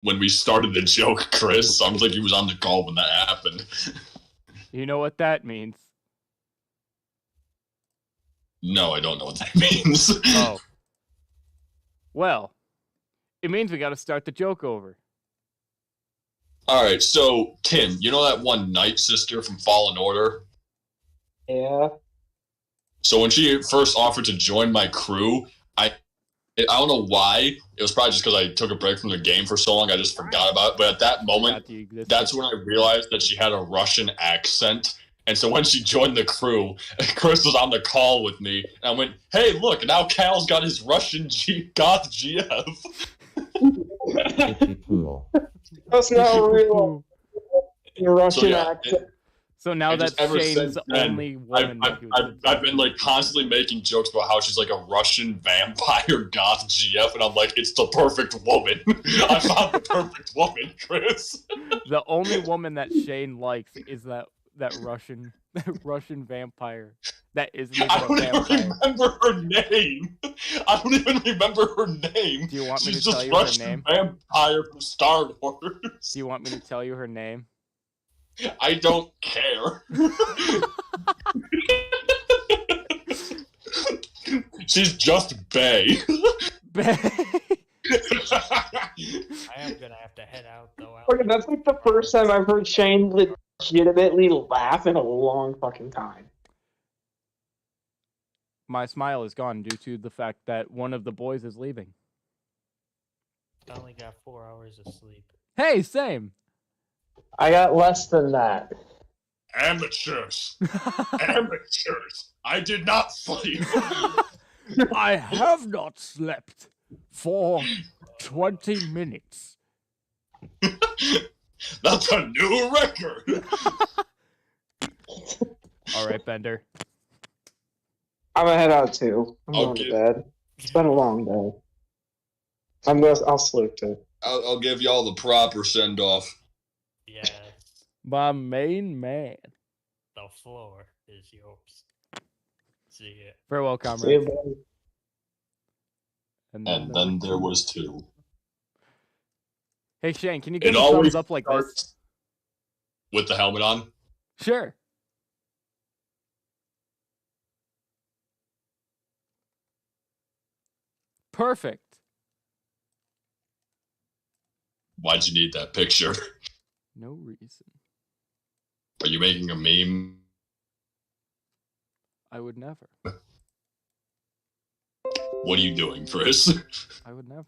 when we started the joke, Chris. Sounds like he was on the call when that happened. You know what that means? No, I don't know what that means. Oh. Well, it means we gotta start the joke over. Alright, so, Tim, you know that one Night Sister from Fallen Order? Yeah. So when she first offered to join my crew, I don't know why. It was probably just because I took a break from the game for so long, I just forgot about it. But at that moment, that's when I realized that she had a Russian accent. And so when she joined the crew, Chris was on the call with me, and I went, "Hey, look! Now Cal's got his Russian goth GF." That's not real. Russian accent. So now that's Shane's only woman. I've been like constantly making jokes about how she's like a Russian vampire goth GF, and I'm like, it's the perfect woman. I found the perfect woman, Chris. The only woman that Shane likes is that Russian vampire. That isn't even I don't even remember her name. I don't even remember her name. Do you want me She's to tell you Russian her name? Vampire from Star Wars. Do you want me to tell you her name? I don't care. She's just Bae. Bae. I am gonna have to head out though. Okay, that's like the first time I've heard Shane legitimately laugh in a long fucking time. My smile is gone due to the fact that one of the boys is leaving. I only got 4 hours of sleep. Hey, same. I got less than that. Amateurs. Amateurs. I did not sleep. I have not slept for 20 minutes. That's a new record. All right, Bender. I'm gonna head out too. I'm going to bed. It's been a long day. I'll sleep too. I'll give y'all the proper send off. Yes. My main man. The floor is yours. See ya. Farewell, comrade. See you, buddy. And then there was 2. Hey, Shane, can you give me a thumbs up like this? With the helmet on? Sure. Perfect. Why'd you need that picture? No reason. Are you making a meme? I would never. What are you doing, Chris? I would never.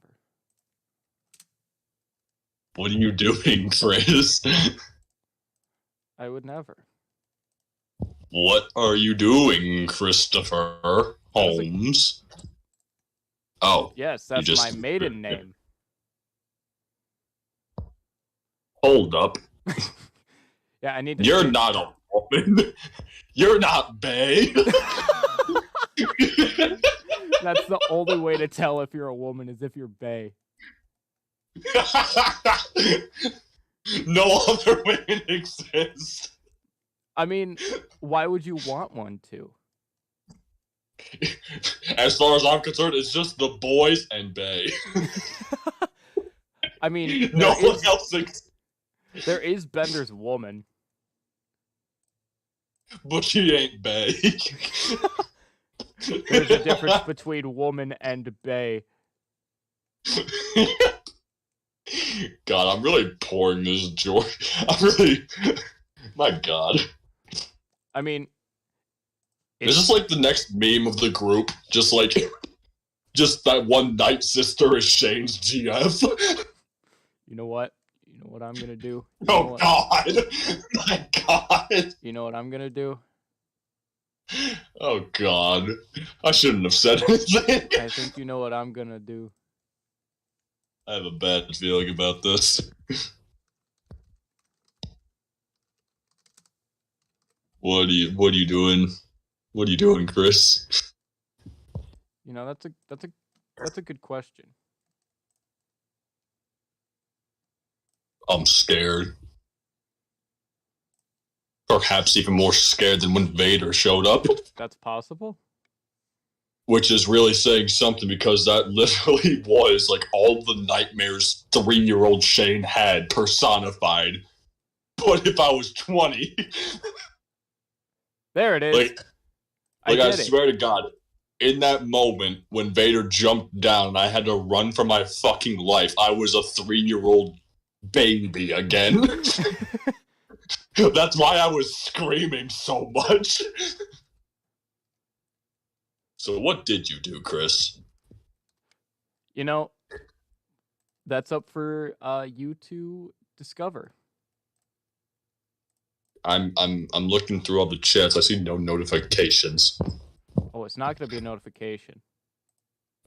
What are you doing, Chris? I would never. What are you doing, Christopher Holmes? Oh. Yes, that's my maiden name. Hold up. Yeah, I need to. You're not a woman. You're not Bae. That's the only way to tell if you're a woman is if you're Bae. No other women exist. I mean, why would you want one to? As far as I'm concerned, it's just the boys and Bae. I mean, no one else exists. There is Bender's woman. But she ain't Bae. There's a difference between woman and Bae. God, I'm really pouring this joy. I'm really... My God. I mean... Is this like the next meme of the group? Just like... Just that one Night Sister is Shane's GF? You know what? You know what I'm gonna do? Oh God! My God! You know what I'm gonna do? Oh God! I shouldn't have said anything. I think you know what I'm gonna do. I have a bad feeling about this. What are you doing? What are you doing, Chris? You know, that's a good question. I'm scared. Perhaps even more scared than when Vader showed up. That's possible. which is really saying something because that literally was like all the nightmares 3-year-old Shane had personified. But if I was 20, There it is. I did swear to God, in that moment when Vader jumped down and I had to run for my fucking life, I was a 3-year-old baby again. That's why I was screaming so much. So what did you do, Chris? You know, that's up for you to discover. I'm looking through all the chats. I see no notifications. Oh, it's not going to be a notification.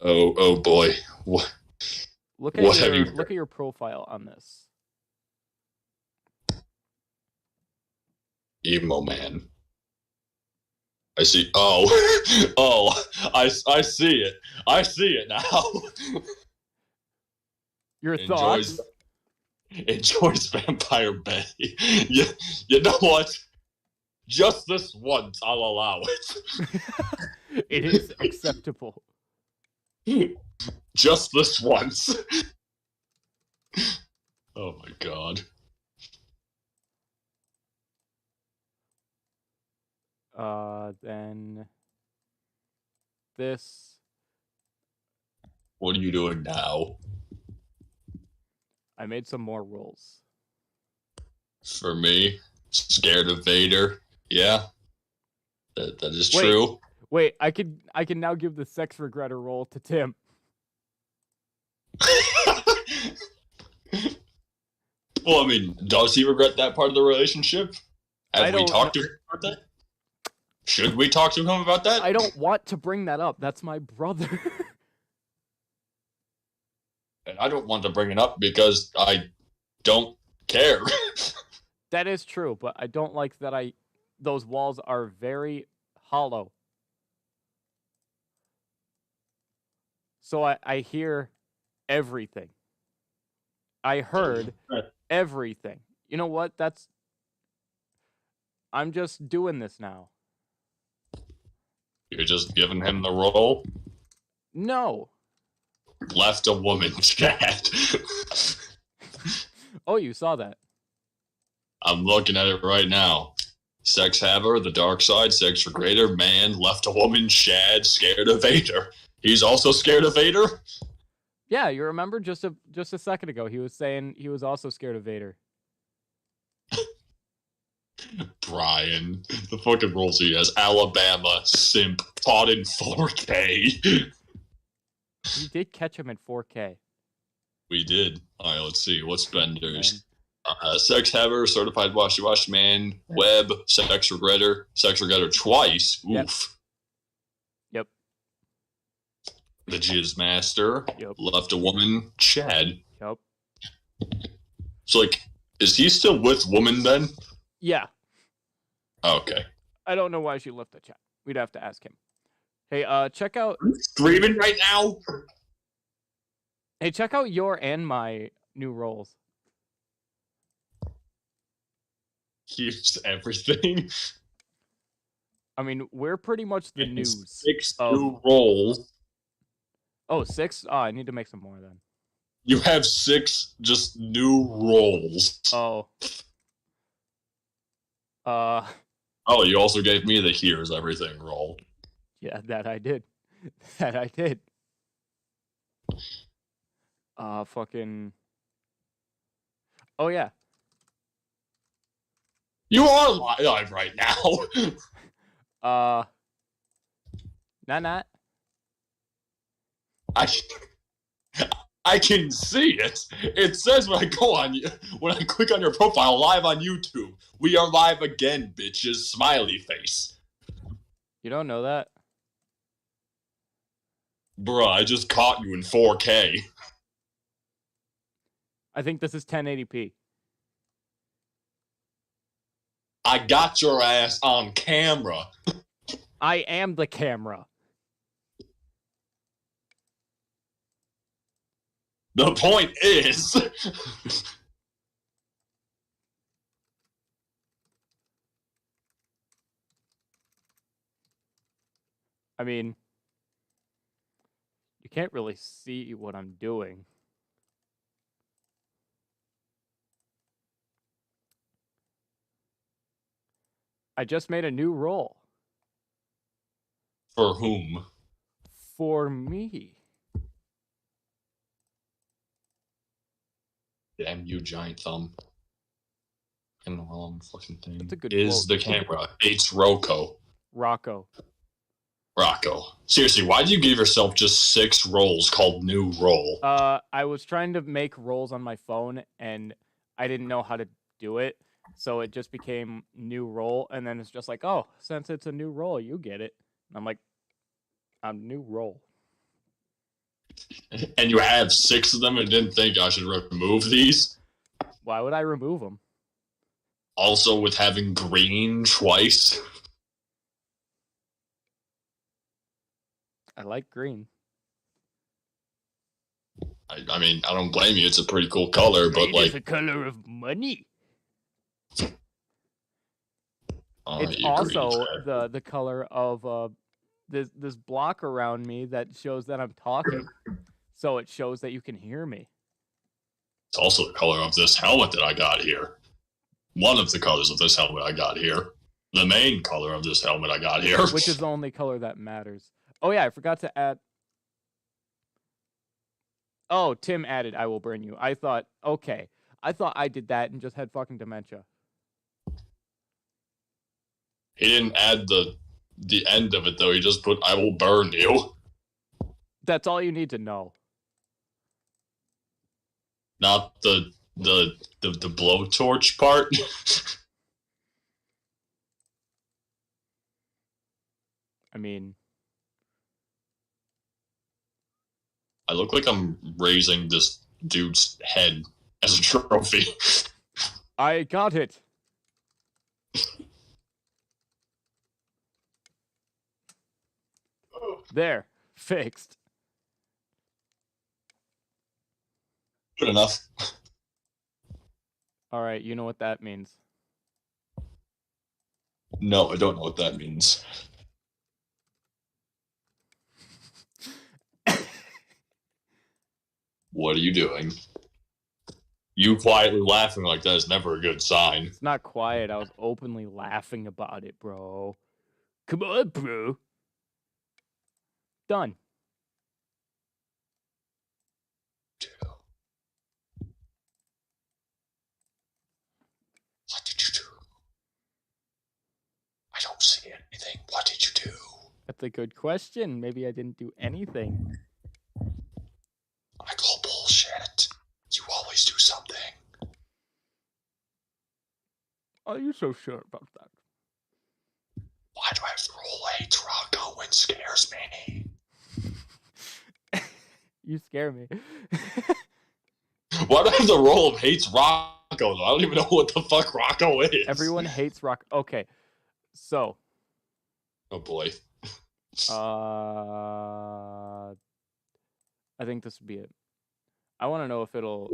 Oh boy. What Look what at have you? look at your profile on this. Emo man. I see. Oh, oh, I see it. I see it now. Your thoughts? Enjoys Vampire Betty. You know what? Just this once, I'll allow it. It is acceptable. Just this once. Oh my god. Then this. What are you doing now? I made some more rolls. For me, scared of Vader. Yeah, that is Wait. true. Wait, I can now give the sex regretter roll to Tim. Well, I mean, does he regret that part of the relationship? Have we talked to him about that? Should we talk to him about that? I don't want to bring that up. That's my brother. And I don't want to bring it up because I don't care. That is true, but I don't like that those walls are very hollow. So I hear everything. I heard everything. You know what? I'm just doing this now. You're just giving him the role? No. Left a woman chat. Oh, you saw that. I'm looking at it right now. Sex haver, the dark side, sex regretter, man, left a woman, Shad, scared of Vader. He's also scared of Vader? Yeah, you remember just a second ago he was saying he was also scared of Vader. Brian, the fucking roles he has. Alabama, simp, caught in 4K. We did catch him in 4K. We did. Alright, let's see. What's Bender's? Sex haver, certified washy man, web, sex regretter twice. Oof. Yep. The Jizz Master. Yep. Left a woman, Chad. Yep. So, like, is he still with woman then? Yeah. Okay. I don't know why she left the chat. We'd have to ask him. Hey, check out... Streaming right now? Hey, check out your and my new roles. Here's everything. I mean, we're pretty much the news. 6 new roles. Oh, 6? Oh, I need to make some more then. You have 6 just new roles. Oh. Oh, you also gave me the here's everything role. Yeah, that I did. That I did. Fucking... Oh, yeah. You are live right now. Not. I can see it. It says when I click on your profile, live on YouTube. We are live again, bitches. Smiley face. You don't know that? Bruh, I just caught you in 4K. I think this is 1080p. I got your ass on camera. I am the camera. The point is... I mean, can't really see what I'm doing. I just made a new role. For whom? For me. Damn you, giant thumb. And the wrong fucking thing. That's a good is quote. the camera. It's Rocco. Rocco. Seriously, why did you give yourself just 6 roles called new role? I was trying to make roles on my phone, and I didn't know how to do it, so it just became new role, and then it's just like, oh, since it's a new role, you get it. And I'm like, I'm new role. And you have 6 of them and didn't think I should remove these? Why would I remove them? Also with having green twice. I like green. I mean, I don't blame you. It's a pretty cool color, but Green like... is the color of money. It's you also green the color of this block around me that shows that I'm talking. So it shows that you can hear me. It's also the color of this helmet that I got here. One of the colors of this helmet I got here. The main color of this helmet I got here. Which is the only color that matters. Oh yeah, I forgot to add... Oh, Tim added I will burn you. I thought, okay. I thought I did that and just had fucking dementia. He didn't add the end of it, though. He just put, I will burn you. That's all you need to know. Not the blowtorch part. I mean... I look like I'm raising this dude's head as a trophy. I got it. There. Fixed. Good enough. Alright, you know what that means. No, I don't know what that means. What are you doing? You quietly laughing like that is never a good sign. It's not quiet. I was openly laughing about it, bro. Come on, bro. Done. What did you do? I don't see anything. What did you do? That's a good question. Maybe I didn't do anything. I call bullshit. You always do something. Are you so sure about that? Why do I have to roll a Drago when scares me? You scare me. Why do I have the role of hates Rocco, though? I don't even know what the fuck Rocco is. Everyone hates rock. Okay. So. Oh, boy. I think this would be it. I want to know if it'll...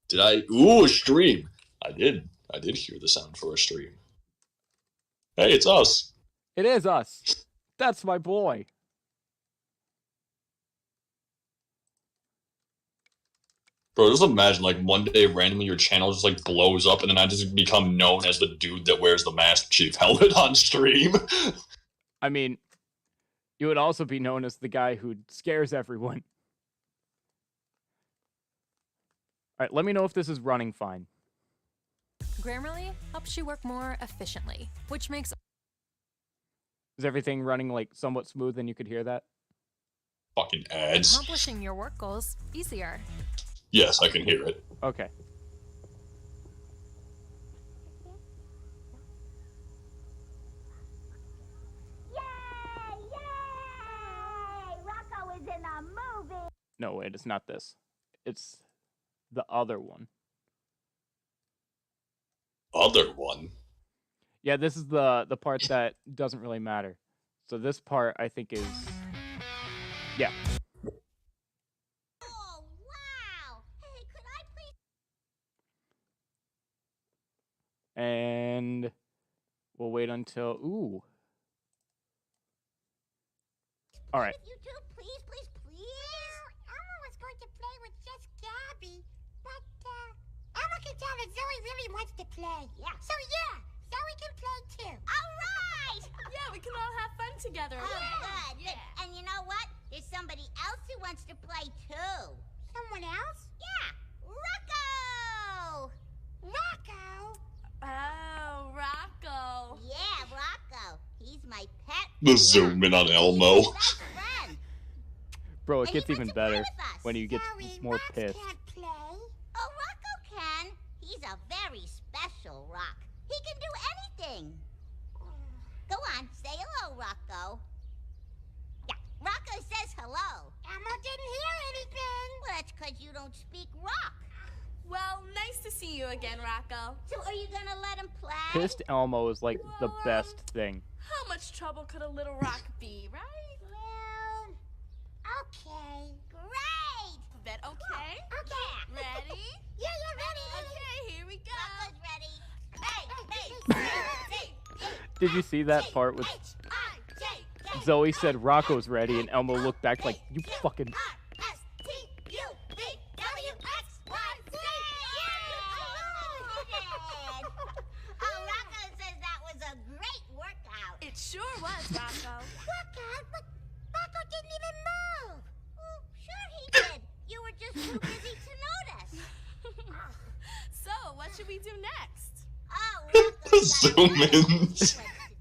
Did I? Ooh, a stream. I did hear the sound for a stream. Hey, it's us. It is us. That's my boy. Bro, just imagine, like, one day randomly your channel just, like, blows up and then I just become known as the dude that wears the Master Chief helmet on stream. I mean, you would also be known as the guy who scares everyone. Alright, let me know if this is running fine. Grammarly helps you work more efficiently, which makes... Is everything running, like, somewhat smooth and you could hear that? Fucking ads. accomplishing your work goals easier. Yes, I can hear it. Okay. Rocco is in a movie! No, wait, it's not this. It's the other one. Other one? Yeah, this is the part that doesn't really matter. So this part, I think, is... Yeah. Oh, wow! Hey, could I please... And we'll wait until... Ooh. All right. You two, please, please, please? but Zoe really wants to play. Yeah. So yeah, Zoe can play too. All right. Yeah, we can all have fun together. Oh, okay? good. And you know what? There's somebody else who wants to play too. Someone else? Yeah. Rocco. Rocco. Oh, Rocco. Yeah, Rocco. He's my pet. The zoom in on Elmo. Best friend. Bro, it And gets he wants even to play better with us. when you get Sorry, more Rocks pissed. can't play. Oh, Rocco can. He's a very special rock. He can do anything. Go on, say hello, Rocco. Yeah, Rocco says hello. Elmo didn't hear anything. Well, that's because you don't speak rock. Well, nice to see you again, Rocco. So are you gonna let him play? Pissed Elmo is like the Well, best thing. How much trouble could a little rock be, right? Well, okay. Great. Bet okay? Okay. Ready? Yeah, ready. Okay, here we go. Rocco's ready. Hey. Did you see that part with Zoe said Rocco's ready and Elmo looked back like, you fucking... Oh, Rocco says that was a great workout. It sure was, Rocco. Workout? But Rocco didn't even move. Oh, sure he did. You were just too busy to notice. So, what should we do next? Oh, Rocco's got Zoom a in. lot of to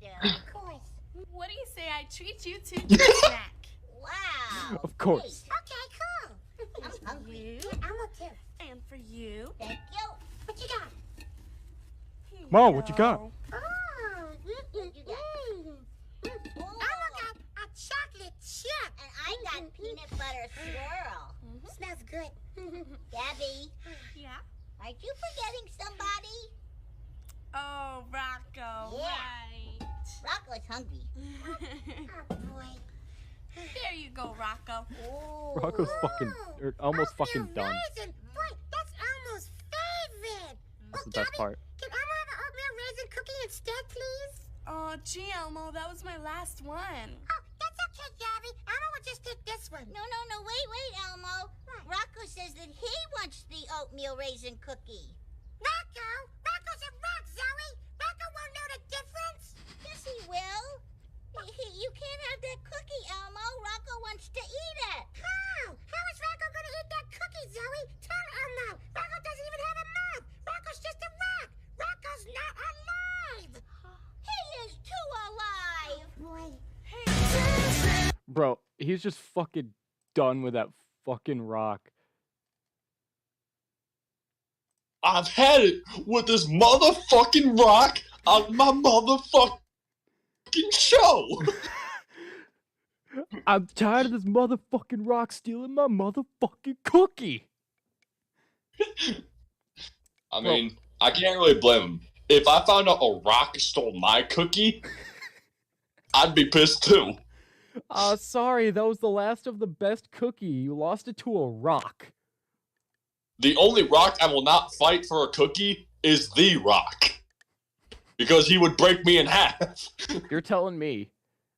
do. Of course. What do you say I treat you to a snack? Wow. Of course. Okay, cool. I'm hungry. You? Elmo too. And for you? Thank you. What you got? Here Mom, what you got? go. Oh, what you got? Elmo got a chocolate chip. And I got peanut butter swirl. Smells good. Gabby, Yeah? aren't you forgetting somebody? Oh, Rocco, Yeah. right. Rocco's hungry. Oh, boy. There you go, Rocco. Rocco's fucking, or almost Oatmeal fucking done. raisin. Boy, that's Elmo's favorite. That's the best part. Can Elmo have an oatmeal raisin cookie instead, please? Oh, gee, Elmo, that was my last one. Oh, that's okay, Gabby. Elmo will just take this one. No, wait, Elmo. Rocco says that he wants the oatmeal raisin cookie. Rocco? Rocco's a rock, Zoe. Rocco won't know the difference. Yes, he will. You can't have that cookie, Elmo. Rocco wants to eat it. How? How is Rocco going to eat that cookie, Zoe? Tell Elmo. Rocco doesn't even have a mouth. Rocco's just a rock. Rocco's not alive. He is too alive. Boy. Bro, he's just fucking done with that fucking rock. I've had it with this motherfucking rock on my motherfucking show. I'm tired of this motherfucking rock stealing my motherfucking cookie. I mean, I can't really blame him. If I found out a rock stole my cookie, I'd be pissed too. Sorry, that was the last of the best cookie. You lost it to a rock. The only rock I will not fight for a cookie is the rock. Because he would break me in half. You're telling me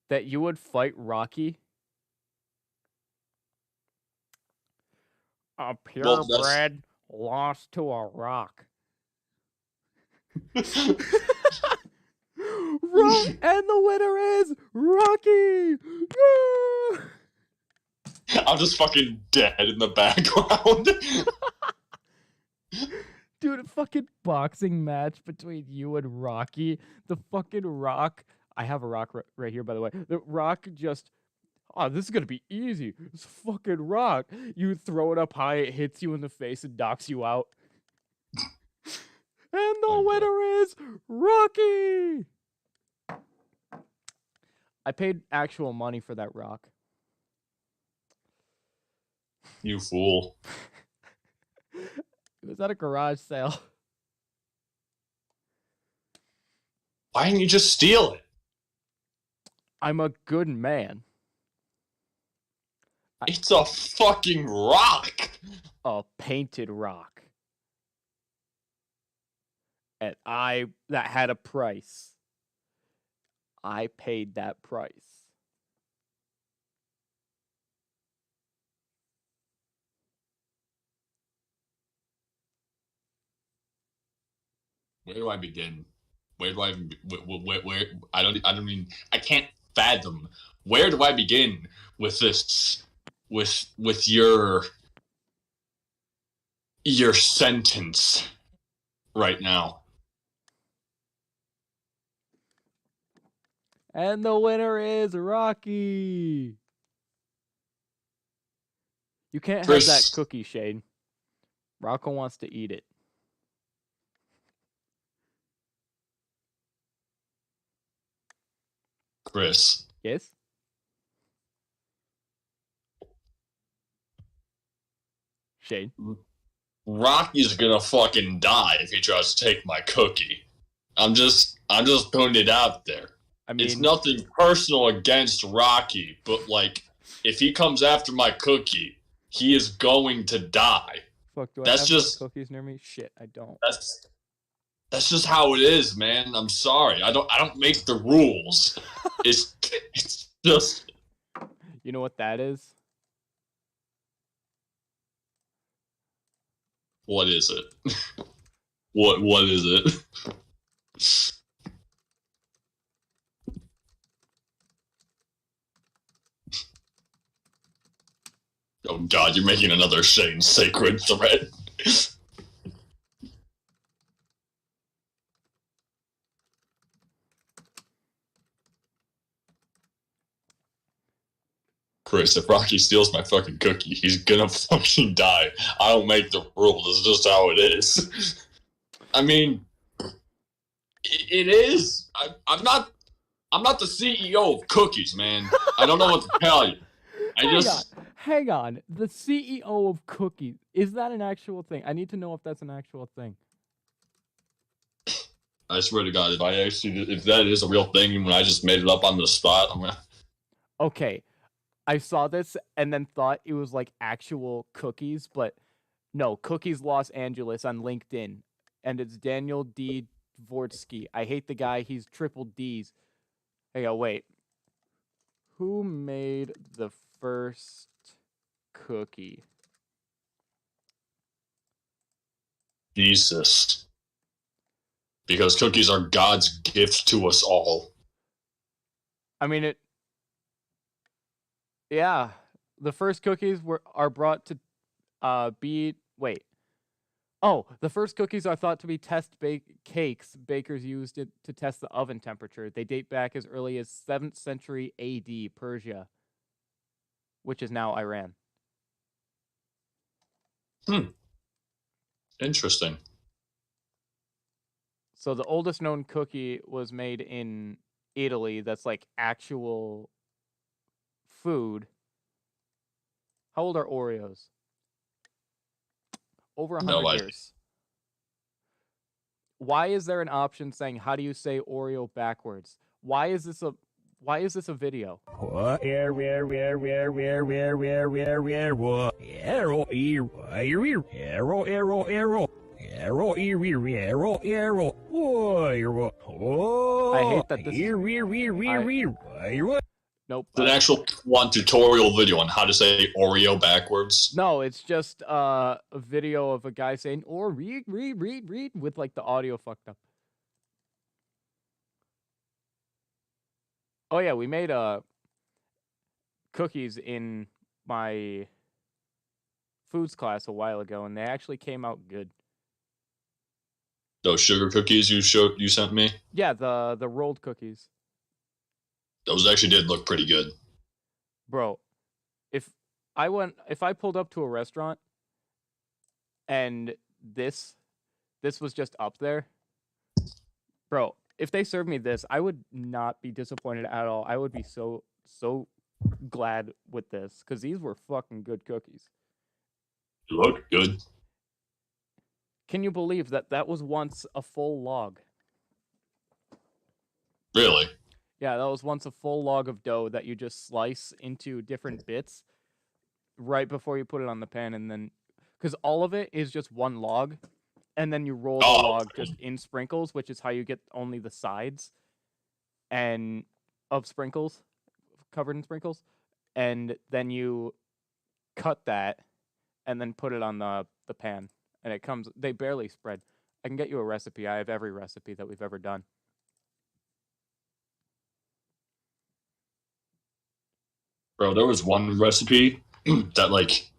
that you would fight Rocky? A purebred lost to a rock. And the winner is Rocky! I'm just fucking dead in the background. Dude, a fucking boxing match between you and Rocky. The fucking Rock. I have a rock right here, by the way. The Rock just. Oh, this is gonna be easy. This fucking rock. You throw it up high, it hits you in the face and knocks you out. And the winner is Rocky! I paid actual money for that rock. You fool. It was at a garage sale. Why didn't you just steal it? I'm a good man. It's a fucking rock. A painted rock. And that had a price. I paid that price. Where do I begin? Where do I even, where I don't mean I can't fathom. Where do I begin with this with your sentence right now? And the winner is Rocky. You can't have Chris, that cookie, Shane. Rocco wants to eat it. Chris. Yes? Shane? Rocky's gonna fucking die if he tries to take my cookie. I'm just putting it out there. I mean, It's nothing personal against Rocky, but like, if he comes after my cookie, he is going to die. fuck, do I That's have just- those cookies near me? Shit, I don't. That's just how it is, man. I'm sorry. I don't make the rules. It's just You know what that is? what is it? What is it? Oh God, you're making another Shane sacred threat. Chris, if Rocky steals my fucking cookie, he's gonna fucking die. I don't make the rules. It's just how it is. I mean, it is. I'm not the CEO of cookies, man. I don't know what to tell you. Hang on. The CEO of Cookies. Is that an actual thing? I need to know if that's an actual thing. I swear to God, if that is a real thing, and when I just made it up on the spot, I'm gonna. Okay. I saw this and then thought it was like actual cookies, but no, Cookies Los Angeles on LinkedIn. And it's Daniel D. Dvorsky. I hate the guy. He's triple D's. Hey, wait. Who made the first cookie? Jesus. Because cookies are God's gift to us all. I mean, yeah, the first cookies are brought to be wait. Oh, the first cookies are thought to be test cakes bakers used it to test the oven temperature. They date back as early as 7th century AD, Persia, which is now Iran. Interesting. So the oldest known cookie was made in Italy. That's like actual food. How old are Oreos? Over 100 years. Why is there an option saying how do you say Oreo backwards? Why is this a video? I hate that this Nope. It's an actual one tutorial video on how to say Oreo backwards. No, it's just a video of a guy saying or read with like the audio fucked up. Oh yeah, we made cookies in my foods class a while ago, and they actually came out good. Those sugar cookies you sent me? Yeah, the rolled cookies. Those actually did look pretty good. Bro, if I pulled up to a restaurant and this was just up there, bro, if they served me this, I would not be disappointed at all. I would be so glad with this because these were fucking good cookies. They look good. Can you believe that was once a full log? Really? Yeah, that was once a full log of dough that you just slice into different bits right before you put it on the pan, and then because all of it is just one log, and then you roll the log just in sprinkles, which is how you get only the sides and of sprinkles covered in sprinkles, and then you cut that and then put it on the pan, and they barely spread. I can get you a recipe. I have every recipe that we've ever done. Bro, there was one recipe that, like,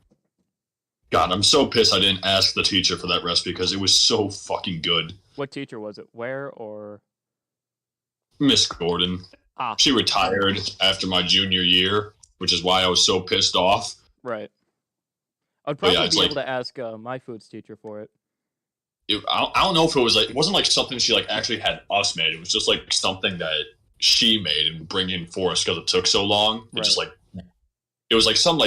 God, I'm so pissed I didn't ask the teacher for that recipe because it was so fucking good. What teacher was it? Where or? Miss Gordon. Ah. She retired after my junior year, which is why I was so pissed off. Right. I'd probably yeah, be able to ask my foods teacher for it. I don't know if it was like, it wasn't like something she like actually had us made. It was just like something that she made and bring in for us because it took so long. It just like, it was like some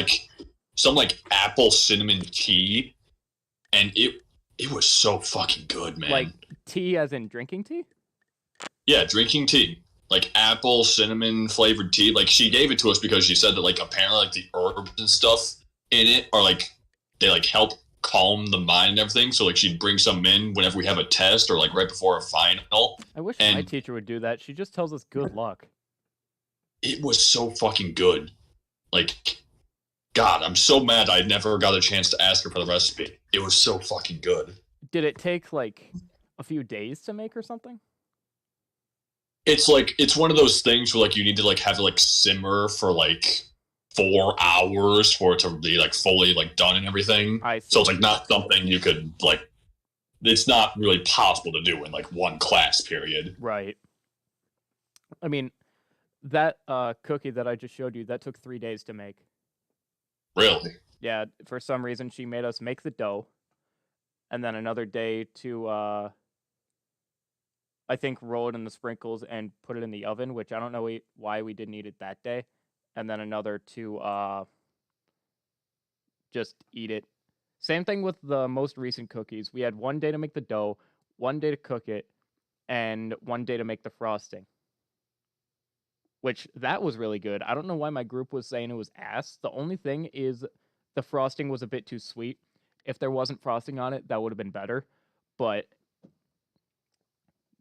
apple cinnamon tea, and it was so fucking good, man. Like tea as in drinking tea? Yeah, drinking tea. Like apple cinnamon flavored tea. Like she gave it to us because she said that like apparently like the herbs and stuff in it are like, they like help calm the mind and everything. So like she'd bring some in whenever we have a test or like right before a final. I wish my teacher would do that. She just tells us good luck. It was so fucking good. Like, God, I'm so mad I never got a chance to ask her for the recipe. It was so fucking good. Did it take like a few days to make or something? It's like, it's one of those things where like you need to like have it like simmer for like 4 hours for it to be like fully like done and everything. So it's like not something you could like, it's not really possible to do in like one class period. Right. I mean, that cookie that I just showed you, that took 3 days to make. Really? Yeah, for some reason she made us make the dough, and then another day to, I think, roll it in the sprinkles and put it in the oven, which I don't know why we didn't eat it that day, and then another to just eat it. Same thing with the most recent cookies. We had 1 day to make the dough, 1 day to cook it, and 1 day to make the frosting. Which, that was really good. I don't know why my group was saying it was ass. The only thing is the frosting was a bit too sweet. If there wasn't frosting on it, that would have been better. But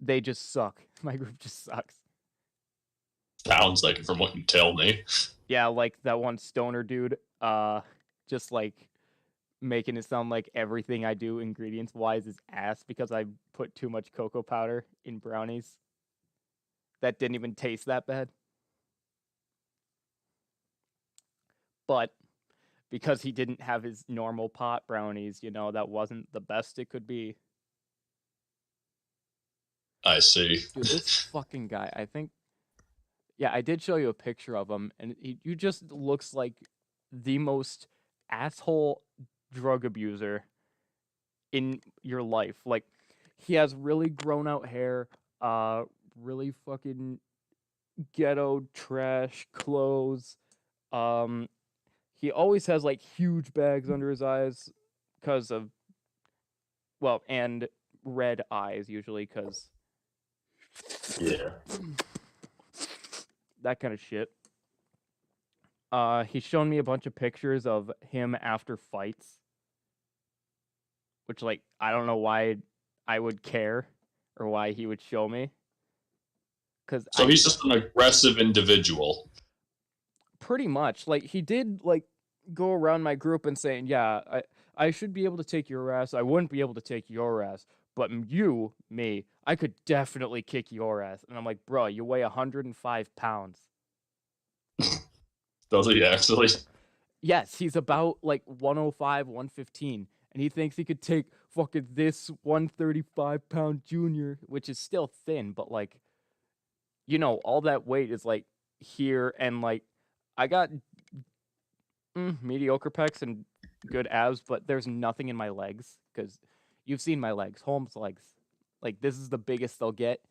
they just suck. My group just sucks. Sounds like it from what you tell me. Yeah, like that one stoner dude, just like making it sound like everything I do ingredients-wise is ass because I put too much cocoa powder in brownies. That didn't even taste that bad. But because he didn't have his normal pot brownies, you know, that wasn't the best it could be. I see. Dude, this fucking guy, I think... Yeah, I did show you a picture of him, and you just looks like the most asshole drug abuser in your life. Like, he has really grown-out hair, really fucking ghetto trash clothes, he always has, like, huge bags under his eyes because of, well, and red eyes, usually, because... Yeah. That kind of shit. He's shown me a bunch of pictures of him after fights. Which, like, I don't know why I would care, or why he would show me. So he's just an aggressive individual. Pretty much. Like, he did, like, go around my group and saying, yeah, I should be able to take your ass. I wouldn't be able to take your ass. But you, me, I could definitely kick your ass. And I'm like, bro, you weigh 105 pounds. Does he actually? Yes, he's about, like, 105, 115. And he thinks he could take fucking this 135-pound junior, which is still thin, but, like, you know, all that weight is, like, here, and, like, I got mediocre pecs and good abs, but there's nothing in my legs, because you've seen my legs, Holmes' legs. Like, this is the biggest they'll get.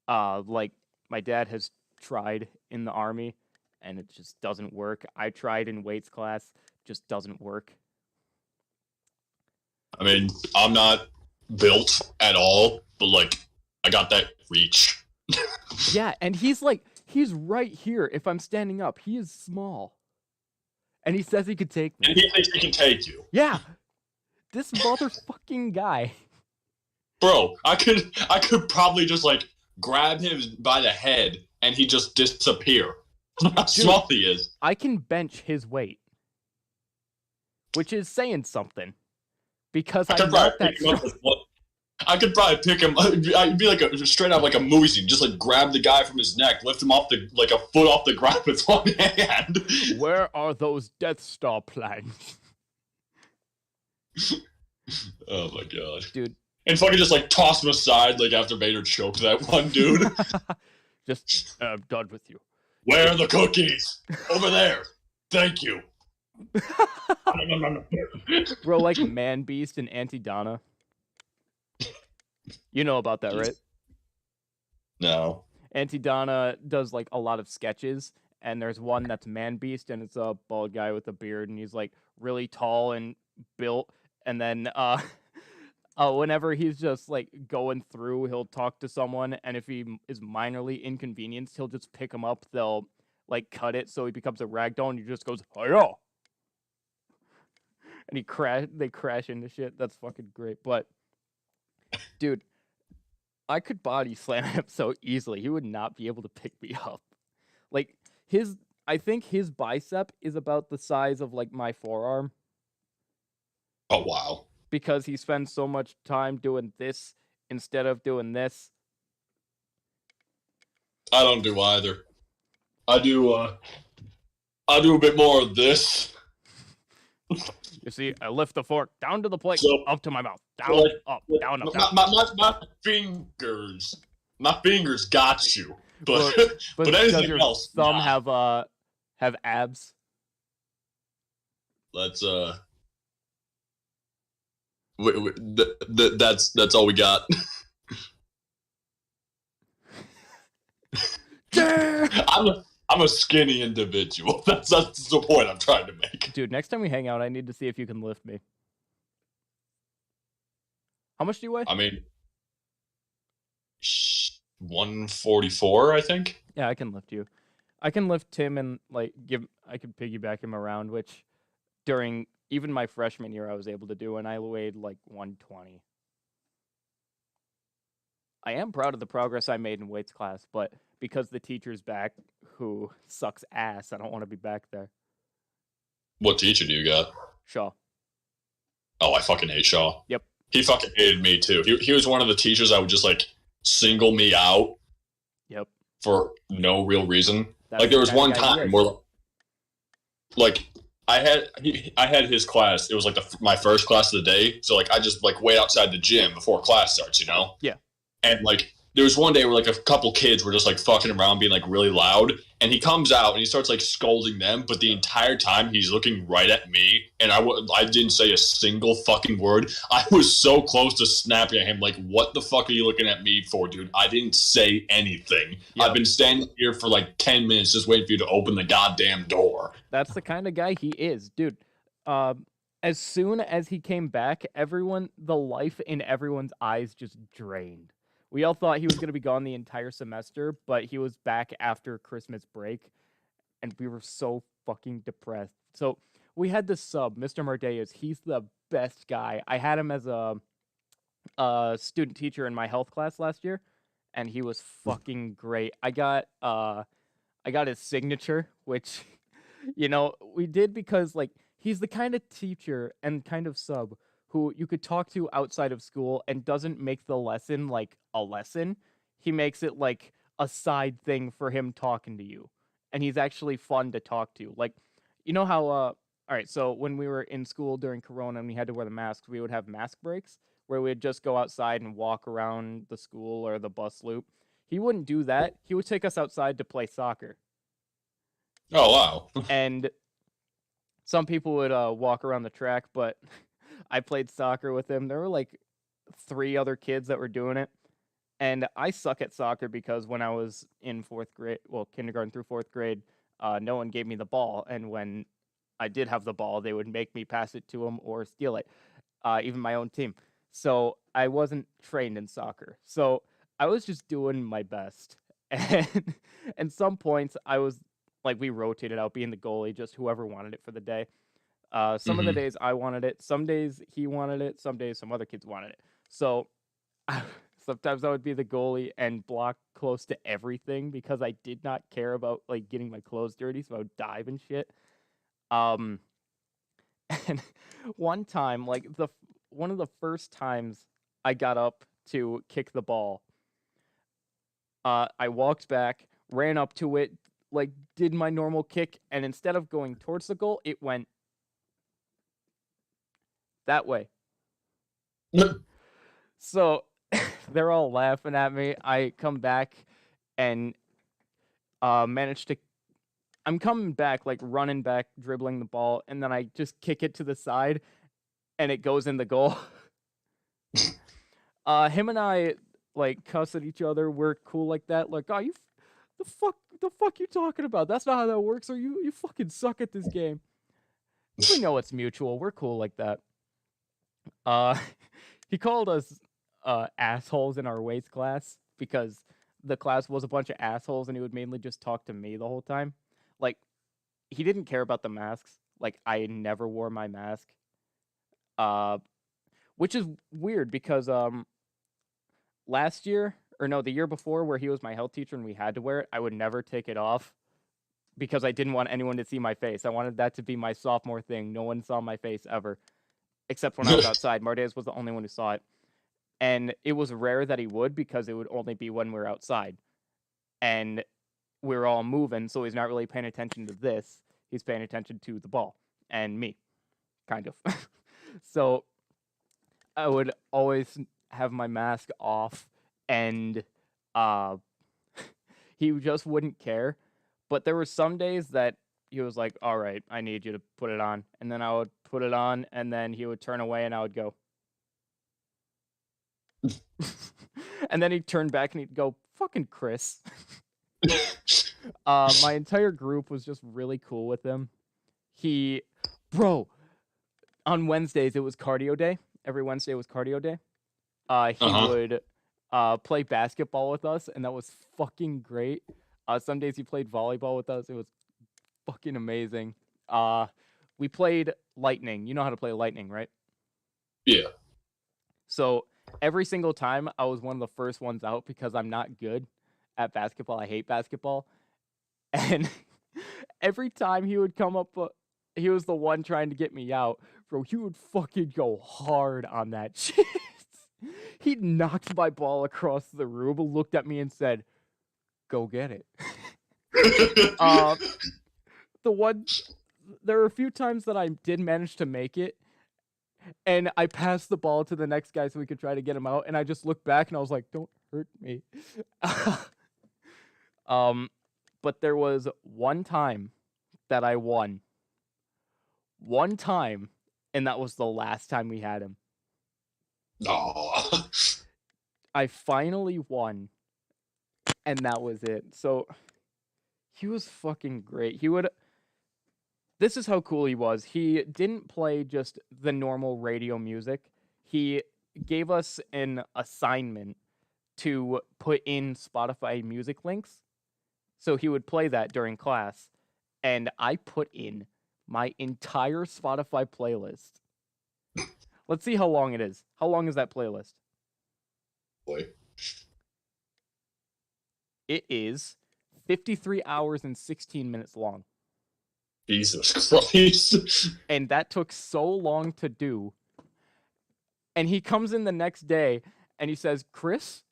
Like, my dad has tried in the Army, and it just doesn't work. I tried in weights class, just doesn't work. I mean, I'm not built at all, but, like, I got that reach. Yeah, and he's right here. If I'm standing up, he is small. And he says he could take me. And he thinks he can take you. Yeah. This motherfucking guy. Bro, I could probably just, like, grab him by the head and he just disappear. How small he is. I can bench his weight. Which is saying something. Because I'm not that strong. I could probably pick him. I'd be like straight up like a movie scene. Just like grab the guy from his neck, lift him off like a foot off the ground with one hand. Where are those Death Star plans? Oh my god, dude! And fucking just like toss him aside like after Vader choked that one dude. Just I'm done with you. Where are the cookies? Over there. Thank you. Bro, like Man Beast and Auntie Donna. You know about that, right? No. Auntie Donna does like a lot of sketches, and there's one that's Man Beast, and it's a bald guy with a beard, and he's like really tall and built. And then whenever he's just like going through, he'll talk to someone, and if he is minorly inconvenienced, he'll just pick him up. They'll like cut it so he becomes a ragdoll, and he just goes, "Hiya!" And they crash into shit. That's fucking great. But dude, I could body slam him so easily. He would not be able to pick me up. Like I think his bicep is about the size of like my forearm. Oh wow. Because he spends so much time doing this instead of doing this. I don't do either. I do a bit more of this. You see, I lift the fork down to the plate, So, up to my mouth, down, up, down, up, down. My fingers got you. But But anything does your else, thumb nah. have abs? Let's that's all we got. I'm a skinny individual. That's the point I'm trying to make. Dude, next time we hang out, I need to see if you can lift me. How much do you weigh? I mean, 144, I think. Yeah, I can lift you. I can lift Tim and like I can piggyback him around, which during even my freshman year I was able to do, and I weighed like 120. I am proud of the progress I made in weights class, but because the teacher's back who sucks ass, I don't want to be back there. What teacher do you got? Shaw. Oh, I fucking hate Shaw. Yep. He fucking hated me too. He was one of the teachers that would just like single me out. Yep. For no real reason. That's like there was the kind one of guy he time is. where like I had his class. It was like my first class of the day. So like I just like wait outside the gym before class starts, you know? Yeah. And like there was one day where like a couple kids were just like fucking around being like really loud, and he comes out and he starts like scolding them, but the entire time he's looking right at me, and I didn't say a single fucking word. I was so close to snapping at him like, what the fuck are you looking at me for, dude? I didn't say anything. Yep. I've been standing here for like 10 minutes just waiting for you to open the goddamn door. That's the kind of guy he is, dude. As soon as he came back, the life in everyone's eyes just drained. We all thought he was going to be gone the entire semester, but he was back after Christmas break, and we were so fucking depressed. So we had this sub, Mr. Mardeas. He's the best guy. I had him as a student teacher in my health class last year, and he was fucking great. I got his signature, which, you know, we did because, like, he's the kind of teacher and kind of sub who you could talk to outside of school and doesn't make the lesson like a lesson. He makes it like a side thing for him talking to you. And he's actually fun to talk to. Like, you know how, all right, so when we were in school during Corona and we had to wear the masks, we would have mask breaks where we'd just go outside and walk around the school or the bus loop. He wouldn't do that. He would take us outside to play soccer. Oh, wow. And some people would walk around the track, but I played soccer with him. There were like 3 other kids that were doing it. And I suck at soccer because when I was in 4th grade, well, kindergarten through 4th grade, no one gave me the ball. And when I did have the ball, they would make me pass it to them or steal it, even my own team. So I wasn't trained in soccer. So I was just doing my best. And some points I was like, we rotated out being the goalie, just whoever wanted it for the day. Some of the days I wanted it, some days he wanted it, some days some other kids wanted it. So sometimes I would be the goalie and block close to everything because I did not care about like getting my clothes dirty, so I would dive and shit. And one time, like one of the first times I got up to kick the ball. I walked back, ran up to it, like did my normal kick, and instead of going towards the goal, it went that way. So they're all laughing at me. I come back and manage to. I'm coming back, like running back, dribbling the ball, and then I just kick it to the side, and it goes in the goal. Him and I like cuss at each other. We're cool like that. Like, oh, the fuck you talking about? That's not how that works. Or you fucking suck at this game. We know it's mutual. We're cool like that. He called us assholes in our weights class because the class was a bunch of assholes, and he would mainly just talk to me the whole time. Like, he didn't care about the masks. Like, I never wore my mask. Which is weird because last year, or no, the year before, where he was my health teacher and we had to wear it, I would never take it off because I didn't want anyone to see my face. I wanted that to be my sophomore thing. No one saw my face ever, except when I was outside. Mardes was the only one who saw it. And it was rare that he would because it would only be when we were outside. And we were all moving, so he's not really paying attention to this. He's paying attention to the ball and me, kind of. So I would always have my mask off, and he just wouldn't care. But there were some days that he was like, all right, I need you to put it on. And then I would put it on, and then he would turn away, and I would go. And then he'd turn back, and he'd go, fucking Chris. My entire group was just really cool with him. On Wednesdays, it was cardio day. Every Wednesday was cardio day. He would play basketball with us, and that was fucking great. Some days he played volleyball with us. It was fucking amazing. We played Lightning. You know how to play Lightning, right? Yeah. So every single time, I was one of the first ones out because I'm not good at basketball. I hate basketball. And every time he would come up, he was the one trying to get me out. Bro, he would fucking go hard on that shit. He knocked my ball across the room, looked at me and said, go get it. There were a few times that I did manage to make it, and I passed the ball to the next guy so we could try to get him out, and I just looked back and I was like, don't hurt me. But there was one time that I won. One time, and that was the last time we had him. No. I finally won, and that was it. So he was fucking great. This is how cool he was. He didn't play just the normal radio music. He gave us an assignment to put in Spotify music links. So he would play that during class, and I put in my entire Spotify playlist. Let's see how long it is. How long is that playlist? Boy. It is 53 hours and 16 minutes long. Jesus Christ. And that took so long to do. And he comes in the next day, and he says, Chris?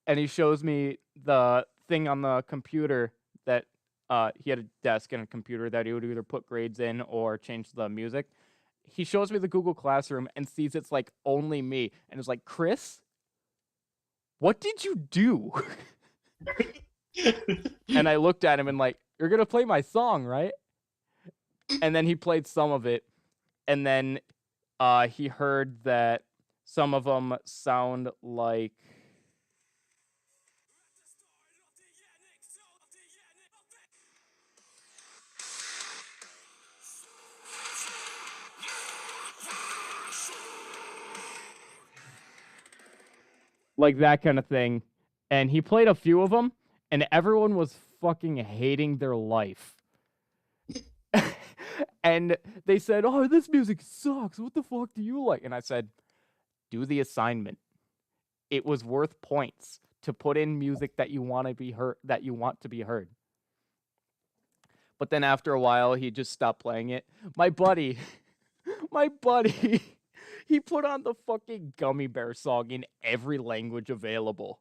And he shows me the thing on the computer that he had a desk and a computer that he would either put grades in or change the music. He shows me the Google Classroom and sees it's like only me. And is like, Chris, what did you do? And I looked at him and like, you're going to play my song, right? And then he played some of it. And then he heard that some of them sound like... like that kind of thing. And he played a few of them, and everyone was fucking hating their life. And they said, oh, this music sucks. What the fuck do you like? And I said, do the assignment. It was worth points to put in music that you want to be heard, But then after a while, he just stopped playing it. My buddy, He put on the fucking Gummy Bear song in every language available.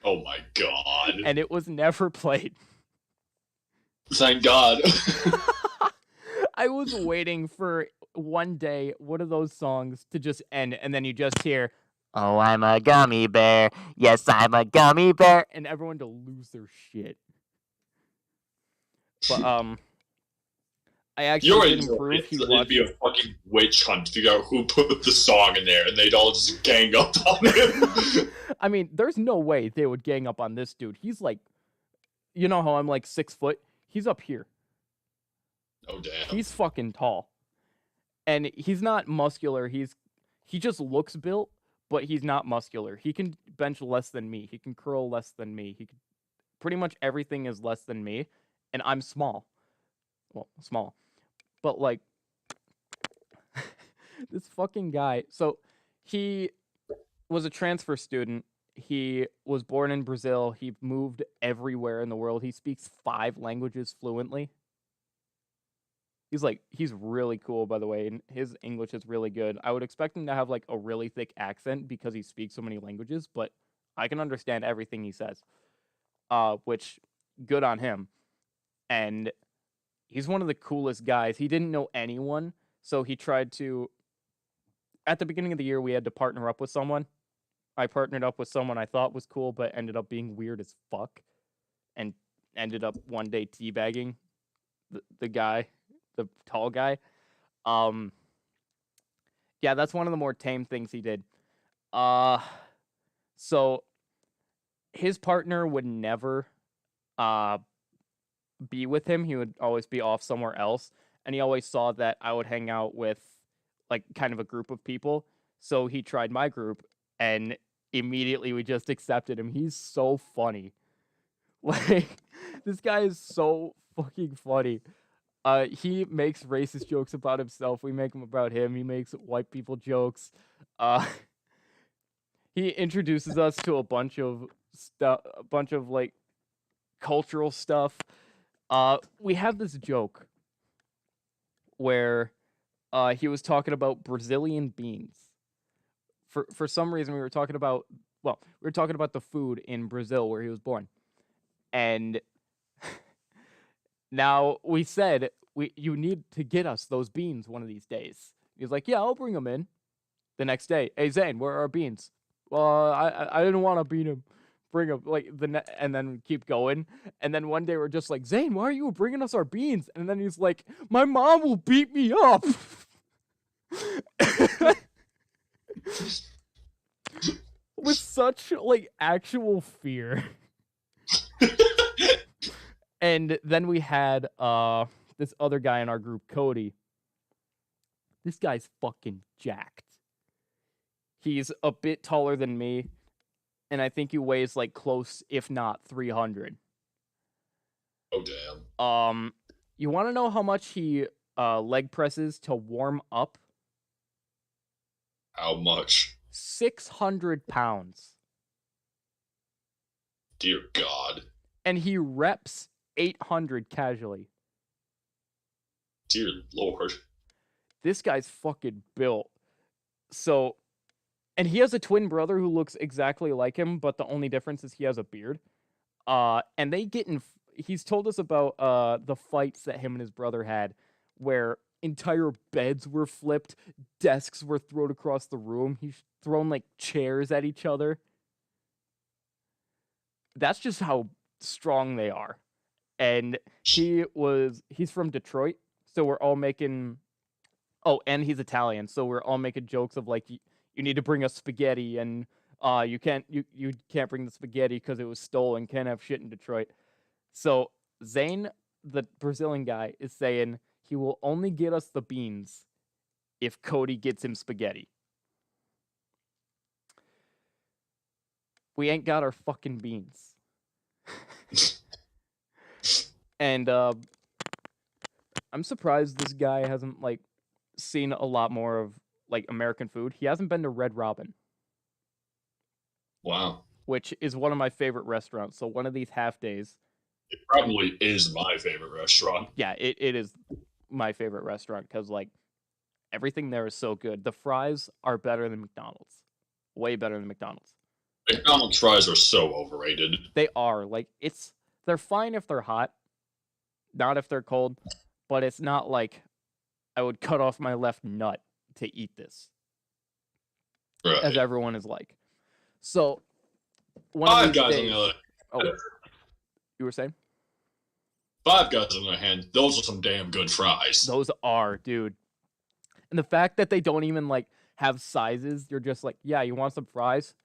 Oh my god. And it was never played. Thank God. I was waiting for one day one of those songs to just end, and then you just hear, "Oh, I'm a gummy bear. Yes, I'm a gummy bear," and everyone to lose their shit. But I actually didn't prove he it'd be a fucking witch hunt to figure out who put the song in there, and they'd all just gang up on him. I mean, there's no way they would gang up on this dude. He's like, you know how I'm like 6 foot? He's up here. Oh damn. He's fucking tall. And he's not muscular. He just looks built, but he's not muscular. He can bench less than me. He can curl less than me. Pretty much everything is less than me, and I'm small. Well, small. But like this fucking guy. So he was a transfer student. He was born in Brazil. He moved everywhere in the world. He speaks 5 languages fluently. He's really cool, by the way, and his English is really good. I would expect him to have like a really thick accent because he speaks so many languages, but I can understand everything he says. Which, good on him. And he's one of the coolest guys. He didn't know anyone, so he tried to... At the beginning of the year, we had to partner up with someone. I partnered up with someone I thought was cool, but ended up being weird as fuck. And ended up one day teabagging the guy, the tall guy. Yeah, that's one of the more tame things he did. So his partner would never be with him. He would always be off somewhere else. And he always saw that I would hang out with like kind of a group of people. So he tried my group, and immediately we just accepted him. He's so funny. Like, this guy is so fucking funny. He makes racist jokes about himself. We make them about him. He makes white people jokes. He introduces us to a bunch of stuff, like cultural stuff. We have this joke where he was talking about Brazilian beans. For some reason, we were talking about the food in Brazil where he was born. And now we said, you need to get us those beans one of these days. He's like, yeah, I'll bring them in. The next day, hey, Zane, where are our beans? Well, I didn't want to beat him. Bring them, like, and then keep going. And then one day we're just like, Zane, why are you bringing us our beans? And then he's like, my mom will beat me up. With such, like, actual fear. And then we had this other guy in our group, Cody. This guy's fucking jacked. He's a bit taller than me, and I think he weighs like close, if not 300. Oh damn. You want to know how much he leg presses to warm up? How much? 600 pounds. Dear God. And he reps 800 casually. Dear Lord. This guy's fucking built. So, and he has a twin brother who looks exactly like him, but the only difference is he has a beard. And they get in... He's told us about the fights that him and his brother had, where entire beds were flipped, desks were thrown across the room. He's thrown, like, chairs at each other. That's just how strong they are. And he's from Detroit, so we're all making... Oh, and he's Italian, so we're all making jokes of, like, you need to bring us spaghetti, and you can't bring the spaghetti because it was stolen, can't have shit in Detroit. So Zane, the Brazilian guy, is saying he will only get us the beans if Cody gets him spaghetti. We ain't got our fucking beans. And I'm surprised this guy hasn't, like, seen a lot more of, like, American food. He hasn't been to Red Robin. Wow. Which is one of my favorite restaurants. So one of these half days... It probably is my favorite restaurant. Yeah, it is my favorite restaurant because, like, everything there is so good. The fries are better than McDonald's. Way better than McDonald's. McDonald's fries are so overrated. They are. Like, they're fine if they're hot, not if they're cold, but it's not like I would cut off my left nut to eat this, Right. as everyone is like. So, one Five of these Guys days, on the other oh, you were saying? Five Guys on the other hand, those are some damn good fries. Those are, dude. And the fact that they don't even, like, have sizes, you're just like, yeah, you want some fries?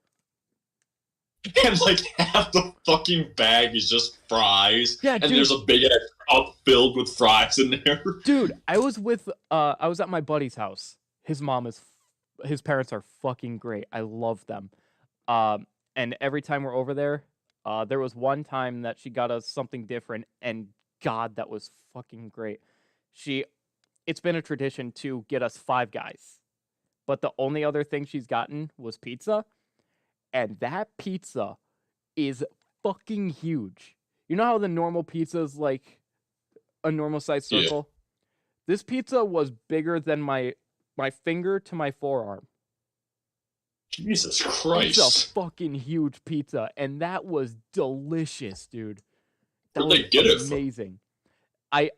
And like half the fucking bag is just fries. Yeah, and dude. there's a big ass cup filled with fries in there. Dude, I was at my buddy's house. His parents are fucking great. I love them. And every time we're over there, there was one time that she got us something different, and God, that was fucking great. It's been a tradition to get us Five Guys, but the only other thing she's gotten was pizza, and that pizza is fucking huge. You know how the normal pizza is like a normal size circle? Yeah. This pizza was bigger than my finger to my forearm. Jesus Christ. It's a fucking huge pizza, and that was delicious, dude. That Where'd they get it from? Amazing. I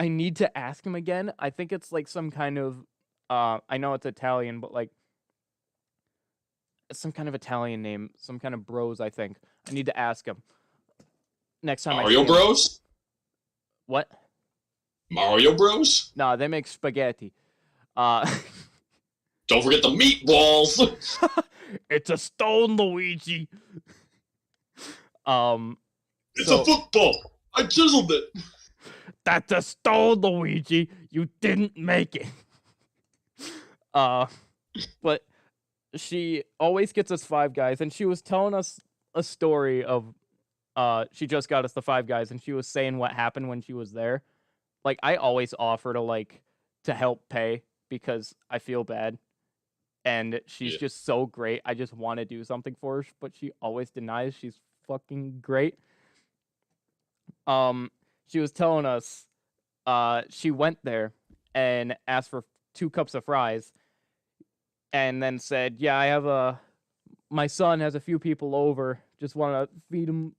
need to ask him again. I think it's like some kind of I know it's Italian, but like some kind of Italian name, some kind of Bros, I think. I need to ask him. Next time Mario Bros? What? Mario Bros? Nah, they make spaghetti. Don't forget the meatballs. It's a stone, Luigi. It's a football. I chiseled it. That's a stone, Luigi. You didn't make it. But she always gets us Five Guys, and she was telling us a story of she just got us the Five Guys, and she was saying what happened when she was there. Like, I always offer to help pay because I feel bad. And she's just so great. I just want to do something for her, but she always denies. She's fucking great. She was telling us she went there and asked for 2 cups of fries and then said, yeah, my son has a few people over. Just want to feed him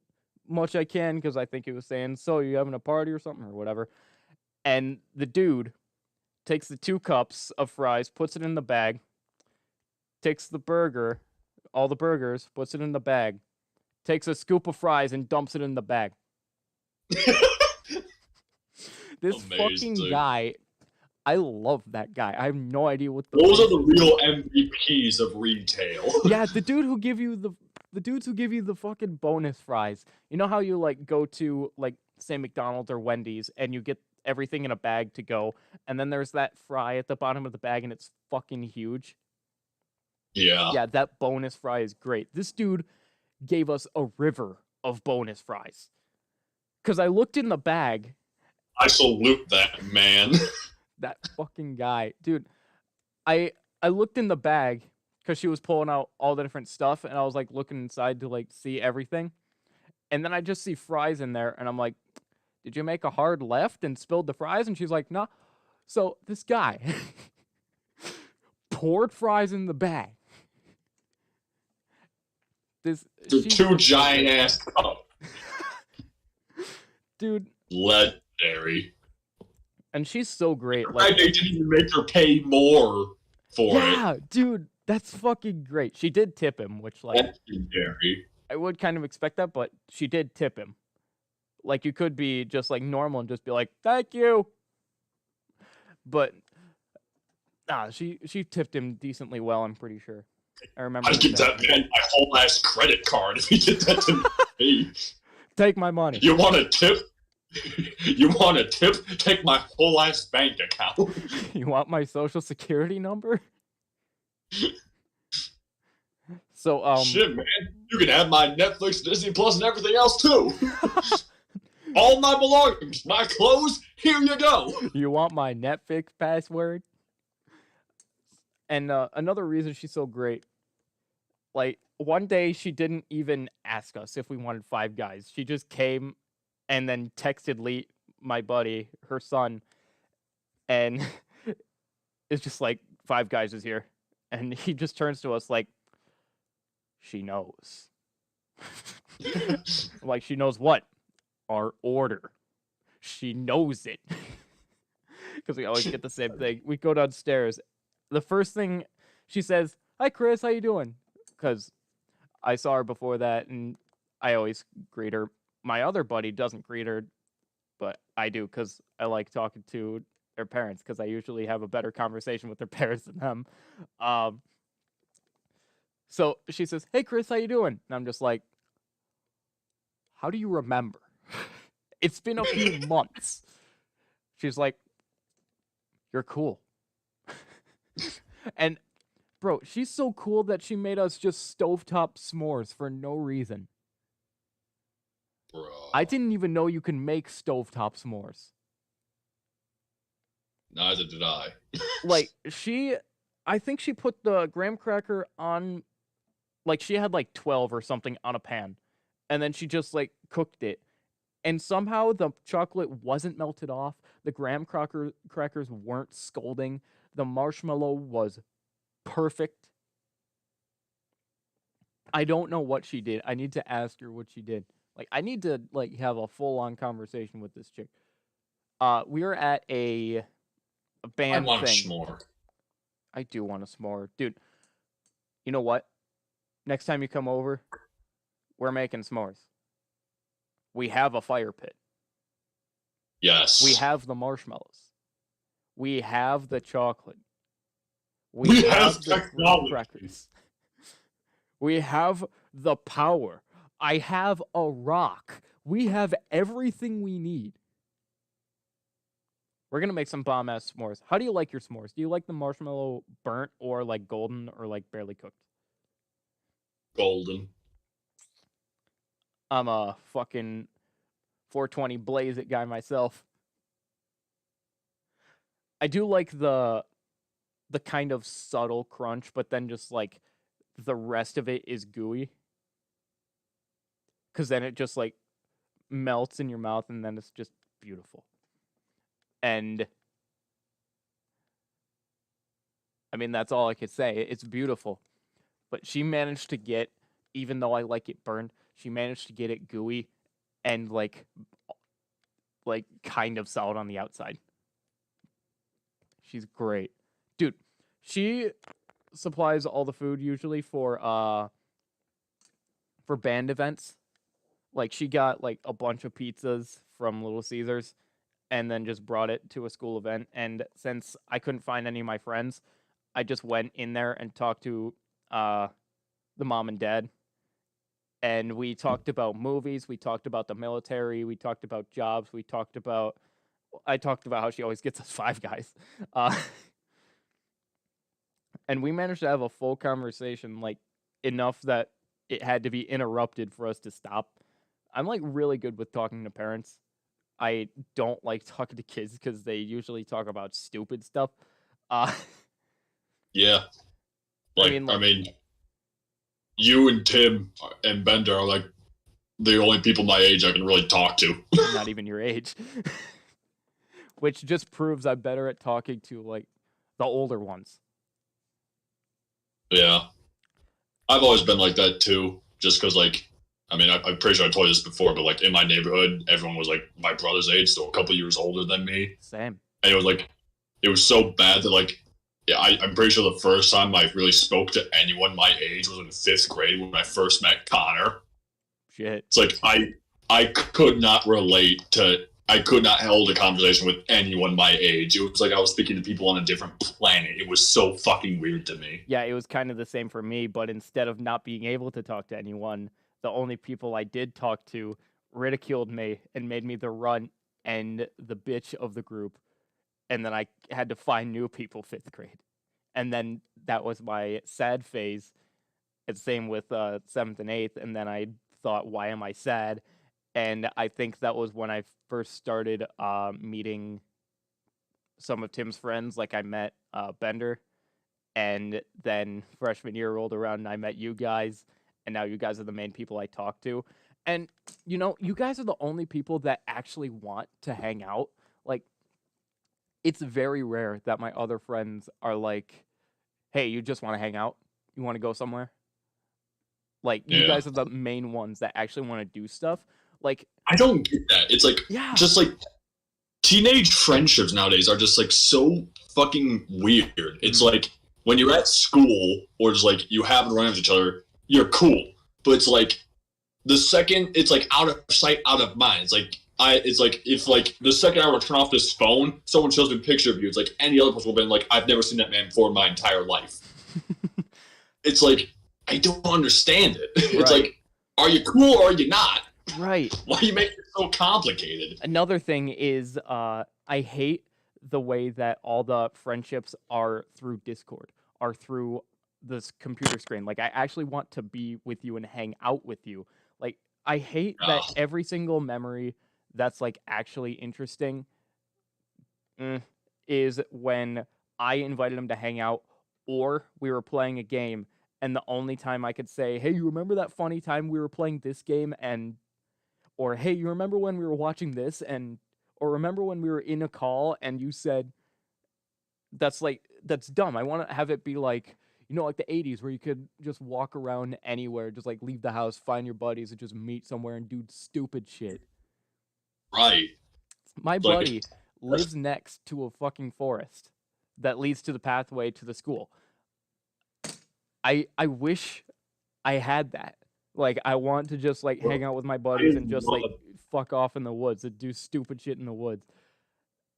much I can, because I think he was saying, so you having a party or something or whatever. And the dude takes the 2 cups of fries, puts it in the bag, takes the burger, all the burgers, puts it in the bag, takes a scoop of fries and dumps it in the bag. This Amazing. fucking guy, I love that guy. I have no idea what Those are the real MVPs of retail. Yeah, the dudes who give you the fucking bonus fries. You know how you like go to like say McDonald's or Wendy's and you get everything in a bag to go, and then there's that fry at the bottom of the bag and it's fucking huge. Yeah. Yeah, that bonus fry is great. This dude gave us a river of bonus fries. Because I looked in the bag. I salute that man. That fucking guy. Dude, I looked in the bag because she was pulling out all the different stuff, and I was like looking inside to like see everything. And then I just see fries in there, and I'm like, did you make a hard left and spilled the fries? And she's like, no. So this guy poured fries in the bag. The 2 giant ass cups. Dude. Legendary. And she's so great. Like, they didn't even make her pay more for it. Yeah, dude, that's fucking great. She did tip him, which like Legendary. I would kind of expect that, but she did tip him. Like, you could be just like normal and just be like, thank you. But she tipped him decently well, I'm pretty sure. I remember. I'd give that man my whole ass credit card if he did that to me. Take my money. You want a tip? You want a tip? Take my whole ass bank account. You want my social security number? So shit, man, you can have my Netflix, Disney Plus, and everything else too. All my belongings, my clothes, here you go. You want my Netflix password? And another reason she's so great, like, one day she didn't even ask us if we wanted Five Guys. She just came and then texted Lee, my buddy, her son, and It's just like, Five Guys is here. And he just turns to us like, she knows. Like, she knows what? Our order. She knows it. Because we always get the same thing. We go downstairs. The first thing she says, "Hi, Chris, how you doing?" Because I saw her before that, and I always greet her. My other buddy doesn't greet her, but I do because I like talking to their parents because I usually have a better conversation with their parents than them. So she says, "Hey, Chris, how you doing?" And I'm just like, "How do you remember? It's been a few months." She's like, "You're cool." And, bro, she's so cool that she made us just stovetop s'mores for no reason. Bro. I didn't even know you can make stovetop s'mores. Neither did I. Like, I think she put the graham cracker on, like, she had like 12 or something on a pan. And then she just, like, cooked it. And somehow the chocolate wasn't melted off. The graham crackers weren't scalding. The marshmallow was perfect. I don't know what she did. I need to ask her what she did. Like, I need to, like, have a full-on conversation with this chick. We were at a band I want thing. a s'more. I do want a s'more. Dude, you know what? Next time you come over, we're making s'mores. We have a fire pit. Yes. We have the marshmallows. We have the chocolate. We have the technology. crackers. We have the power. I have a rock. We have everything we need. We're going to make some bomb-ass s'mores. How do you like your s'mores? Do you like the marshmallow burnt or like golden or like barely cooked? Golden. I'm a fucking 420 blaze it guy myself. I do like the kind of subtle crunch, but then just like the rest of it is gooey. Because then it just like melts in your mouth and then it's just beautiful. And I mean, that's all I could say. It's beautiful. But she managed to get, even though I like it burned, she managed to get it gooey and like kind of solid on the outside. She's great. Dude, she supplies all the food usually for band events. Like, she got like a bunch of pizzas from Little Caesars and then just brought it to a school event. And since I couldn't find any of my friends, I just went in there and talked to the mom and dad. And we talked about movies, we talked about the military, we talked about jobs, I talked about how she always gets us Five Guys. And we managed to have a full conversation, like, enough that it had to be interrupted for us to stop. I'm, like, really good with talking to parents. I don't like talking to kids because they usually talk about stupid stuff. Yeah. Like, I mean, you and Tim and Bender are, like, the only people my age I can really talk to. Not even your age. Which just proves I'm better at talking to, like, the older ones. Yeah. I've always been like that, too. Just because, like, I mean, I'm pretty sure I told you this before, but, like, in my neighborhood, everyone was, like, my brother's age, so a couple years older than me. Same. And it was, like, it was so bad that, like, yeah, I'm pretty sure the first time I really spoke to anyone my age was in 5th grade when I first met Connor. Shit. It's like, I could not relate to, I could not hold a conversation with anyone my age. It was like I was speaking to people on a different planet. It was so fucking weird to me. Yeah, it was kind of the same for me, but instead of not being able to talk to anyone, the only people I did talk to ridiculed me and made me the runt and the bitch of the group. And then I had to find new people 5th grade. And then that was my sad phase. It's same with 7th and 8th. And then I thought, why am I sad? And I think that was when I first started meeting some of Tim's friends. Like, I met Bender. And then freshman year rolled around and I met you guys. And now you guys are the main people I talk to. And, you know, you guys are the only people that actually want to hang out. Like, it's very rare that my other friends are like, "Hey, you just want to hang out? You want to go somewhere?" Like, you Yeah. guys are the main ones that actually want to do stuff. Like, I don't get that. It's like, yeah, just like teenage friendships nowadays are just like so fucking weird. It's like when you're at school or just like you happen to run into each other, you're cool. But it's like the second it's like out of sight, out of mind. It's like if like the second I were to turn off this phone, someone shows me a picture of you. It's like any other person would have been like, I've never seen that man before in my entire life. It's like I don't understand it. It's Right. like, are you cool or are you not? right. Why do you make it so complicated? Another thing is, I hate the way that all the friendships are through Discord, are through this computer screen. Like, I actually want to be with you and hang out with you. Like, I hate that Ugh. every single memory that's like actually interesting is when I invited him to hang out or we were playing a game, and the only time I could say, "Hey, you remember that funny time we were playing this game?" or "Hey, you remember when we were watching this?" or "Remember when we were in a call and you said," that's dumb. I want to have it be like, like the 80s where you could just walk around anywhere, just like leave the house, find your buddies, and just meet somewhere and do stupid shit. Right. My Like- buddy lives next to a fucking forest that leads to the pathway to the school. I wish I had that. Like, I want to just like hang out with my buddies and just like fuck off in the woods and do stupid shit in the woods.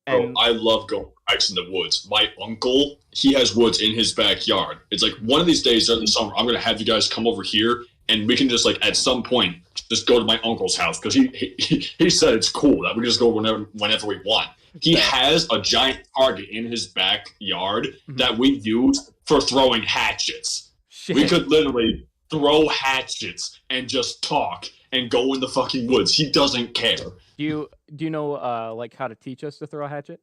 And I love going hikes in the woods. My uncle, he has woods in his backyard. It's like one of these days during the summer, I'm gonna have you guys come over here, and we can just like at some point just go to my uncle's house because he said it's cool that we just go whenever we want. He has a giant target in his backyard that we use for throwing hatchets. shit. We could literally throw hatchets and just talk and go in the fucking woods. He doesn't care. Do you know like how to teach us to throw a hatchet?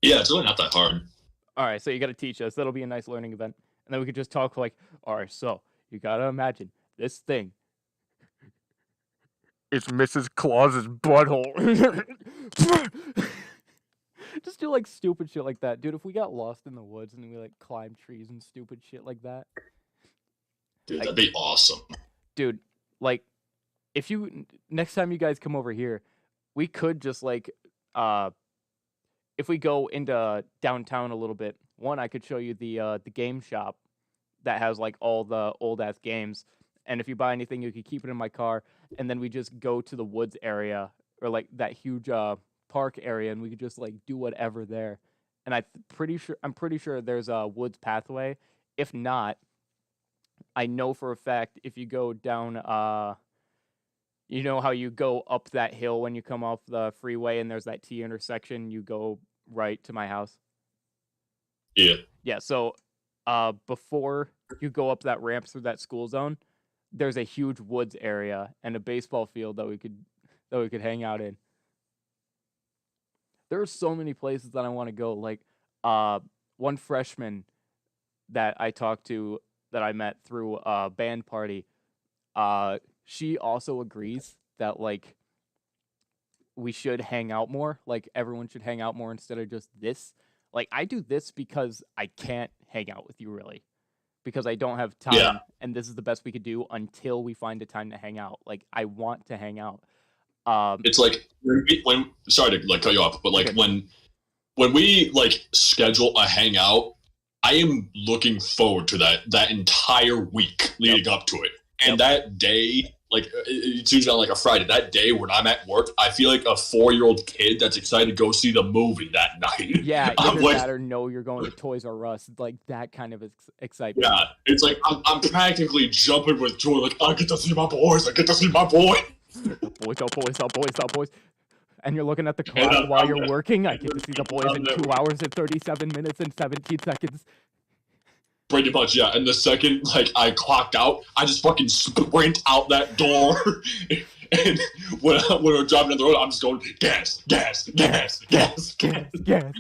Yeah, it's really not that hard. All right, so you got to teach us. That'll be a nice learning event, and then we could just talk like, all right, so you gotta imagine this thing. It's Mrs. Claus's butthole. Just do like stupid shit like that, dude. If we got lost in the woods and we like climbed trees and stupid shit like that, Dude, that'd be awesome. dude. Like, if you next time you guys come over here, we could just like, if we go into downtown a little bit. One, I could show you the game shop that has like all the old ass games, and if you buy anything, you could keep it in my car, and then we just go to the woods area or like that huge park area, and we could just like do whatever there. And I'm pretty sure there's a woods pathway. If not, I know for a fact if you go down, you know how you go up that hill when you come off the freeway, and there's that T intersection, you go right to my house. Yeah. Yeah, so before you go up that ramp through that school zone, there's a huge woods area and a baseball field that we could hang out in. There are so many places that I want to go. Like, one freshman that I talked to that I met through a band party, she also agrees that like we should hang out more. Like, everyone should hang out more instead of just this. Like, I do this because I can't hang out with you really, because I don't have time. Yeah. And this is the best we could do until we find a time to hang out. Like, I want to hang out. It's like when sorry to like cut you off, but like Okay. when we like schedule a hangout, I am looking forward to that entire week leading up to it. And that day, like it's usually on like a Friday. That day when I'm at work, I feel like a 4-year-old kid that's excited to go see the movie that night. Yeah, I'm either like, that or know you're going to Toys R Us. Like, that kind of excitement. yeah, it's like I'm practically jumping with joy. Like, I get to see my boys. I get to see my boy. Boys, oh boys, oh boys, oh boys. And you're looking at the And clock while I'm you're working. I get to see the boys in I'm 2 hours and 37 minutes and 17 seconds. Pretty much, yeah. And the second like I clocked out, I just fucking sprint out that door. And when we're driving down the road, I'm just going gas, gas, gas, gas, gas. Gas.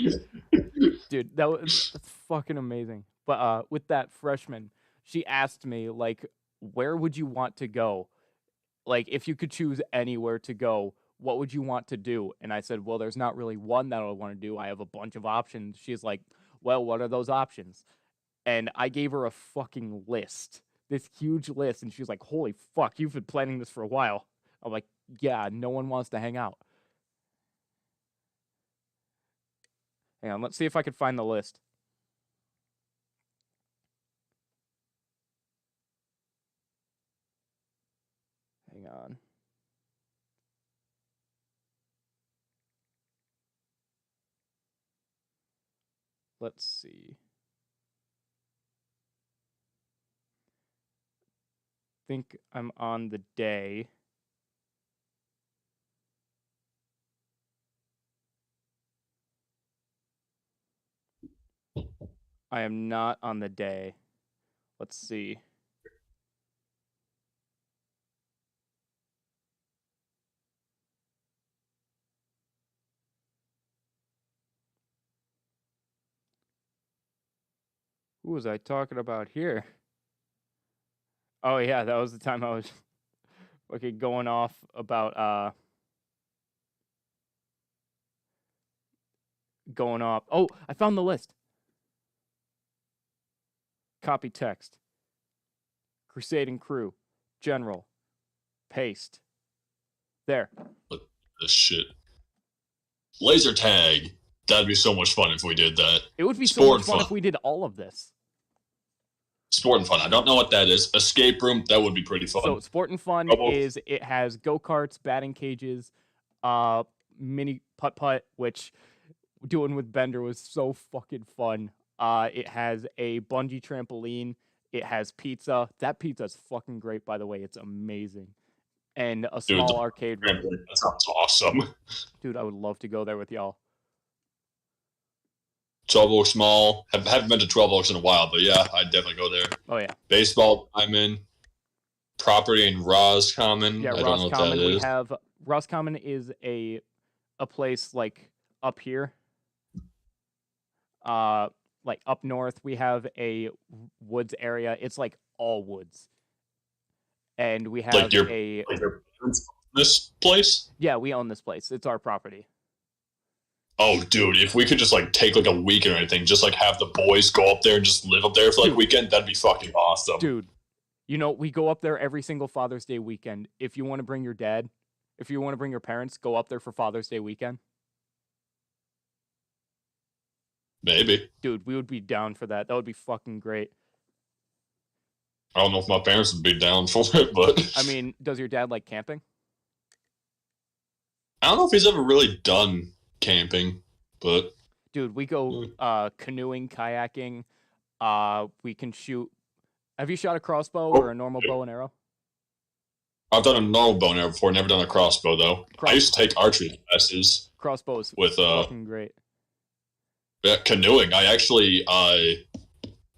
Dude, that's fucking amazing. But with that freshman, she asked me, like, where would you want to go? Like, if you could choose anywhere to go, what would you want to do? And I said, well, there's not really one that I want to do. I have a bunch of options. She's like, well, what are those options? And I gave her a fucking list, this huge list. And she was like, holy fuck, you've been planning this for a while. I'm like, yeah, no one wants to hang out. Hang on, let's see if I can find the list. Hang on. Let's see. Think I'm on the day. I am not on the day. Let's see. Who was I talking about here? Oh yeah, that was the time I was okay going off about going off. Oh, I found the list. Copy text. Crusading crew. General. Paste. There. This shit. Laser tag. That'd be so much fun if we did that. It would be so much fun if we did all of this. Sport and fun. I don't know what that is. Escape room. That would be pretty fun. So sport and fun is it has go-karts, batting cages, mini putt-putt, which doing with Bender was so fucking fun. It has a bungee trampoline. It has pizza. That pizza's fucking great, by the way. It's amazing. And a small arcade room. That sounds awesome. Dude, I would love to go there with y'all. 12 Oaks Mall. Haven't been to 12 Oaks in a while, but yeah, I'd definitely go there. Oh, yeah. Baseball, I'm in. Property in Roscommon. Yeah, I don't know what that is. We have Roscommon is a place like up here. Like up north, we have a woods area. It's like all woods. And we have like your parents own this place? Yeah, we own this place. It's our property. Oh, dude, if we could just like take like a weekend or anything, just like have the boys go up there and just live up there for like a weekend, that'd be fucking awesome. Dude, you know, we go up there every single Father's Day weekend. If you want to bring your dad, if you want to bring your parents, go up there for Father's Day weekend. Maybe. Dude, we would be down for that. That would be fucking great. I don't know if my parents would be down for it, but... I mean, does your dad like camping? I don't know if he's ever really done camping, but... Dude, we go canoeing, kayaking. We can shoot... Have you shot a crossbow or a normal bow and arrow? I've done a normal bow and arrow before, never done a crossbow, though. I used to take archery classes. Crossbows with fucking great. Yeah, canoeing. I actually,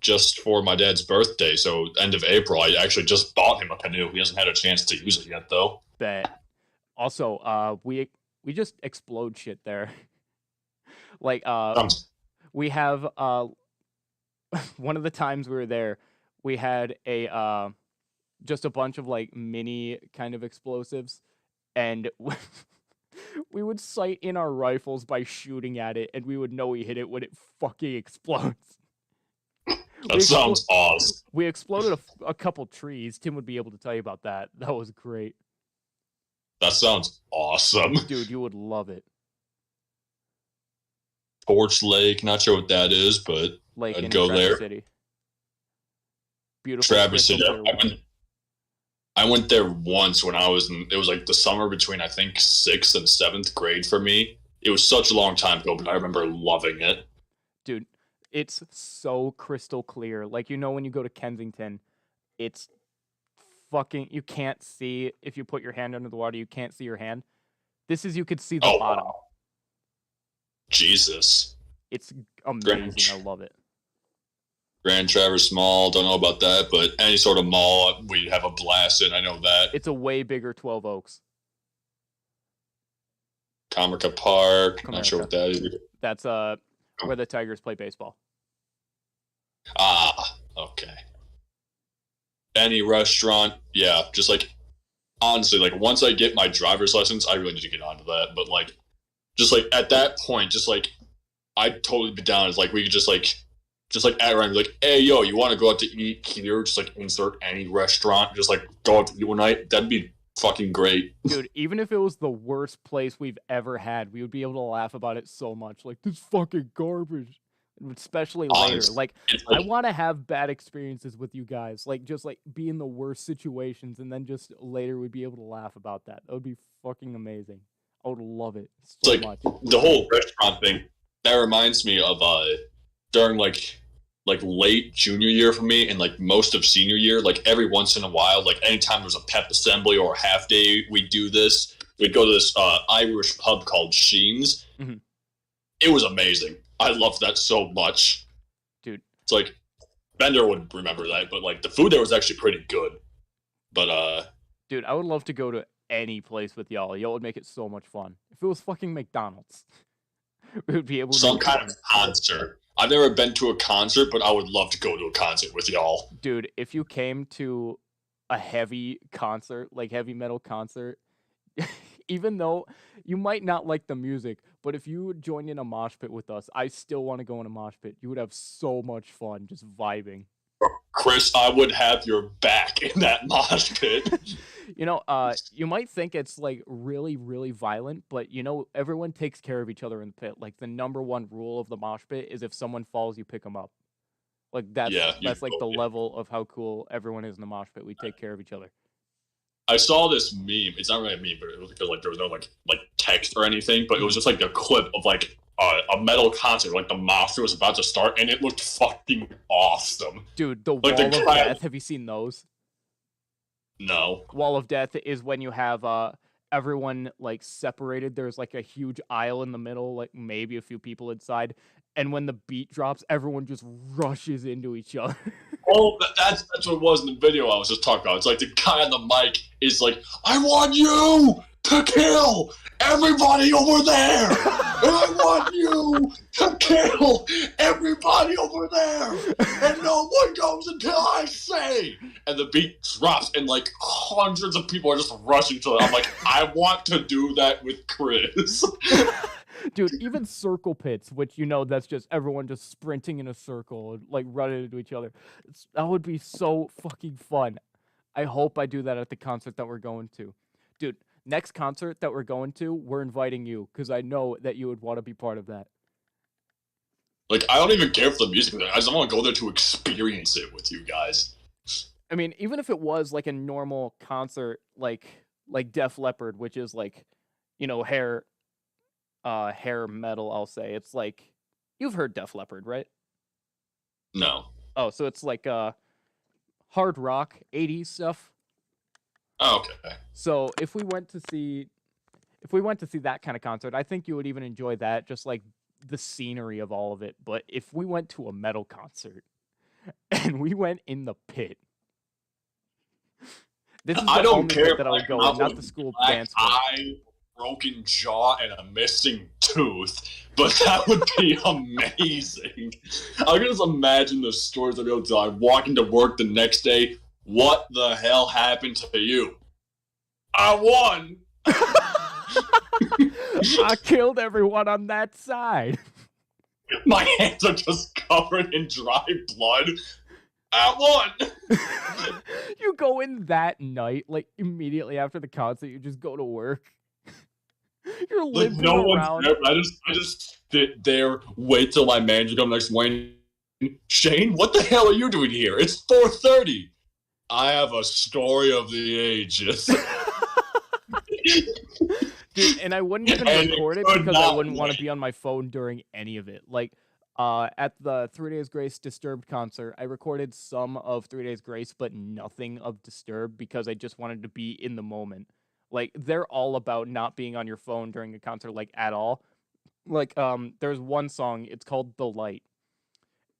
just for my dad's birthday, so end of April, I actually just bought him a canoe. He hasn't had a chance to use it yet, though. Bet. Also, we just explode shit there. Like, we have, one of the times we were there, we had a, just a bunch of, like, mini kind of explosives, and we would sight in our rifles by shooting at it, and we would know we hit it when it fucking explodes. That sounds awesome. We exploded a couple trees. Tim would be able to tell you about that. That was great. That sounds awesome. Dude, you would love it. Torch Lake, not sure what that is, but Lake I'd in go Traverse there. City. Beautiful. Traverse City. I went there once when I was in, it was like the summer between, I think, 6th and 7th grade for me. It was such a long time ago, but I remember loving it. Dude, it's so crystal clear. Like, you know, when you go to Kensington, it's fucking, you can't see, if you put your hand under the water, you can't see your hand. This is, you could see the bottom. Wow. Jesus. It's amazing. I love it. Grand Traverse Mall, don't know about that, but any sort of mall, we have a blast in, I know that. It's a way bigger 12 Oaks. Comerica Park, not sure what that is. That's where the Tigers play baseball. Ah, okay. Any restaurant, yeah, just like, honestly, like once I get my driver's license, I really need to get onto that. But like, just like at that point, just like I'd totally be down. It's like we could just like at around like, hey yo, you want to go out to eat here? Just like insert any restaurant, just like go out to eat one night. That'd be fucking great. Dude, even if it was the worst place we've ever had, we would be able to laugh about it so much. Like, this fucking garbage. Especially later. Honestly, Like, it's like, I want to have bad experiences with you guys. Like, just like be in the worst situations, and then just later we'd be able to laugh about that. That would be fucking amazing. I would love it so like much. the whole restaurant thing. That reminds me of during like late junior year for me and like most of senior year, like every once in a while, like anytime there's a pep assembly or a half day, we do this. We'd go to this Irish pub called Sheen's. Mhm. It was amazing. I loved that so much. Dude. It's like Bender would remember that, but like the food there was actually pretty good. But Dude, I would love to go to any place with y'all. Y'all would make it so much fun. If it was fucking McDonald's, we would be able to some make it kind fun. of concert. I've never been to a concert, but I would love to go to a concert with y'all. Dude, if you came to a heavy concert, like heavy metal concert, even though you might not like the music, but if you joined in a mosh pit with us, I still want to go in a mosh pit. You would have so much fun just vibing. Chris, I would have your back in that mosh pit. You know, you might think it's like really, really violent, but you know, everyone takes care of each other in the pit. Like the number one rule of the mosh pit is if someone falls, you pick them up. Like that's like the level of how cool everyone is in the mosh pit. We take care of each other. I saw this meme. It's not really a meme, but it was because like there was no like text or anything, but it was just like a clip of like a metal concert, like the mosh was about to start, and it looked fucking awesome. Dude, the like Wall of Death. Have you seen those? No. Wall of Death is when you have everyone like separated. There's like a huge aisle in the middle, like maybe a few people inside, and when the beat drops, everyone just rushes into each other. Oh, that's what it was in the video I was just talking about. It's like the guy on the mic is like, I want you to kill everybody over there! And I want you to kill everybody over there! And no one goes until I say! And the beat drops and like hundreds of people are just rushing to it. I'm like, I want to do that with Chris. Dude, even circle pits, which you know that's just everyone just sprinting in a circle, like running into each other. That would be so fucking fun. I hope I do that at the concert that we're going to. Dude, next concert that we're going to, we're inviting you, because I know that you would want to be part of that. Like, I don't even care for the music. I just want to go there to experience it with you guys. I mean, even if it was like a normal concert, like Def Leppard, which is like, you know, hair metal, I'll say. It's like, you've heard Def Leppard, right? No. Oh, so it's like hard rock 80s stuff. Oh, okay. So if we went to see that kind of concert, I think you would even enjoy that, just like the scenery of all of it. But if we went to a metal concert and we went in the pit, this is the I don't only care pit that I would go in, not the school dance pit. Eye, broken jaw, and a missing tooth, but that would be amazing. I can just imagine the stories of people die walking to work the next day. What the hell happened to you? I won. I killed everyone on that side. My hands are just covered in dry blood. I won. You go in that night, like immediately after the concert, you just go to work. You're Like limping no one's around. there. I just sit there, wait till my manager comes next morning. Shane, what the hell are you doing here? It's 4:30. I have a story of the ages. Dude, and I wouldn't even record it because I wouldn't want to be on my phone during any of it. Like, at the 3 Days Grace Disturbed concert, I recorded some of 3 Days Grace, but nothing of Disturbed because I just wanted to be in the moment. Like, they're all about not being on your phone during a concert, like, at all. Like, there's one song, it's called The Light.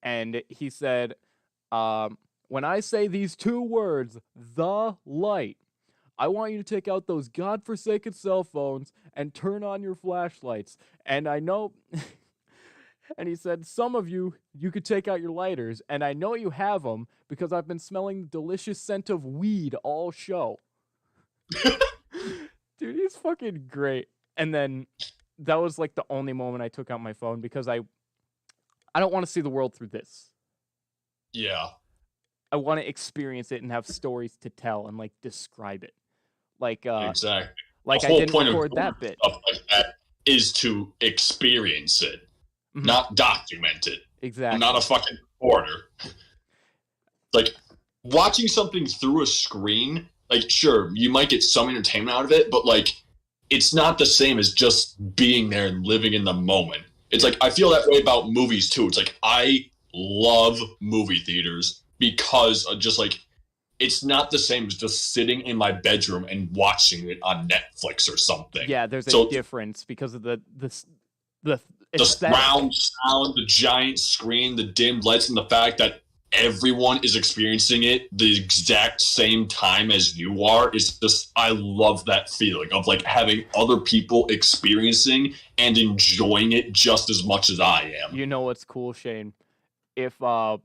And he said, when I say these two words, the light, I want you to take out those godforsaken cell phones and turn on your flashlights. And I know, and he said, some of you could take out your lighters, and I know you have them because I've been smelling the delicious scent of weed all show. Dude, he's fucking great. And then that was like the only moment I took out my phone because I don't want to see the world through this. Yeah. I want to experience it and have stories to tell and like describe it. Like Exactly. Like The I whole didn't point of record that bit. stuff like that is to experience it, Mhm. not document it. Exactly. I'm not a fucking reporter. Like, watching something through a screen, like, sure, you might get some entertainment out of it, but, like, it's not the same as just being there and living in the moment. It's like, I feel that way about movies, too. It's like, I love movie theaters because of just, like, it's not the same as just sitting in my bedroom and watching it on Netflix or something. Yeah, there's a So- difference because of the The aesthetic. surround sound, the giant screen, the dimmed lights, and the fact that everyone is experiencing it the exact same time as you are is just, I love that feeling of like having other people experiencing and enjoying it just as much as I am. You know what's cool, Shane? If my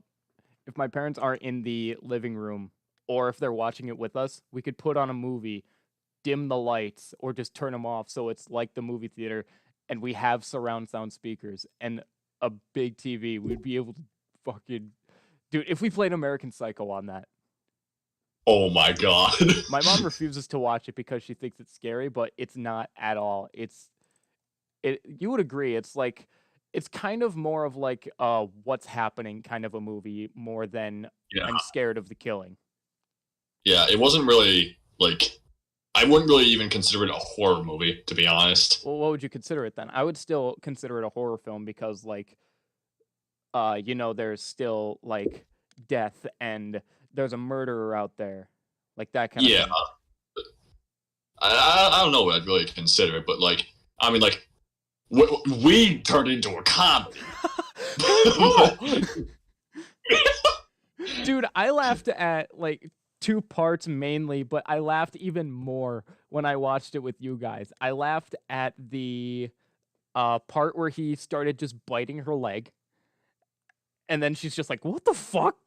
parents aren't in the living room or if they're watching it with us, we could put on a movie, dim the lights, or just turn them off so it's like the movie theater, and we have surround sound speakers and a big TV. We'd be able to fucking... Dude, if we played American Psycho on that. Oh my god. My mom refuses to watch it because she thinks it's scary, but it's not at all. You would agree, it's like... It's kind of more of like what's happening kind of a movie more than Yeah. I'm scared of the killing. Yeah, it wasn't really like, I wouldn't really even consider it a horror movie, to be honest. Well, what would you consider it then? I would still consider it a horror film because, like, there's still like death and there's a murderer out there, like that kind of Yeah. thing. I don't know what I'd really consider it, but like, I mean, like, we turned it into a comedy. Dude, I laughed at like 2 parts mainly, but I laughed even more when I watched it with you guys. I laughed at the part where he started just biting her leg, and then she's just like, "What the fuck?"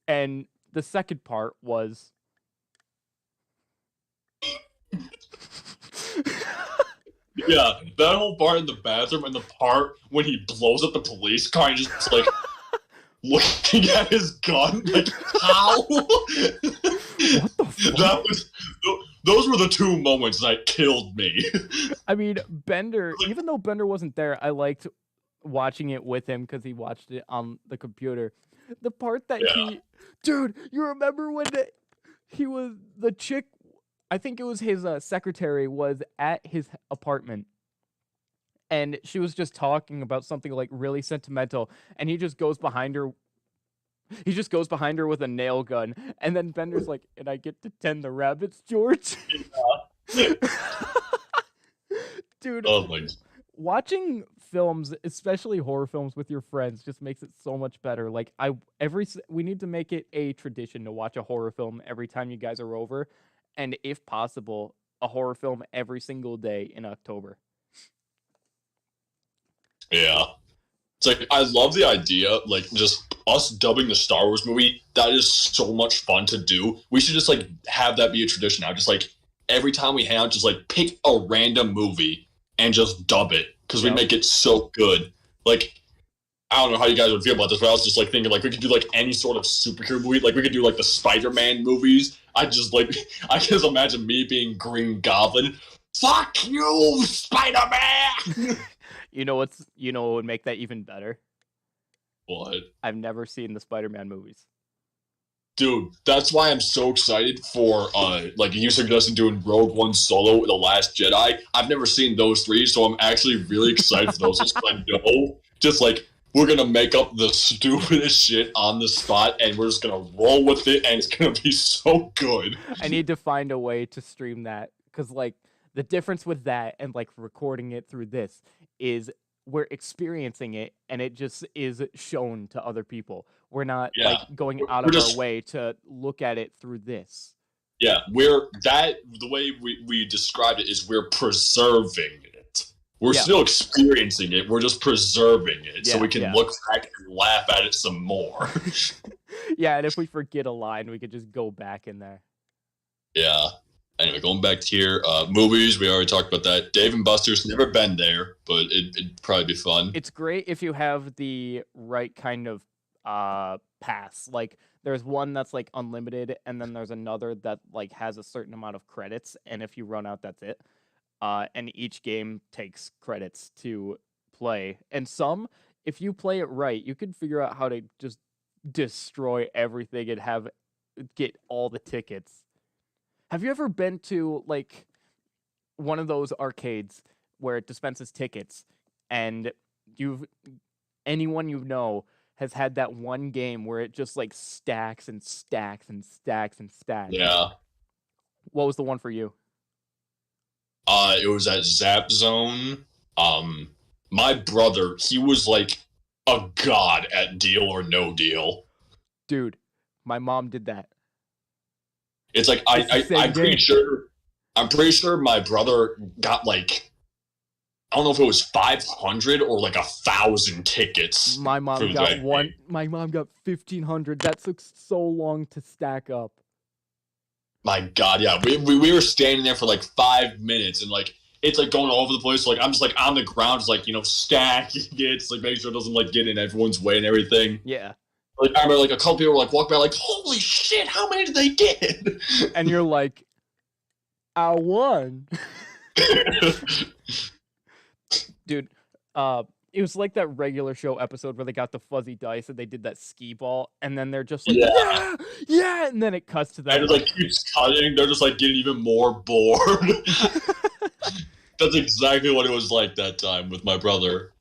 And the second part was Yeah, that whole part in the bathroom and the part when he blows up the police car and just like looking at his gun, like how? what the fuck? That was those were the 2 moments that killed me. I mean, Bender, even though Bender wasn't there, I liked watching it with him because he watched it on the computer. The part that Yeah. dude, you remember when the chick, I think it was his secretary, was at his apartment, and she was just talking about something like really sentimental, and he just goes behind her. He just goes behind her with a nail gun, and then Bender's like, "And I get to tend the rabbits, George." Dude, Oh my! watching films, especially horror films with your friends, just makes it so much better. Like we need to make it a tradition to watch a horror film every time you guys are over, and if possible, a horror film every single day in October. Yeah, it's like I love the idea, like just us dubbing the Star Wars movie. That is so much fun to do. We should just like have that be a tradition now. Just like every time we hang out, just like pick a random movie and just dub it because we Yep. make it so good. Like, I don't know how you guys would feel about this, but I was just like thinking like we could do like any sort of superhero movie. Like we could do like the Spider-Man movies. I just imagine me being Green Goblin. Fuck you, Spider-Man! You know what would make that even better? What? I've never seen the Spider-Man movies. Dude, that's why I'm so excited for, like you suggested doing Rogue One Solo, The Last Jedi. I've never seen those 3, so I'm actually really excited for those. Just I know, just like, we're gonna make up the stupidest shit on the spot, and we're just gonna roll with it, and it's gonna be so good. I need to find a way to stream that, because like the difference with that and like recording it through this is we're experiencing it and it just is shown to other people. We're not Yeah. like going out We're of just- our way to look at it through this. Yeah, the way we described it is we're preserving it. We're Yeah. still experiencing it, we're just preserving it, so Yeah, we can yeah. look back and laugh at it some more. Yeah, and if we forget a line, we could just go back in there. Yeah. Anyway, going back to here, movies, we already talked about that. Dave and Buster's, never been there, but it'd probably be fun. It's great if you have the right kind of pass. Like, there's one that's like unlimited, and then there's another that like has a certain amount of credits, and if you run out, that's it. And each game takes credits to play. And some, if you play it right, you can figure out how to just destroy everything and get all the tickets. Have you ever been to like one of those arcades where it dispenses tickets, and anyone you know has had that one game where it just like stacks and stacks and stacks and stacks? Yeah. What was the one for you? It was at Zap Zone. My brother, he was like a god at Deal or No Deal. Dude, my mom did that. It's like I'm pretty sure my brother got like, I don't know if it was 500 or like 1,000 tickets. My mom got one. My mom got 1,500. That took so long to stack up. My God, yeah, we were standing there for like 5 minutes, and like it's like going all over the place. So, like I'm just like on the ground, just like stacking it, it's like making sure it doesn't like get in everyone's way and everything. Yeah. Like I remember like a couple people were like walking by like, holy shit, how many did they get? And you're like, I won. Dude, it was like that regular show episode where they got the fuzzy dice and they did that skee ball, and then they're just like, yeah, and then it cuts to that. And it like keeps cutting. They're just like getting even more bored. That's exactly what it was like that time with my brother.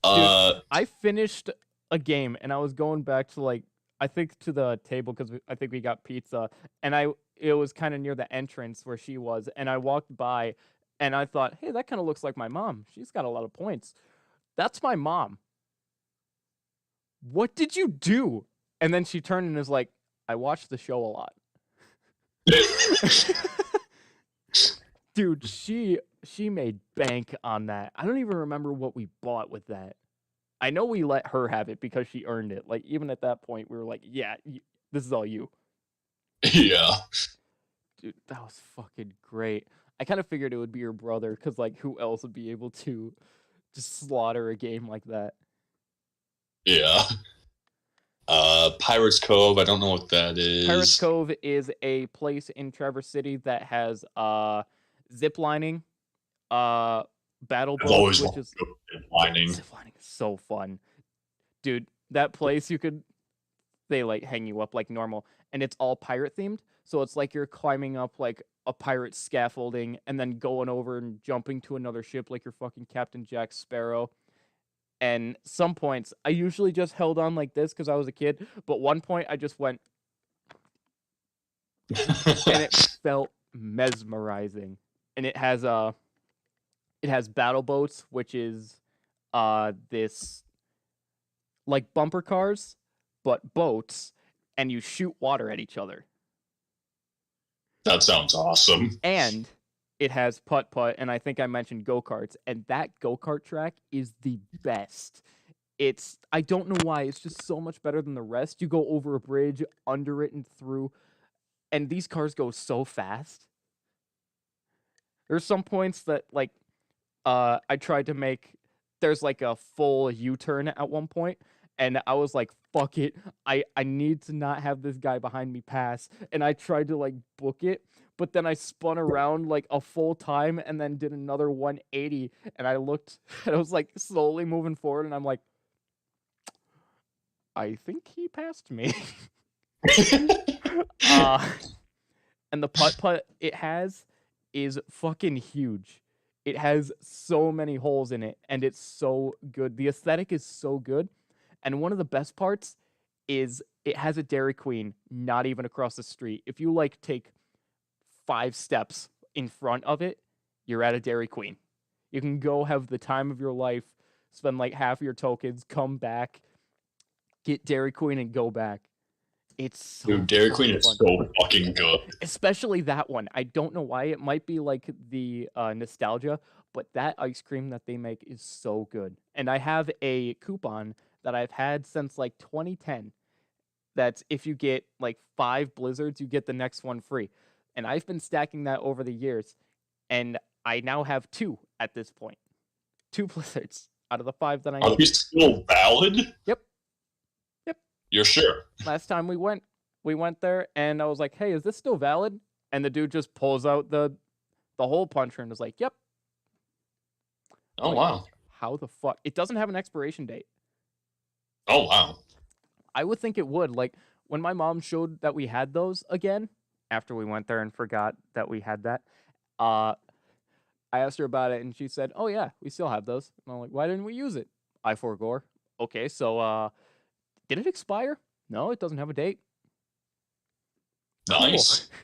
Dude, I finished a game and I was going back to like, I think to the table because I think we got pizza, and it was kind of near the entrance where she was, and I walked by and I thought, hey, that kind of looks like my mom. She's got a lot of points. That's my mom. What did you do? And then she turned and was like, I watched the show a lot. Dude, she made bank on that. I don't even remember what we bought with that. I know we let her have it because she earned it. Like, even at that point, we were like, yeah, this is all you. Yeah. Dude, that was fucking great. I kind of figured it would be your brother, because, like, who else would be able to just slaughter a game like that? Yeah. Pirates Cove, I don't know what that is. Pirates Cove is a place in Traverse City that has zip lining, battle boats, which is zip lining. Zip lining is so fun. Dude, that place they like hang you up like normal, and it's all pirate themed. So it's like you're climbing up like a pirate scaffolding and then going over and jumping to another ship like you're fucking Captain Jack Sparrow. And some points, I usually just held on like this because I was a kid, but one point I just went, and it felt mesmerizing. And it has battle boats, which is this like bumper cars, but boats, and you shoot water at each other. That sounds awesome. And it has putt-putt, and I think I mentioned go-karts, and that go-kart track is the best. I don't know why, it's just so much better than the rest. You go over a bridge, under it, and through, and these cars go so fast. There's some points that, like, I tried to make, there's like a full U-turn at one point, and I was like, fuck it, I need to not have this guy behind me pass, and I tried to, like, book it, but then I spun around, like, a full time, and then did another 180, and I looked, and I was, like, slowly moving forward, and I'm like, I think he passed me. And the putt-putt it has is fucking huge. It has so many holes in it, and it's so good. The aesthetic is so good. And one of the best parts is it has a Dairy Queen not even across the street. If you, like, take 5 steps in front of it, you're at a Dairy Queen. You can go have the time of your life, spend, like, half of your tokens, come back, get Dairy Queen, and go back. It's so Dude, Dairy Queen is so fucking good. Especially that one. I don't know why. It might be like the nostalgia, but that ice cream that they make is so good. And I have a coupon that I've had since like 2010. That's if you get like 5 blizzards, you get the next one free. And I've been stacking that over the years, and I now have 2 at this point. 2 Blizzards out of the 5 that I Are need. these still valid? Yep. You're sure? Last time we went there, and I was like, "Hey, is this still valid?" And the dude just pulls out the hole puncher and was like, "Yep." Oh, Like, wow. How the fuck? It doesn't have an expiration date. Oh, wow. I would think it would. Like, when my mom showed that we had those again, after we went there and forgot that we had that, I asked her about it, and she said, "Oh, yeah, we still have those." And I'm like, "Why didn't we use it?" I forgore. Okay, so, did it expire? No, it doesn't have a date. Nice. Cool.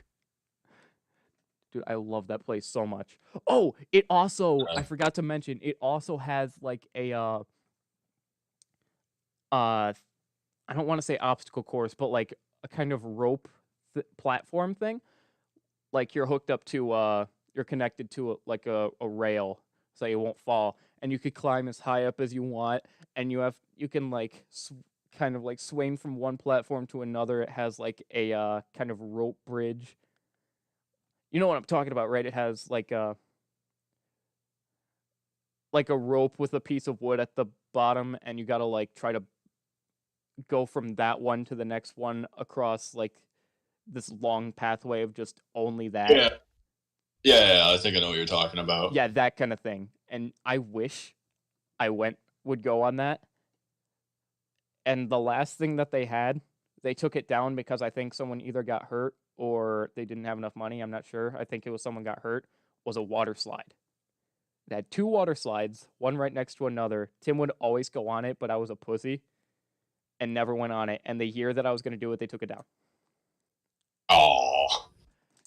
Dude, I love that place so much. Oh, it also, I forgot to mention, it also has like a, I don't want to say obstacle course, but like a kind of rope platform thing. Like you're hooked up to, you're connected to like a rail so you won't fall. And you could climb as high up as you want. And you can like kind of like swing from one platform to another. It has like a kind of rope bridge. You know what I'm talking about, right? It has like a rope with a piece of wood at the bottom, and you gotta like try to go from that one to the next one across like this long pathway of just only that. Yeah, I think I know what you're talking about. Yeah, that kind of thing. And I wish I would go on that. And the last thing that they had, they took it down because I think someone either got hurt or they didn't have enough money. I'm not sure. I think it was someone got hurt. Was a water slide. It had 2 water slides, one right next to another. Tim would always go on it, but I was a pussy and never went on it. And the year that I was going to do it, they took it down. Oh.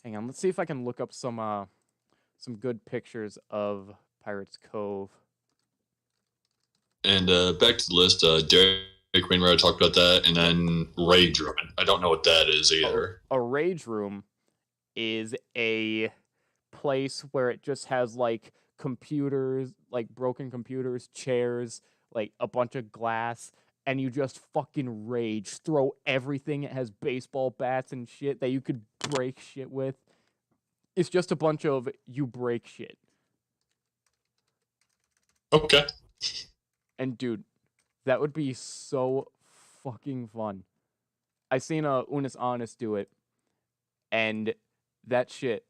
Hang on, let's see if I can look up some good pictures of Pirates Cove. And back to the list, Dairy Queen, where I talked about that, and then Rage Room. I don't know what that is either. A Rage Room is a place where it just has like computers, like broken computers, chairs, like a bunch of glass, and you just fucking rage, throw everything. It has baseball bats and shit that you could break shit with. It's just a bunch of you break shit. Okay. And dude, that would be so fucking fun. I seen Unis Honest do it, and that shit,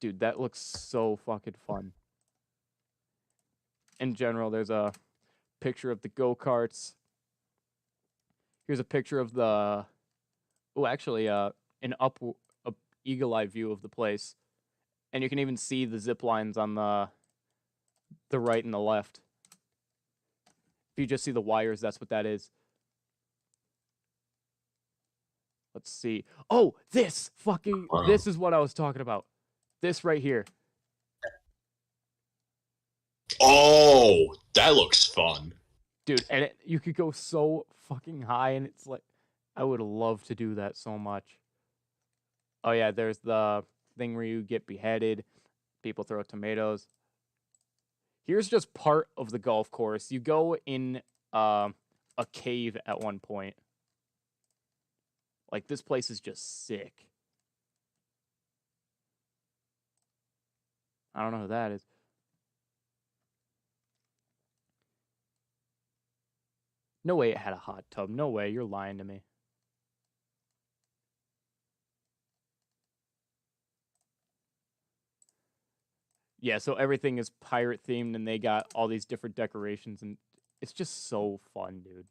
dude, that looks so fucking fun. In general, there's a picture of the go-karts. Here's a picture of the, an eagle-eye view of the place. And you can even see the zip lines on the right and the left. If you just see the wires, that's what that is. Let's see. Oh, this is what I was talking about. This right here. Oh, that looks fun. Dude, and you could go so fucking high, and it's like, I would love to do that so much. Oh yeah, there's the thing where you get beheaded. People throw tomatoes. Here's just part of the golf course. You go in a cave at one point. Like, this place is just sick. I don't know who that is. No way it had a hot tub. No way. You're lying to me. Yeah, so everything is pirate themed, and they got all these different decorations, and it's just so fun, dude.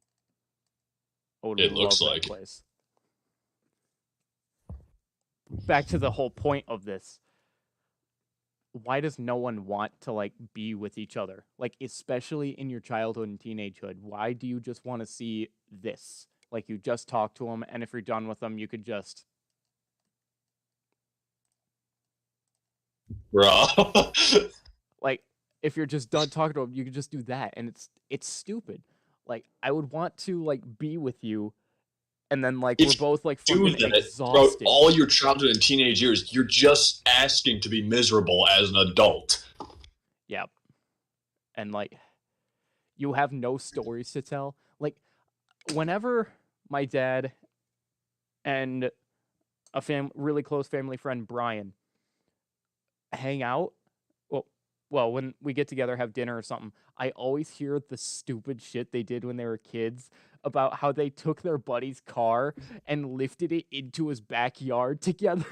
I would love that place. Back to the whole point of this. Why does no one want to, like, be with each other? Like, especially in your childhood and teenagehood. Why do you just want to see this? Like, you just talk to them, and if you're done with them, you could just... Bro. Like, if you're just done talking to them, you could just do that, and it's stupid. Like, I would want to, like, be with you, and then, like, we're both, like, fucking exhausted. Bro, all your childhood and teenage years, you're just asking to be miserable as an adult. Yep. And, like, you have no stories to tell. Like, whenever my dad and really close family friend, Brian, hang out. Well, when we get together, have dinner or something, I always hear the stupid shit they did when they were kids about how they took their buddy's car and lifted it into his backyard together.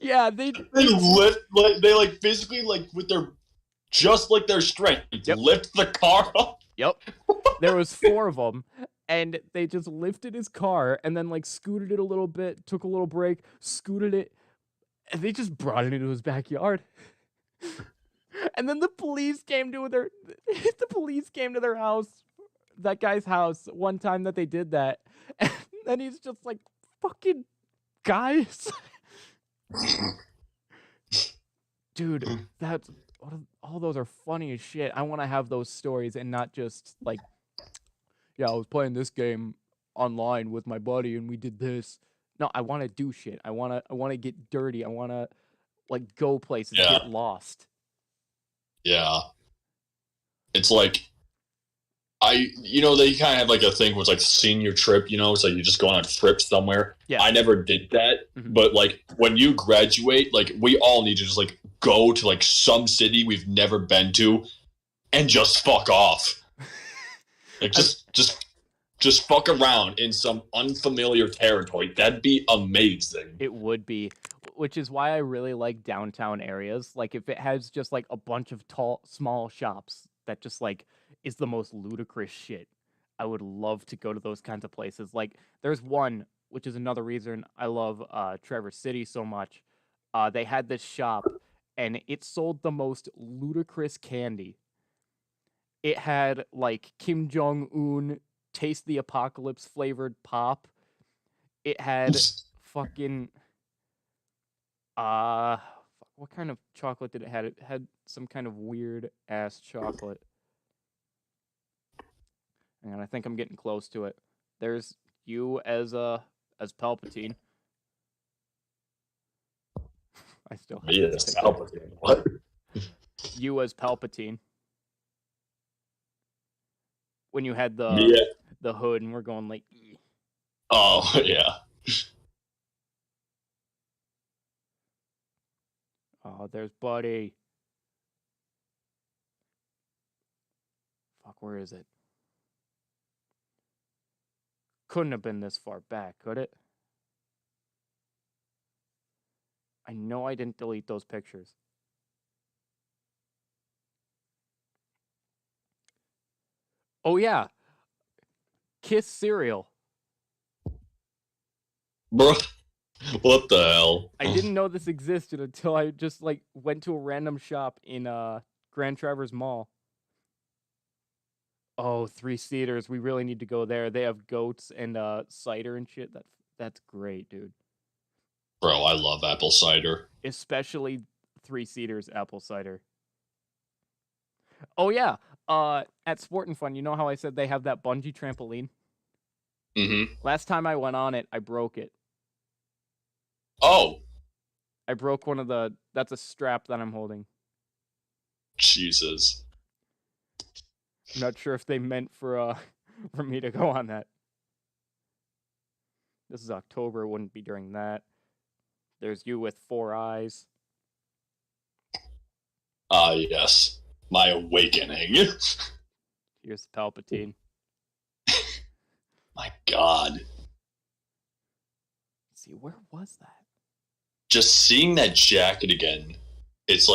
Yeah, they lift they physically with their their strength lift the car up. Yep. There was 4 of them, and they just lifted his car and then scooted it a little bit, took a little break, scooted it, and they just brought it into his backyard. And then the police came to their house, that guy's house, one time that they did that. And then he's just like, fucking guys. Dude, all those are funny as shit. I want to have those stories and not just yeah, I was playing this game online with my buddy and we did this. No, I want to do shit. I want to get dirty. I want to go places, get lost. Yeah. It's they kind of have a thing with senior trip, it's you just go on a trip somewhere. Yeah. I never did that, Mhm. but when you graduate, we all need to just go to some city we've never been to and just fuck off. Just fuck around in some unfamiliar territory. That'd be amazing. It would be, which is why I really like downtown areas. If it has just a bunch of small shops that just is the most ludicrous shit. I would love to go to those kinds of places. There's one, which is another reason I love Traverse City so much. They had this shop, and it sold the most ludicrous candy. It had Kim Jong-un Taste the Apocalypse flavored pop. It had fucking what kind of chocolate did it have? It had some kind of weird ass chocolate. And I think I'm getting close to it. There's you as Palpatine. I still have Yeah, Palpatine. What? You as Palpatine. When you had the hood and we're going Oh, yeah. Oh, there's Buddy. Fuck, where is it? Couldn't have been this far back, could it? I know I didn't delete those pictures. Oh, yeah. Kiss cereal. Bro, what the hell? I didn't know this existed until I just went to a random shop in Grand Traverse Mall. Oh, 3-seaters. We really need to go there. They have goats and cider and shit. That's great, dude. Bro, I love apple cider. Especially 3-seaters apple cider. Oh yeah. At Sport and Fun, you know how I said they have that bungee trampoline? Mm-hmm. Last time I went on it, I broke it. Oh. I broke one of that's a strap that I'm holding. Jesus. I'm not sure if they meant for me to go on that. This is October, it wouldn't be during that. There's you with 4 eyes. Ah, yes. My awakening. Here's Palpatine. My God. Let's see, where was that? Just seeing that jacket again, it's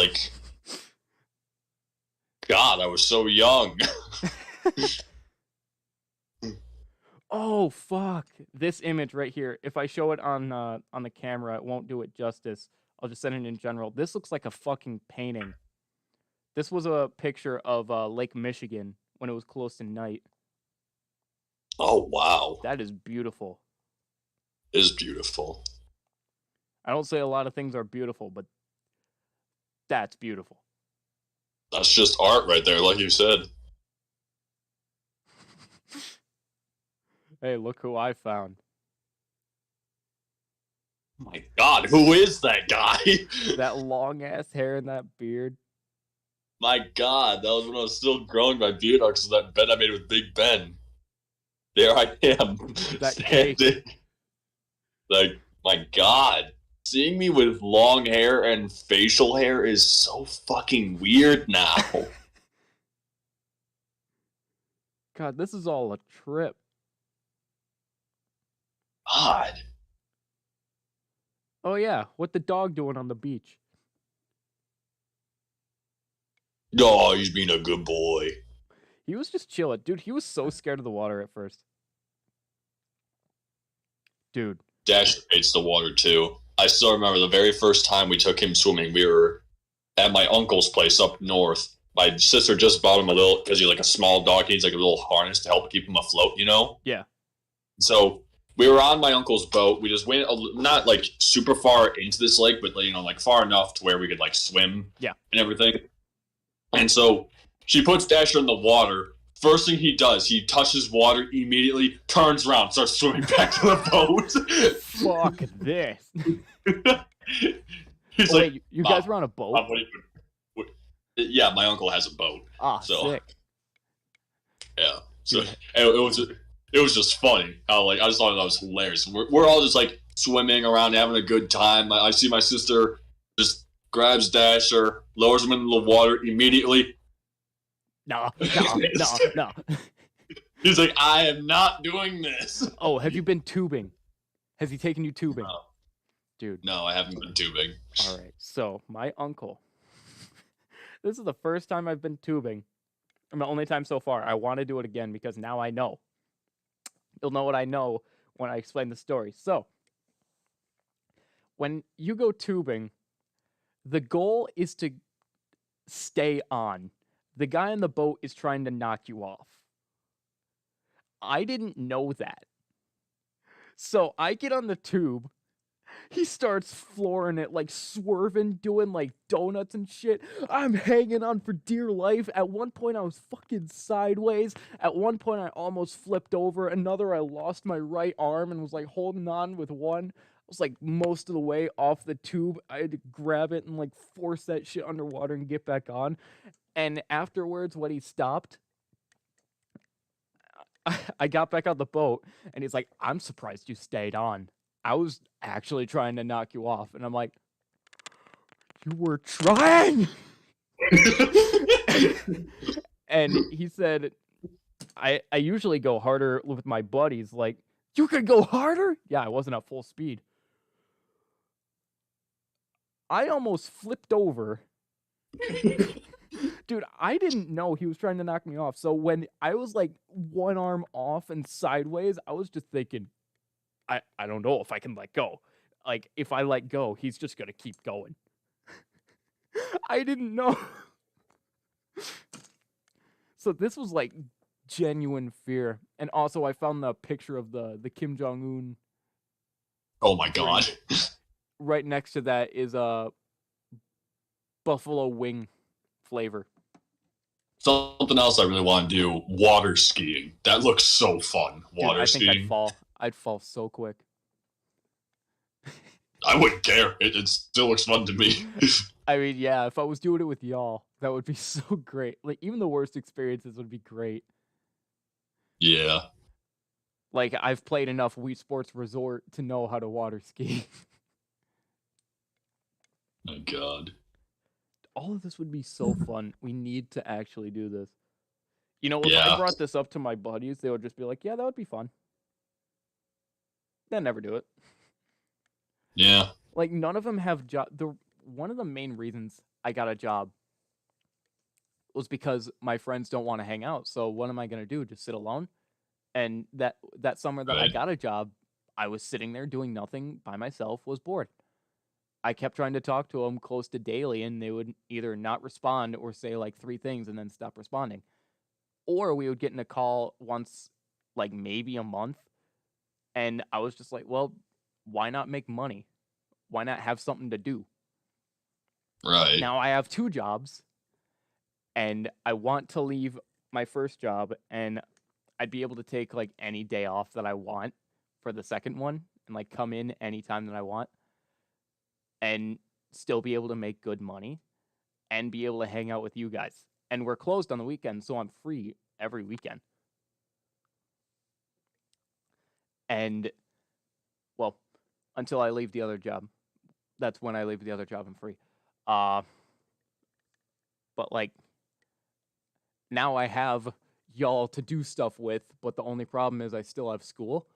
God, I was so young. Oh, fuck. This image right here. If I show it on the camera, it won't do it justice. I'll just send it in general. This looks like a fucking painting. This was a picture of Lake Michigan when it was close to night. Oh, wow. That is beautiful. It is beautiful. I don't say a lot of things are beautiful, but that's beautiful. That's just art right there, like you said. Hey, look who I found. My God, who is that guy? That long-ass hair and that beard. My God, that was when I was still growing my beard out because of that bet I made with Big Ben. There I am. That standing. cake. Like, my God. Seeing me with long hair and facial hair is so fucking weird now. God, this is all a trip. God. Oh yeah, what the dog doing on the beach? Oh, he's being a good boy. He was just chilling. Dude, he was so scared of the water at first. Dude. Dasher hates the water too. I still remember the very first time we took him swimming. We were at my uncle's place up north. My sister just bought him a little, because he's like a small dog, he needs like a little harness to help keep him afloat, you know? Yeah. So we were on my uncle's boat. We just went not like super far into this lake, but you know, like far enough to where we could like swim. Yeah. And everything. And so she puts Dasher in the water. First thing he does, he touches water, immediately turns around, starts swimming back to the boat. Fuck this. He's oh, like, wait, you guys were on a boat? Mom, yeah, my uncle has a boat. Ah, so, sick. Yeah. So it was just funny. How like I just thought that was hilarious. We're all just like swimming around, having a good time. I see my sister just grabs Dasher, lowers him into the water immediately. No. He's like, I am not doing this. Oh, have you been tubing? Has he taken you tubing? No. Dude. No, I haven't been tubing. All right. So, my uncle. This is the first time I've been tubing. And the only time so far. I want to do it again because now I know. You'll know what I know when I explain the story. So, when you go tubing, the goal is to stay on. The guy on the boat is trying to knock you off. I didn't know that. So I get on the tube. He starts flooring it, like swerving, doing like donuts and shit. I'm hanging on for dear life. At one point, I was fucking sideways. At one point, I almost flipped over. Another, I lost my right arm and was like holding on with one. I was like most of the way off the tube. I had to grab it and like force that shit underwater and get back on. And afterwards, when he stopped, I got back on the boat, and he's like, I'm surprised you stayed on. I was actually trying to knock you off. And I'm like, you were trying? And he said, I usually go harder with my buddies. Like, you could go harder? Yeah, I wasn't at full speed. I almost flipped over. Dude, I didn't know he was trying to knock me off. So when I was like one arm off and sideways, I was just thinking, I don't know if I can let go. Like, if I let go, he's just going to keep going. I didn't know. So this was like genuine fear. And also I found the picture of the Kim Jong-un. Oh my God. Right next to that is a buffalo wing flavor. Something else I really want to do, water skiing. That looks so fun. Water skiing. I think skiing. I'd fall so quick. I wouldn't care. It still looks fun to me. I mean, yeah, if I was doing it with y'all, that would be so great. Like, even the worst experiences would be great. Yeah. Like, I've played enough Wii Sports Resort to know how to water ski. My God. All of this would be so fun. We need to actually do this. You know, if Yeah. I brought this up to my buddies, they would just be like, yeah, that would be fun. Then never do it. Yeah. Like, none of them have one of the main reasons I got a job was because my friends don't want to hang out. So what am I going to do? Just sit alone? And that summer that I got a job, I was sitting there doing nothing by myself, was bored. I kept trying to talk to them close to daily, and they would either not respond or say like 3 things and then stop responding. Or we would get in a call once, like maybe a month, and I was just like, well, why not make money? Why not have something to do? Right. Now I have 2 jobs, and I want to leave my first job, and I'd be able to take like any day off that I want for the second one and like come in anytime that I want and still be able to make good money and be able to hang out with you guys. And we're closed on the weekend, so I'm free every weekend. And, well, until I leave the other job. That's when I leave the other job. I'm free. But like now I have y'all to do stuff with, but the only problem is I still have school.